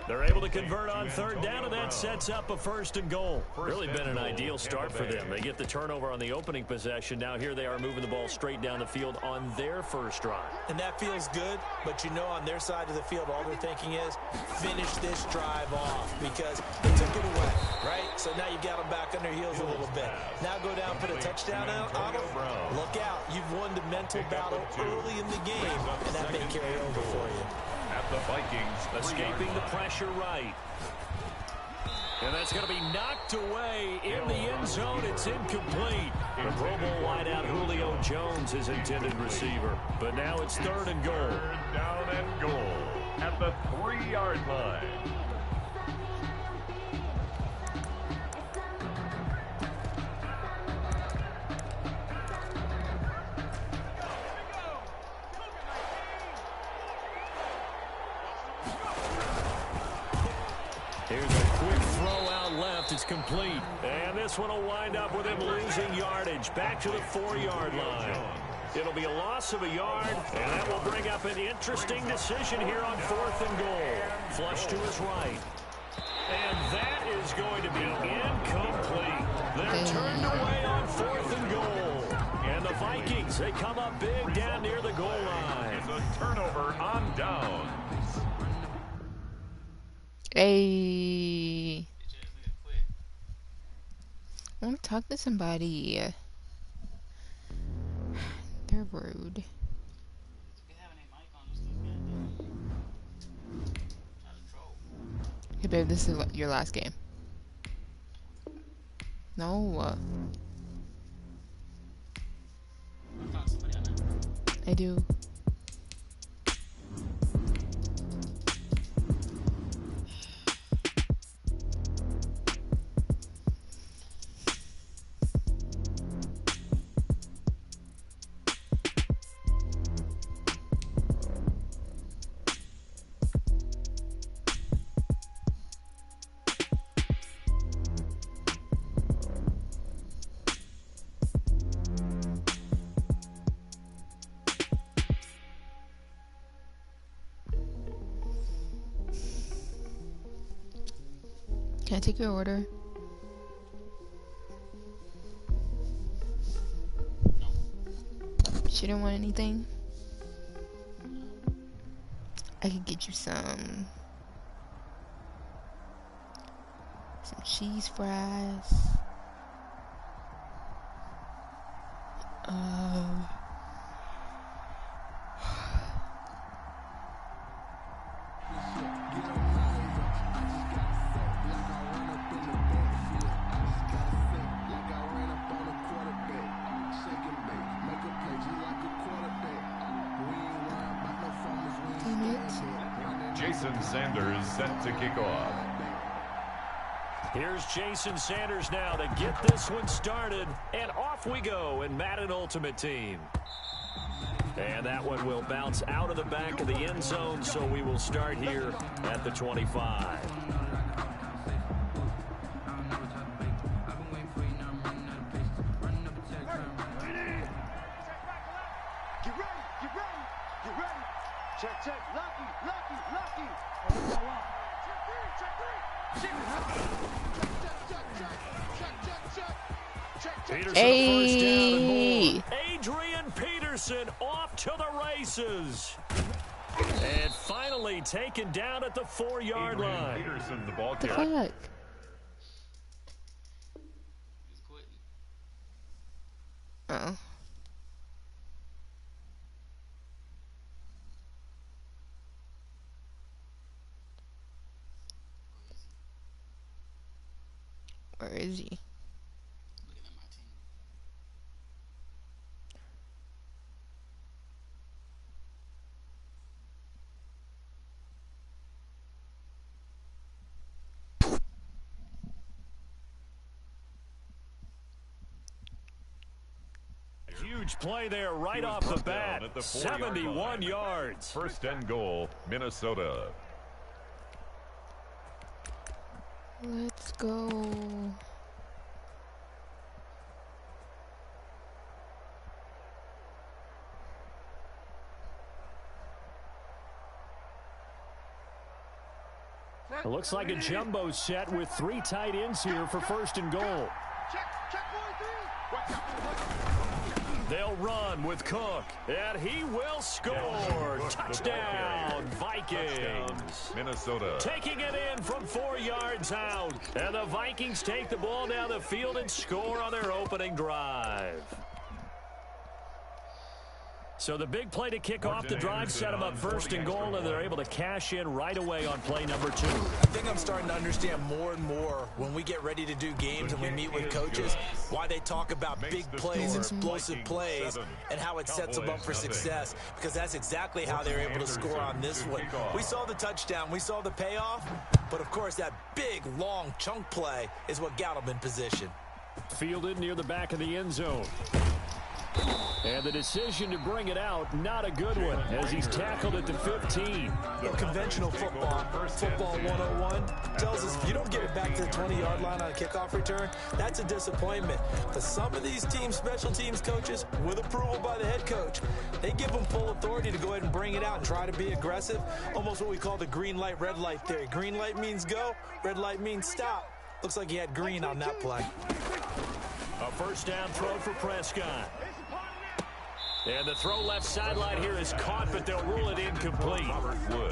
They're able to convert on 3rd down, and that sets up a 1st and goal. Really been an ideal start for them. They get the turnover on the opening possession. Now here they are moving the ball straight down the field on their first drive. And that feels good, but you know on their side of the field, all they're thinking is finish this drive off because they took it away, right? So now you've got them back on their heels a little bit. Now go down, put a touchdown on them. Look out. You've won the mental battle early in the game, and that may carry over for you. At the Vikings, escaping the pressure right. And that's going to be knocked away in the end zone. It's incomplete. The Pro Bowl wideout Julio Jones is intended receiver. But now it's 3rd and goal. 3rd down and goal at the 3-yard line. Here's a quick throw out left. It's complete. And this one will wind up with him losing yardage. Back to the 4-yard line. It'll be a loss of a yard, and that will bring up an interesting decision here on 4th and goal. Flush to his right. And that is going to be incomplete. They're turned away on 4th and goal. And the Vikings, they come up big down near the goal line. It's a turnover on down. Hey. I want to talk to somebody. They're rude. Hey babe, this is your last game. No. I do. Can I take your order? No. You don't want anything? I could get you some cheese fries. Jason Sanders set to kick off. Here's Jason Sanders now to get this one started, and off we go in Madden Ultimate Team. And that one will bounce out of the back of the end zone, so we will start here at the 25. Peterson first down and more. Adrian Peterson off to the races. And finally taken down at the 4-yard line. Peterson, the ball The carrier. fuck? Oh. Where is he? Huge play there right off the bat. 71 yards. First and goal, Minnesota. Let's go. It looks like a jumbo set with 3 tight ends here for first and goal. They'll run with Cook, and he will score. Touchdown, Vikings. Minnesota. Taking it in from 4 yards out. And the Vikings take the ball down the field and score on their opening drive. So the big play to kick off the drive set them up first and goal, and they're able to cash in right away on play number 2. I think I'm starting to understand more and more when we get ready to do games and we meet with coaches why they talk about big plays, explosive plays, and how it sets them up for success, because that's exactly how they're able to score on this one. We saw the touchdown, we saw the payoff, but of course that big, long chunk play is what got them in position. Fielded near the back of the end zone. And the decision to bring it out, not a good one, as he's tackled at the 15. Conventional football 101, tells us if you don't get it back to the 20-yard line on a kickoff return, that's a disappointment. But some of these team special teams coaches, with approval by the head coach, they give them full authority to go ahead and bring it out and try to be aggressive, almost what we call the green light, red light theory. Green light means go, red light means stop. Looks like he had green on that play. A first down throw for Prescott. And the throw left sideline here is caught, but they'll rule it incomplete.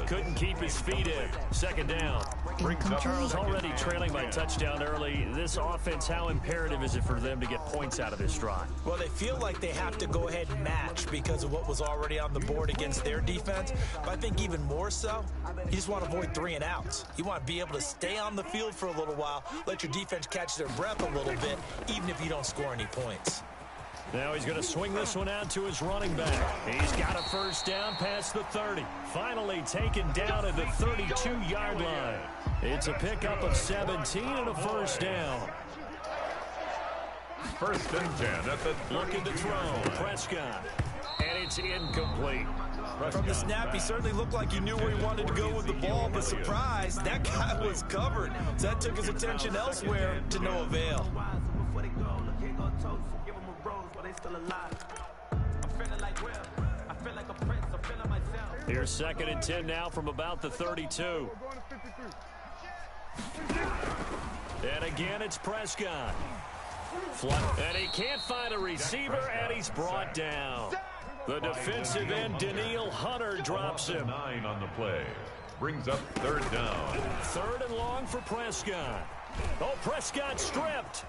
Couldn't keep his feet in. Second down. Charles already trailing by touchdown early. This offense, how imperative is it for them to get points out of this drive? Well, they feel like they have to go ahead and match because of what was already on the board against their defense. But I think even more so, you just want to avoid 3 and outs. You want to be able to stay on the field for a little while, let your defense catch their breath a little bit, even if you don't score any points. Now he's going to swing this one out to his running back. He's got a first down past the 30. Finally taken down at the 32-yard line. It's a pickup of 17 and a first down. First and 10 at the 30. Looking to throw. Prescott. And it's incomplete. From the snap, he certainly looked like he knew where he wanted to go with the ball, but surprise, that guy was covered. So that took his attention elsewhere to no avail. Here's second and 10 now from about the 32. And again, it's Prescott. And he can't find a receiver, and he's brought down. The defensive end, Daniil Hunter, drops him. 9 on the play. Brings up 3rd down. 3rd and long for Prescott. Oh, Prescott stripped.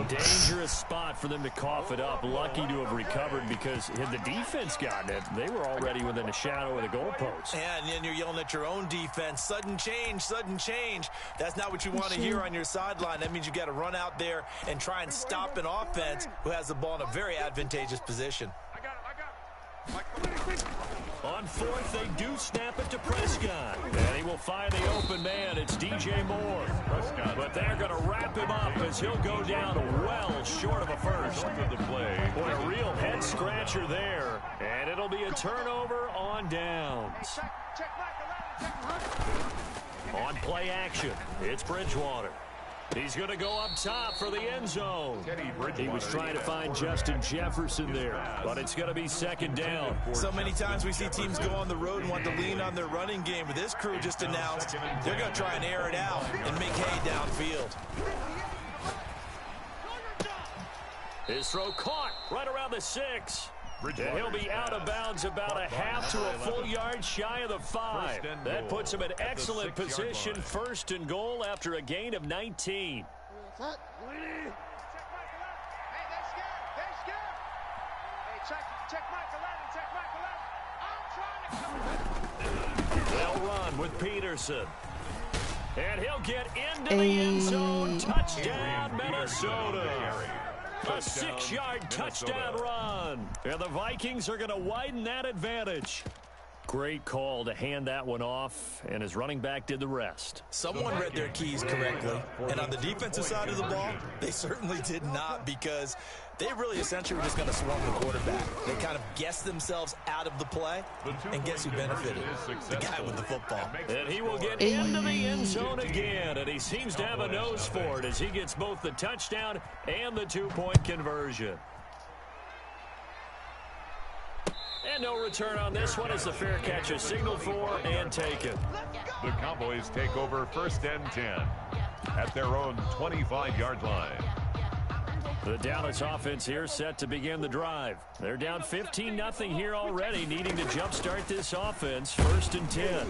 Dangerous spot for them to cough it up. Lucky to have recovered, because had the defense gotten it, they were already within a shadow of the goalpost. And then you're yelling at your own defense. Sudden change, sudden change. That's not what you want to hear on your sideline. That means you got to run out there and try and stop an offense who has the ball in a very advantageous position. On 4th, they do snap it to Prescott. And he will find the open man. It's DJ Moore. Prescott. But they're going to wrap him up as he'll go down well short of a first. To the play. Boy, a real head-scratcher there. And it'll be a turnover on downs. On play action, it's Bridgewater. He's going to go up top for the end zone. He was trying to find Justin Jefferson there, but it's going to be 2nd down. So many times we see teams go on the road and want to lean on their running game, but this crew just announced they're going to try and air it out and make hay downfield. His throw caught right around the 6. And he'll be out of bounds about a half to a full yard shy of the 5. That puts him in excellent position, 1st and goal after a gain of 19. They'll run with Peterson. And he'll get into the end zone. Touchdown, Minnesota. A 6-yard touchdown run. And the Vikings are going to widen that advantage. Great call to hand that one off, and his running back did the rest. Someone read their keys correctly, and on the defensive side of the ball, they certainly did not, because they really essentially were just going to swarm the quarterback. They kind of guessed themselves out of the play, and guess who benefited? The guy with the football. And he will get into the end zone again, and he seems to have a nose for it as he gets both the touchdown and the 2-point conversion. And no return on this one as the fair catch is signaled for and taken. The Cowboys take over 1st and 10 at their own 25-yard line. The Dallas offense here set to begin the drive. They're down 15-0 here already, needing to jumpstart this offense. 1st and 10.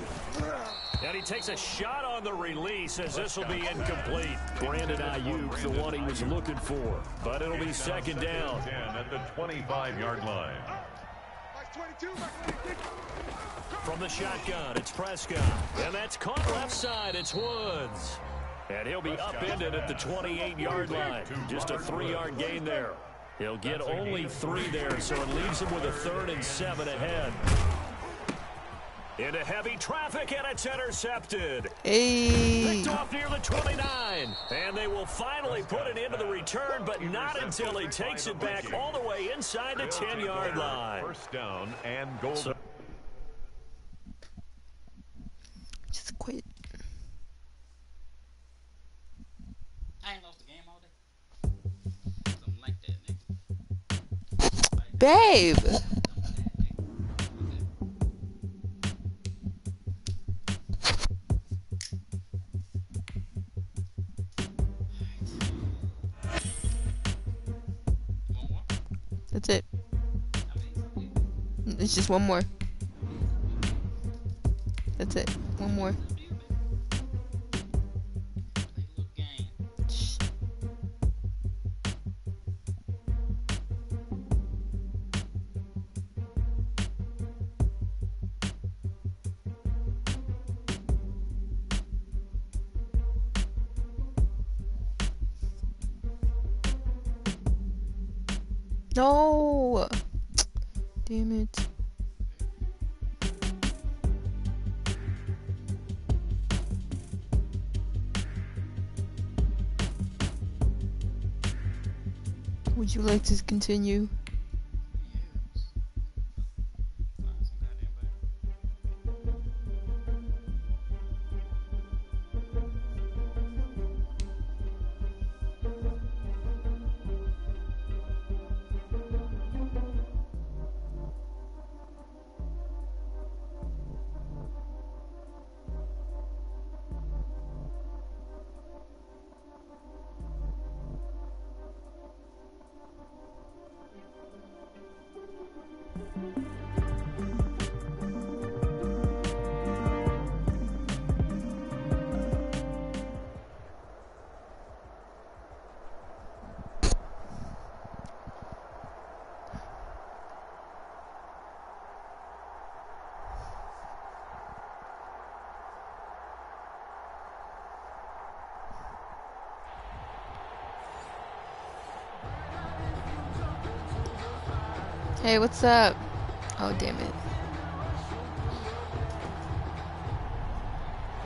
And he takes a shot on the release as this will be incomplete. Brandon Ayuk, the one he was looking for. But it'll be 2nd down. 10 at the 25-yard line. From the shotgun, it's Prescott. And that's caught left side. It's Woods. And he'll be upended at the 28-yard line. Just a 3-yard gain there. He'll get only 3 there, so it leaves him with a 3rd and 7 ahead. Into heavy traffic, and it's intercepted. Picked off near the 29. And they will finally put it into the return, but not until he takes it back all the way inside the 10-yard line. 1st down and goal. Just quit. I ain't lost the game all day. Something like that, nigga. Babe! That's it. It's just one more. That's it. One more. Shh. No! Damn it. Would you like to continue? Hey, what's up? Oh, damn it.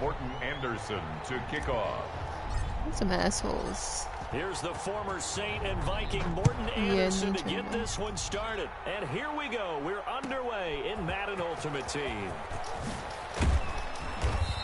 Morton Anderson to kick off. Some assholes. Here's the former Saint and Viking Morton Anderson to get this one started. And here we go. We're underway in Madden Ultimate Team.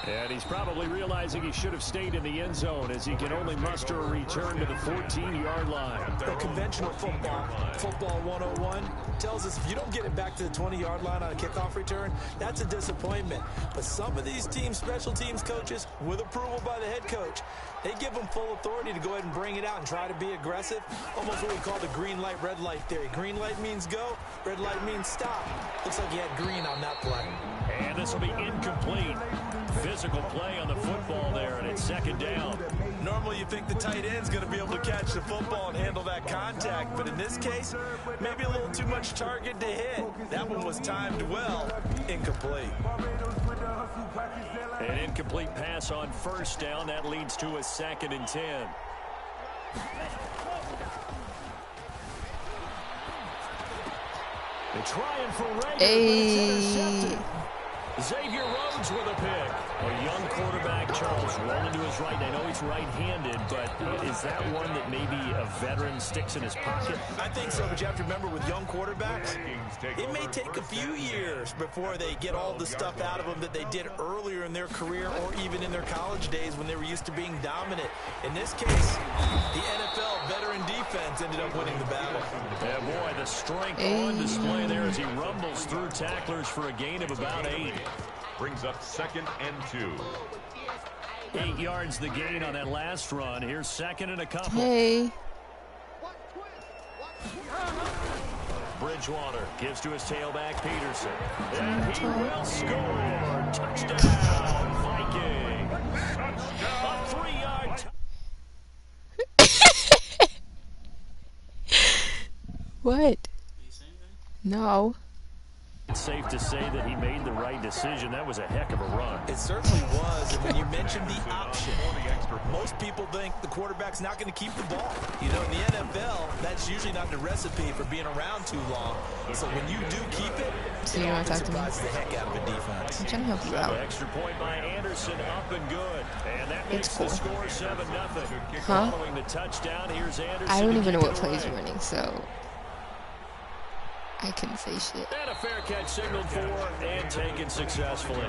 And he's probably realizing he should have stayed in the end zone as he can only muster a return to the 14-yard line. The conventional football 101, tells us if you don't get it back to the 20-yard line on a kickoff return, that's a disappointment. But some of these teams, special teams coaches, with approval by the head coach, they give them full authority to go ahead and bring it out and try to be aggressive. Almost what we call the green light, red light theory. Green light means go, red light means stop. Looks like he had green on that play. And this will be incomplete. Physical play on the football there, and it's second down. Normally you think the tight end's going to be able to catch the football and handle that contact, but in this case, maybe a little too much target to hit. That one was timed well. Incomplete. An incomplete pass on first down. That leads to a 2nd and 10. They're trying for Rager, but it's intercepted. Xavier Rhodes with a pick. A young quarterback, Charles, rolling to his right. I know he's right-handed, but is that one that maybe a veteran sticks in his pocket? I think so, but you have to remember with young quarterbacks, it may take a few years before they get all the stuff out of them that they did earlier in their career or even in their college days when they were used to being dominant. In this case, the NFL veteran defense ended up winning the battle. Yeah, boy, the strength on display there as he rumbles through tacklers for a gain of about 8. Brings up 2nd and 2. 8 yards the gain on that last run. Here's 2nd and a couple. Hey. Bridgewater gives to his tailback, Peterson. And he will score. Touchdown, Viking. A 3-yard. What? No. It's safe to say that he made the right decision. That was a heck of a run. It certainly was. And when you mentioned the option, most people think the quarterback's not going to keep the ball. You know, in the NFL, that's usually not the recipe for being around too long. So when you do keep it, So it often surprises the heck out of a defense. I'm trying to help you out. Extra point by Anderson, up and good. And that makes It's cool. the score 7-0. Huh? Following the touchdown, here's Anderson. I don't to even know keep what it plays away. are running, so I couldn't say shit. And a fair catch signaled for and taken successfully.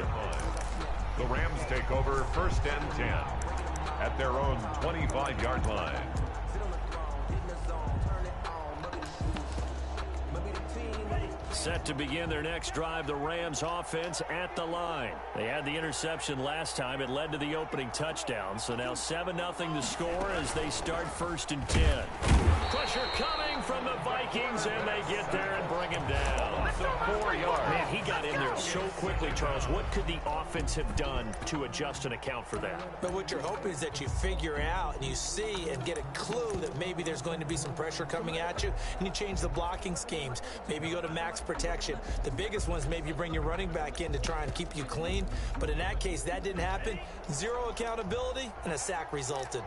The Rams take over 1st and 10 at their own 25-yard line. Set to begin their next drive, the Rams offense at the line. They had the interception last time. It led to the opening touchdown. So now 7-0 the score as they start 1st and 10. Pressure coming from the Vikings, and they get there and bring him down. 4 yards. Man, he got in there so quickly, Charles. What could the offense have done to adjust and account for that? But what you're hoping is that you figure out and you see and get a clue that maybe there's going to be some pressure coming at you, and you change the blocking schemes. Maybe you go to max protection. The biggest ones, maybe you bring your running back in to try and keep you clean. But in that case, that didn't happen. 0 accountability, and a sack resulted.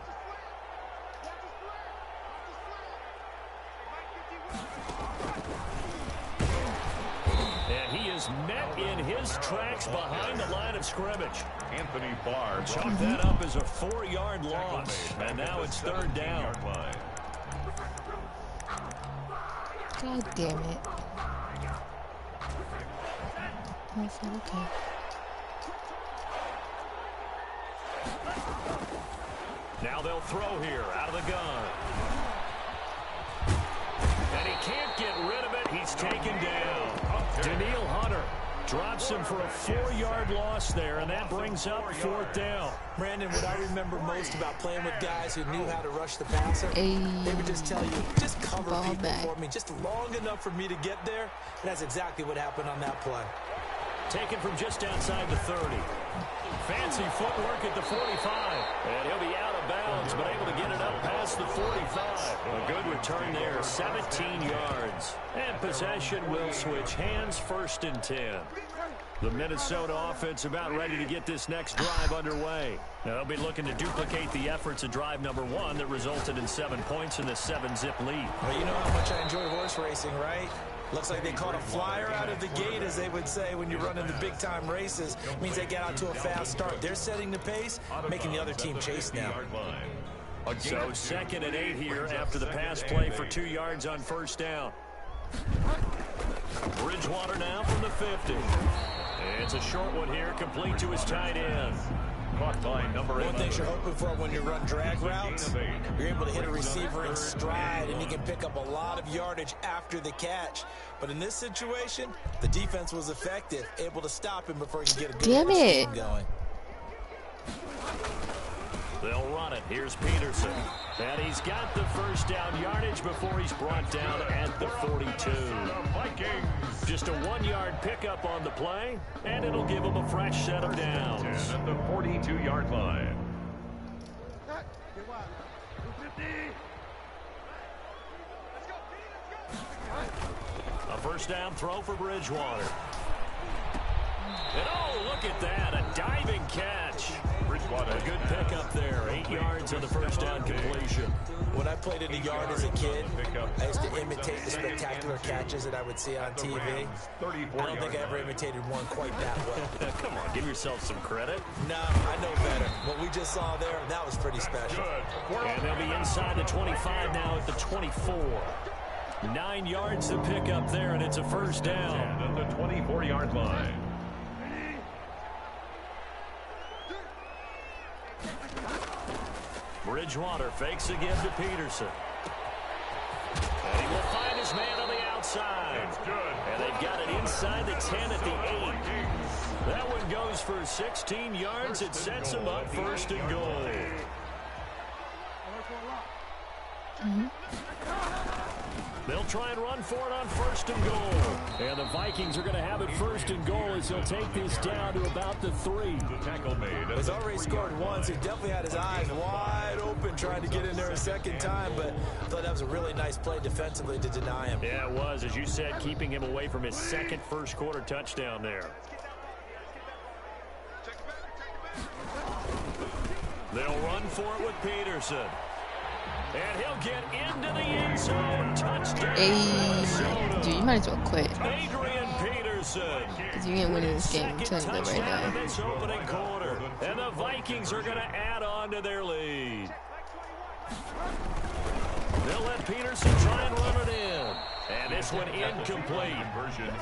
And he is met in his tracks behind the line of scrimmage. Anthony Barr Chalk that up as a 4-yard loss. And now it's 3rd down. God damn it. I said okay. Now they'll throw here out of the gun. And he can't get rid of it. He's taken down. Daniil Hunter drops him for a 4-yard loss there, and that brings up 4th down. Brandon, what I remember most about playing with guys who knew how to rush the passer, Hey. they would just tell you, just cover Ball people back. for me, just long enough for me to get there. And that's exactly what happened on that play. Taken from just outside the 30. Fancy footwork at the 45. And he'll be out of bounds, but able to get it up past the 45. A good return there, 17 yards. And possession will switch hands, 1st and 10. The Minnesota offense about ready to get this next drive underway. Now they'll be looking to duplicate the efforts of drive number 1 that resulted in 7 points in the 7-zip lead. Well, you know how much I enjoy horse racing, right? Looks like they caught a flyer out of the gate, as they would say when you run into big-time races. It means they get out to a fast start. They're setting the pace, making the other team chase now. So 2nd and 8 here after the pass play for 2 yards on first down. Bridgewater now from the 50. It's a short one here, complete to his tight end. Caught by number 8. One thing you're hoping for when you run drag routes, you're able to hit a receiver in stride, and he can pick up a lot of yardage after the catch. But in this situation, the defense was effective, able to stop him before he could get a good scheme going. They'll run it. Here's Peterson. And he's got the first down yardage before he's brought down at the 42. The Vikings. Just a 1-yard pickup on the play, and it'll give him a fresh set of downs. At the 42-yard line. A first down throw for Bridgewater. And oh, look at that, a diving catch. A good pickup there, 8 yards on the first down completion. When I played in the yard as a kid, I used to imitate the spectacular catches that I would see on TV. I don't think I ever imitated one quite that well. Come on, give yourself some credit. No, I know better. What we just saw there, that was pretty special. And they'll be inside the 25 now at the 24. 9 yards to pick up there, and it's a first down. At the 24-yard line. Bridgewater fakes again to Peterson. And he will find his man on the outside. It's good. And they've got it inside the 10 at the 8. That one goes for 16 yards. It sets him up first and goal. They'll try and run for it on first and goal. And the Vikings are going to have it first and goal as they'll take this down to about the 3. The tackle made. He's already scored once. He definitely had his eyes wide open trying to get in there a second time, but I thought that was a really nice play defensively to deny him. Yeah, it was. As you said, keeping him away from his second first-quarter touchdown there. They'll run for it with Peterson. And he'll get into the end zone. Touchdown. Hey, dude, you might as well quit. Adrian Peterson. Because you ain't winning this game. I'm telling you that right now. This opening quarter. And the Vikings are going to add on to their lead. They'll let Peterson try and run it in. And this one incomplete.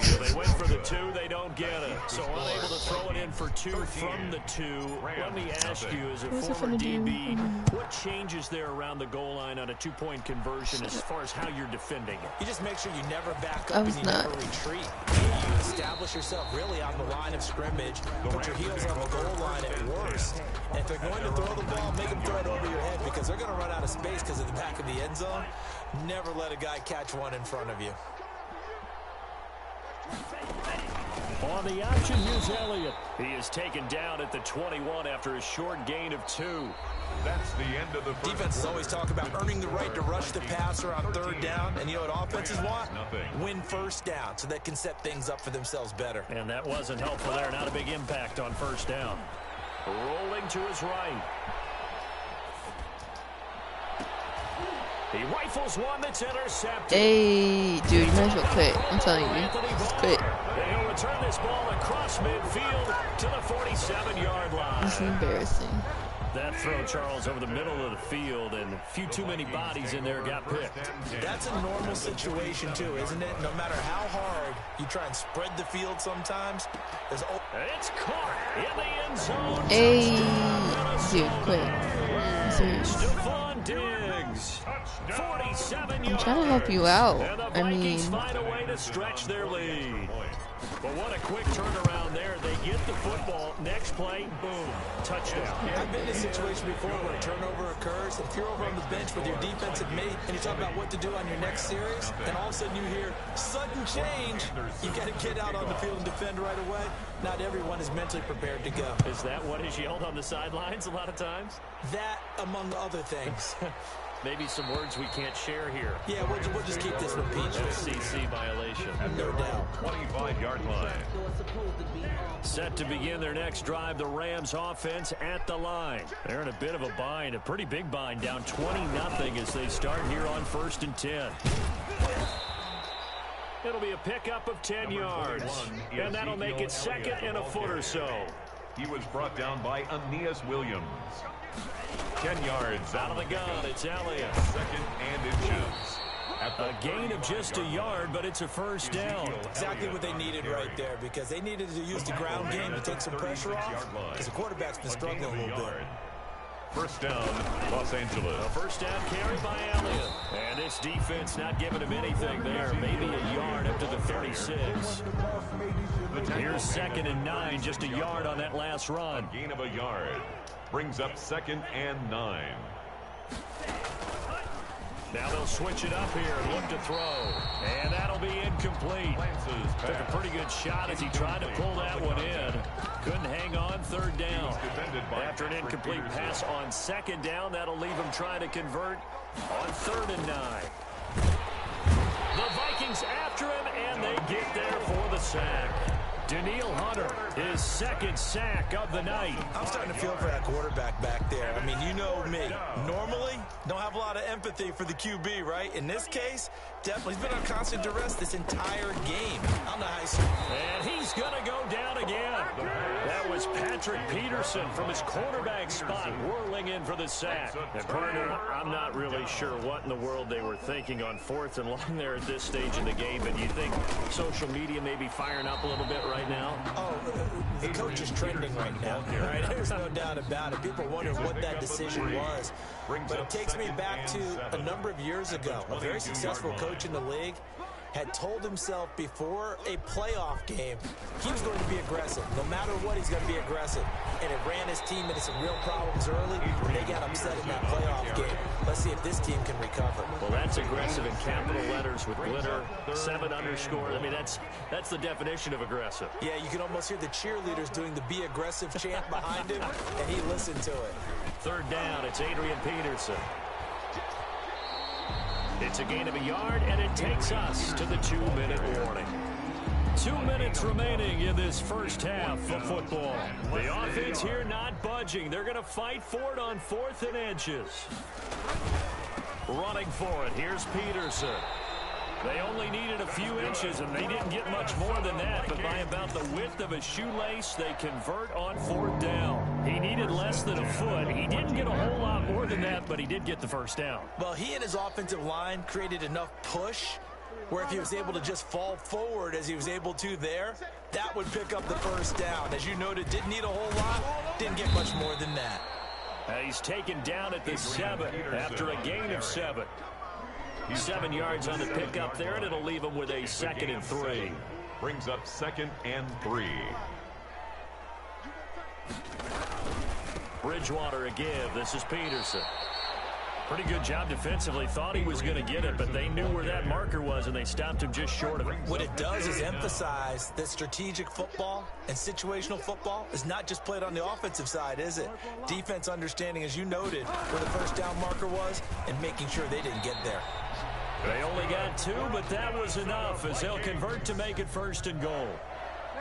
So they went for the 2. They don't get it. So unable to throw it in for 2 from the 2. Let me ask you, as a former DB, what changes there around the goal line on a 2-point conversion as far as how you're defending it? You just make sure you never back up and you never retreat. You establish yourself really on the line of scrimmage. Put your heels on the goal line at worst. And if they're going to throw the ball, make them throw it over your head because they're going to run out of space because of the back of the end zone. Never let a guy catch one in front of you. On the option, here's Elliott. He is taken down at the 21 after a short gain of 2. That's the end of the first. Defenses always talk about earning the right to rush the passer on 3rd down. And you know what offenses want? Win first down so they can set things up for themselves better. And that wasn't helpful there. Not a big impact on first down. Rolling to his right. He rifles one that's intercepted. Hey, dude, you might as well quit. I'm telling you. Just quit. He'll return this ball across midfield to the 47-yard line. This is embarrassing. That throw, Charles, over the middle of the field, and a few too many bodies in there got picked. That's a normal situation, too, isn't it? No matter how hard you try and spread the field sometimes, there's... It's caught in the end zone. Hey, dude, quit. I'm serious. Stephon Diggs, 47 yards. I'm trying to help you out. And the Vikings find a way to stretch their lead. But what a quick turnaround there. They get the football. Next play, boom, touchdown. I've been in a situation before where a turnover occurs. If you're over on the bench with your defensive mate and you talk about what to do on your next series, and all of a sudden you hear sudden change, you got to get out on the field and defend right away. Not everyone is mentally prepared to go. Is that what is yelled on the sidelines a lot of times? That, among other things. Maybe some words we can't share here. Yeah, we'll just keep this one peachy. CC violation. No doubt. 25-yard line. Set to begin their next drive, the Rams offense at the line. They're in a bit of a bind, a pretty big bind, down 20-0 as they start here on 1st and 10. It'll be a pickup of 10 yards. And that'll make it second and a foot or so. He was brought down by Aeneas Williams. 10 yards out of the gun. It's Elliott. Second and inches. A gain of just a yard, but it's a first down. Exactly what they needed right there, because they needed to use the ground game to take some pressure off, because the quarterback's been struggling a little bit. First down, Los Angeles. A first down carry by Elliott. And this defense not giving him anything there. Maybe a yard up to the 36. Here's second and 9, just a yard on that last run. A gain of a yard. Brings up second and 9. Now they'll switch it up here and look to throw. And that'll be incomplete. Took a pretty good shot as he tried to pull that one in. Couldn't hang on, third down. After an incomplete pass on second down, that'll leave him trying to convert on third and 9. The Vikings after him, and they get there for the sack. Daniil Hunter, his second sack of the night. I'm starting to feel for that quarterback back there. I mean, you know me. Normally, don't have a lot of empathy for the QB, right? In this case, definitely. He's been on constant duress this entire game. I don't know how he's... And he's going to go down again. That was Patrick Peterson from his quarterback spot whirling in for the sack. And partner, I'm not really sure what in the world they were thinking on fourth and long there at this stage in the game, but you think social media may be firing up a little bit right now? Oh, the coach is trending right now, right? There's no doubt about it. People wondering what that decision was. But it takes me back to a number of years ago. A very successful coach in the league had told himself before a playoff game he was going to be aggressive. No matter what, he's going to be aggressive. And it ran his team into some real problems early. They got upset in that playoff game. Let's see if this team can recover. Well, that's aggressive in capital letters with glitter, 7 underscore. I mean, that's the definition of aggressive. Yeah, you can almost hear the cheerleaders doing the be aggressive chant behind him, and he listened to it. Third down, it's Adrian Peterson. It's a gain of a yard, and it takes us to the 2-minute warning. 2 minutes remaining in this first half of football. The offense here not budging. They're going to fight for it on 4th and inches. Running for it, here's Peterson. They only needed a few inches, and they didn't get much more than that. But by about the width of a shoelace, they convert on 4th down. He needed less than a foot. He didn't get a whole lot more than that, but he did get the first down. Well, he and his offensive line created enough push where if he was able to just fall forward as he was able to there, that would pick up the first down. As you noted, didn't need a whole lot, didn't get much more than that. He's taken down at the 7 after a gain of 7. 7 yards on the pickup there, and it'll leave him with a 2nd and 3. Brings up 2nd and 3. Bridgewater a give. This is Peterson. Pretty good job defensively. Thought he was going to get it, but they knew where that marker was, and they stopped him just short of it. What it does is emphasize that strategic football and situational football is not just played on the offensive side, is it? Defense understanding, as you noted, where the first down marker was and making sure they didn't get there. They only got 2, but that was enough as they'll convert to make it 1st and goal.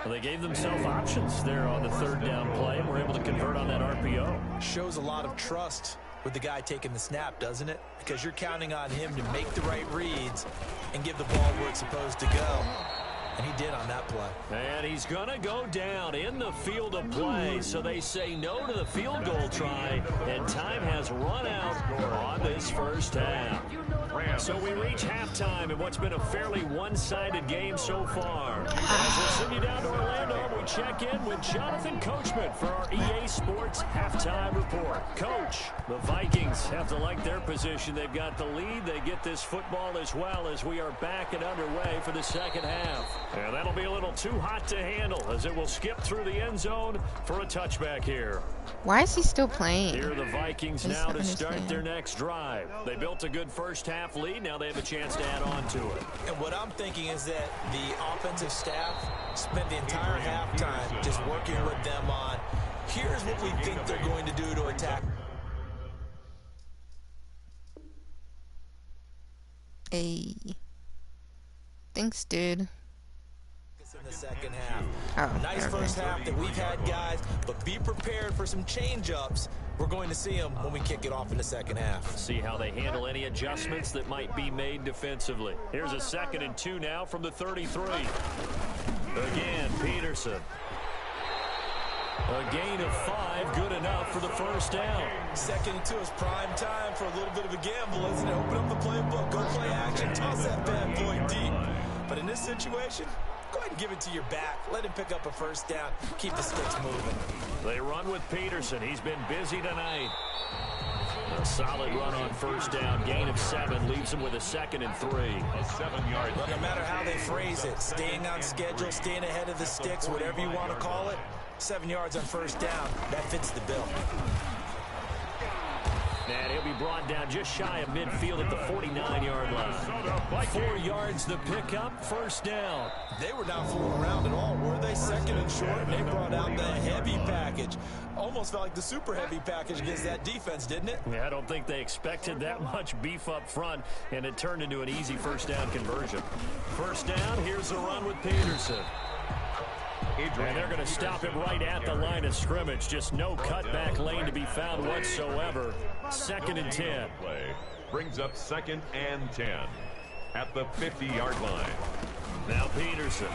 Well, they gave themselves options there on the 3rd down play and were able to convert on that RPO. Shows a lot of trust with the guy taking the snap, doesn't it? Because you're counting on him to make the right reads and give the ball where it's supposed to go. And he did on that play. And he's going to go down in the field of play. So they say no to the field goal try, and time has run out on this first half. So we reach halftime in what's been a fairly one-sided game so far. As we'll send you down to Orlando, we check in with Jonathan Coachman for our EA Sports Halftime Report. Coach, the Vikings have to like their position. They've got the lead. They get this football as well as we are back and underway for the second half. And that'll be a little too hot to handle as it will skip through the end zone for a touchback here. Why is he still playing? Here are the Vikings now to start their next drive. They built a good first half lead. Now they have a chance to add on to it. And what I'm thinking is that the offensive staff spent the entire halftime just working with them on, here's what we think they're going to do to attack. Hey. Thanks, dude. In the second half. Oh, Nice okay. first half that we've had, guys, but be prepared for some change-ups. We're going to see them when we kick it off in the second half. See how they handle any adjustments that might be made defensively. Here's a 2nd and 2 now from the 33. Again, Peterson. A gain of 5, good enough for the first down. 2nd and 2 is prime time for a little bit of a gamble, isn't it? Open up the playbook, go play action, toss that bad boy deep. But in this situation, go ahead and give it to your back. Let him pick up a first down. Keep the sticks moving. They run with Peterson. He's been busy tonight. A solid run on first down. Gain of 7 leaves him with a 2nd and 3. A 7-yard. But no matter how they phrase it, staying on schedule, staying ahead of the sticks, whatever you want to call it, 7 yards on first down, that fits the bill. And he'll be brought down just shy of midfield at the 49-yard line. 4 yards the pickup, first down. They were not fooling around at all, were they? 2nd and short, and they brought out the heavy package. Almost felt like the super heavy package against that defense, didn't it? Yeah, I don't think they expected that much beef up front, and it turned into an easy first down conversion. First down, here's the run with Peterson. And they're going to stop him right at the line of scrimmage. Just no cutback lane to be found whatsoever. 2nd and 10. Play brings up 2nd and 10 at the 50-yard line. Now Peterson.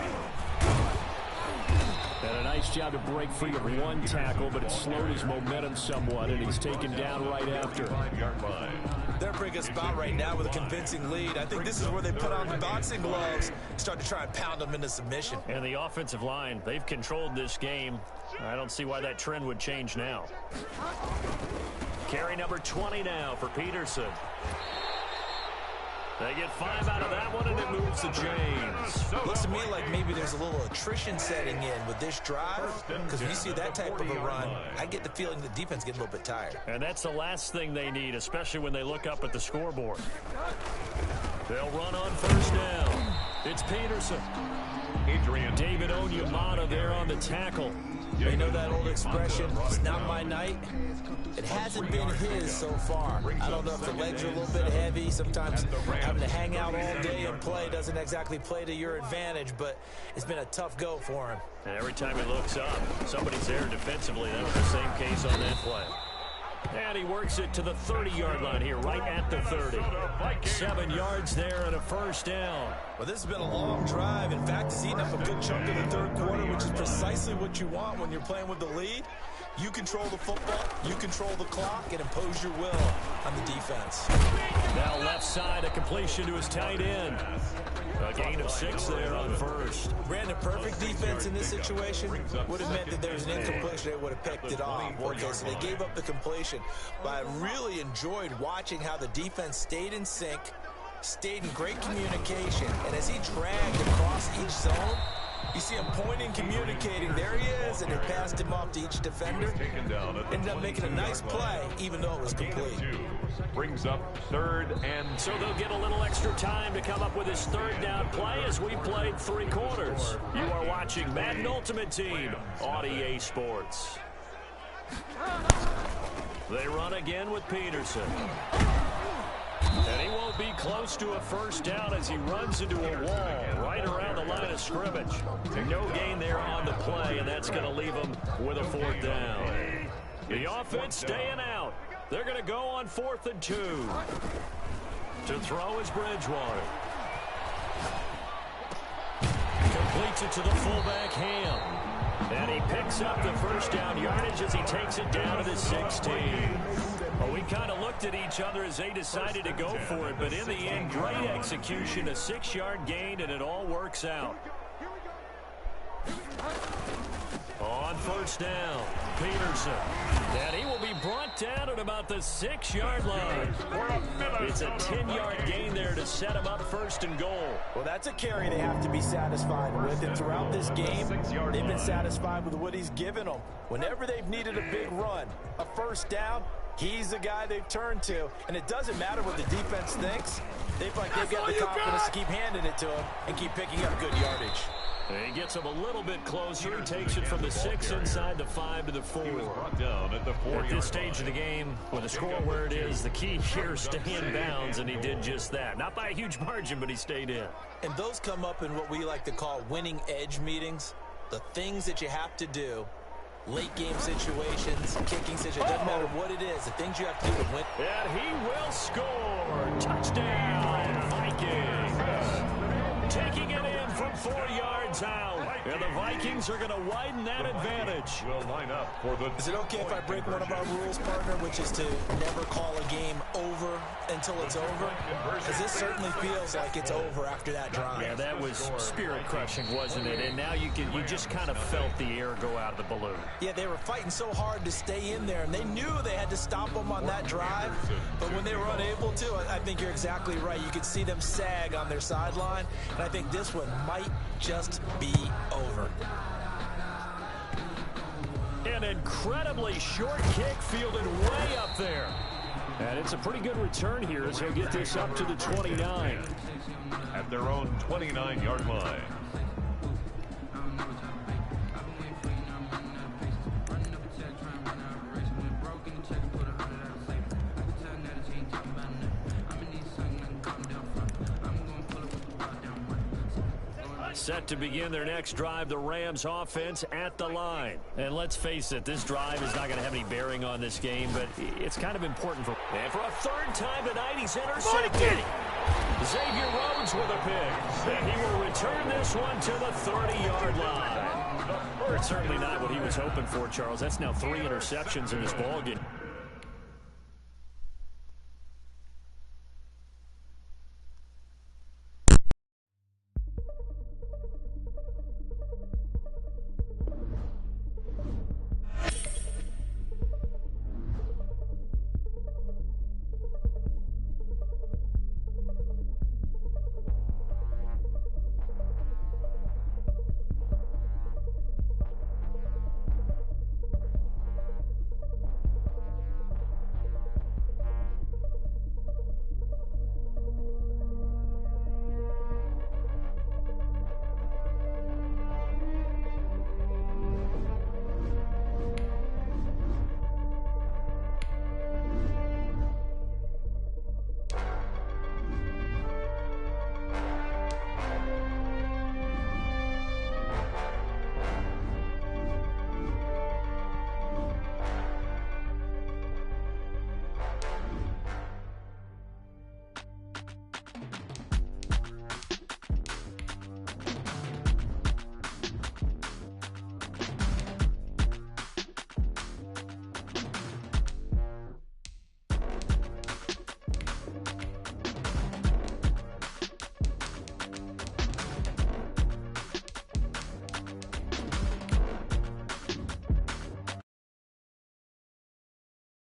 And a nice job to break free of 1 tackle, but it slowed his momentum somewhat, and he's taken down right after. 5-yard line. They're bringing a spot right now with a convincing lead. I think this is where they put on the boxing gloves, start to try and pound them into submission. And the offensive line, they've controlled this game. I don't see why that trend would change now. Carry number 20 now for Peterson. They get 5 out of that one, and it moves the chains. Looks to me like maybe there's a little attrition setting in with this drive, because when you see that type of a run, I get the feeling the defense gets a little bit tired. And that's the last thing they need, especially when they look up at the scoreboard. They'll run on first down. It's Peterson. David Onyemata there on the tackle. You know that old expression, it's not my night? It hasn't been his so far. I don't know if the legs are a little bit heavy. Sometimes having to hang out all day and play doesn't exactly play to your advantage, but it's been a tough go for him. And every time he looks up, somebody's there defensively. That was the same case on that play. And he works it to the 30-yard line here, right at the 30. 7 yards there and a first down. Well, this has been a long drive. In fact, it's eaten up a good chunk of the third quarter, which is precisely what you want when you're playing with the lead. You control the football, you control the clock, and impose your will on the defense. Now left side, a completion to his tight end. A gain of 6 there on first. Brandon, perfect defense in this situation would have meant that there was an incompletion. They would have picked it off. Okay, so they gave up the completion. But I really enjoyed watching how the defense stayed in sync, stayed in great communication, and as he dragged across each zone, you see him pointing, communicating. There he is, and he passed him off to each defender. Ended up making a nice play, even though it was complete. Brings up 3rd and... So they'll get a little extra time to come up with his 3rd down play as we played 3 quarters. You are watching Madden Ultimate Team on EA Sports. They run again with Peterson. And he won't be close to a first down as he runs into a wall right around the line of scrimmage. No gain there on the play, and that's going to leave him with a 4th down. The offense staying out. They're going to go on 4th and 2. To throw is Bridgewater. Completes it to the fullback, Ham. And he picks up the first down yardage as he takes it down to the 16. Well, we kind of looked at each other as they decided to go for it, but in the end, great execution, a 6-yard gain, and it all works out. On first down, Peterson. And he will be brought down at about the 6-yard line. It's a 10-yard gain there to set him up 1st and goal. Well, that's a carry they have to be satisfied with. And throughout this game, they've been satisfied with what he's given them. Whenever they've needed a big run, a first down, he's the guy they've turned to. And it doesn't matter what the defense thinks. They feel like they've got the confidence to keep handing it to him and keep picking up good yardage. He gets him a little bit closer. He takes it from the 6 inside the 5 to the 4. He was brought down at the 4-yard At this stage of the game, with the score where it is, the key here is stay in bounds, and he did just that. Not by a huge margin, but he stayed in. And those come up in what we like to call winning edge meetings. The things that you have to do, late game situations, kicking situations, doesn't matter what it is, the things you have to do to win. And he will score. Touchdown, Vikings. Taking it in from 4 yards out. And the Vikings are going to widen that advantage. Will line up for the. Is it okay if I break one of our rules, partner, which is to never call a game over until it's over? Because this certainly feels like it's over after that drive. Yeah, that was spirit-crushing, wasn't it? And now you just kind of felt the air go out of the balloon. Yeah, they were fighting so hard to stay in there, and they knew they had to stop them on that drive. But when they were unable to, I think you're exactly right. You could see them sag on their sideline, and I think this one might just be over. An incredibly short kick fielded way up there. And it's a pretty good return here as he'll get this up to the 29. At their own 29-yard line. Set to begin their next drive, the Rams offense at the line. And let's face it, this drive is not going to have any bearing on this game, but it's kind of important for. And for a third time tonight, he's intercepted. Xavier Rhodes with a pick. And he will return this one to the 30-yard line. It's certainly not what he was hoping for, Charles. That's now 3 interceptions in this ballgame.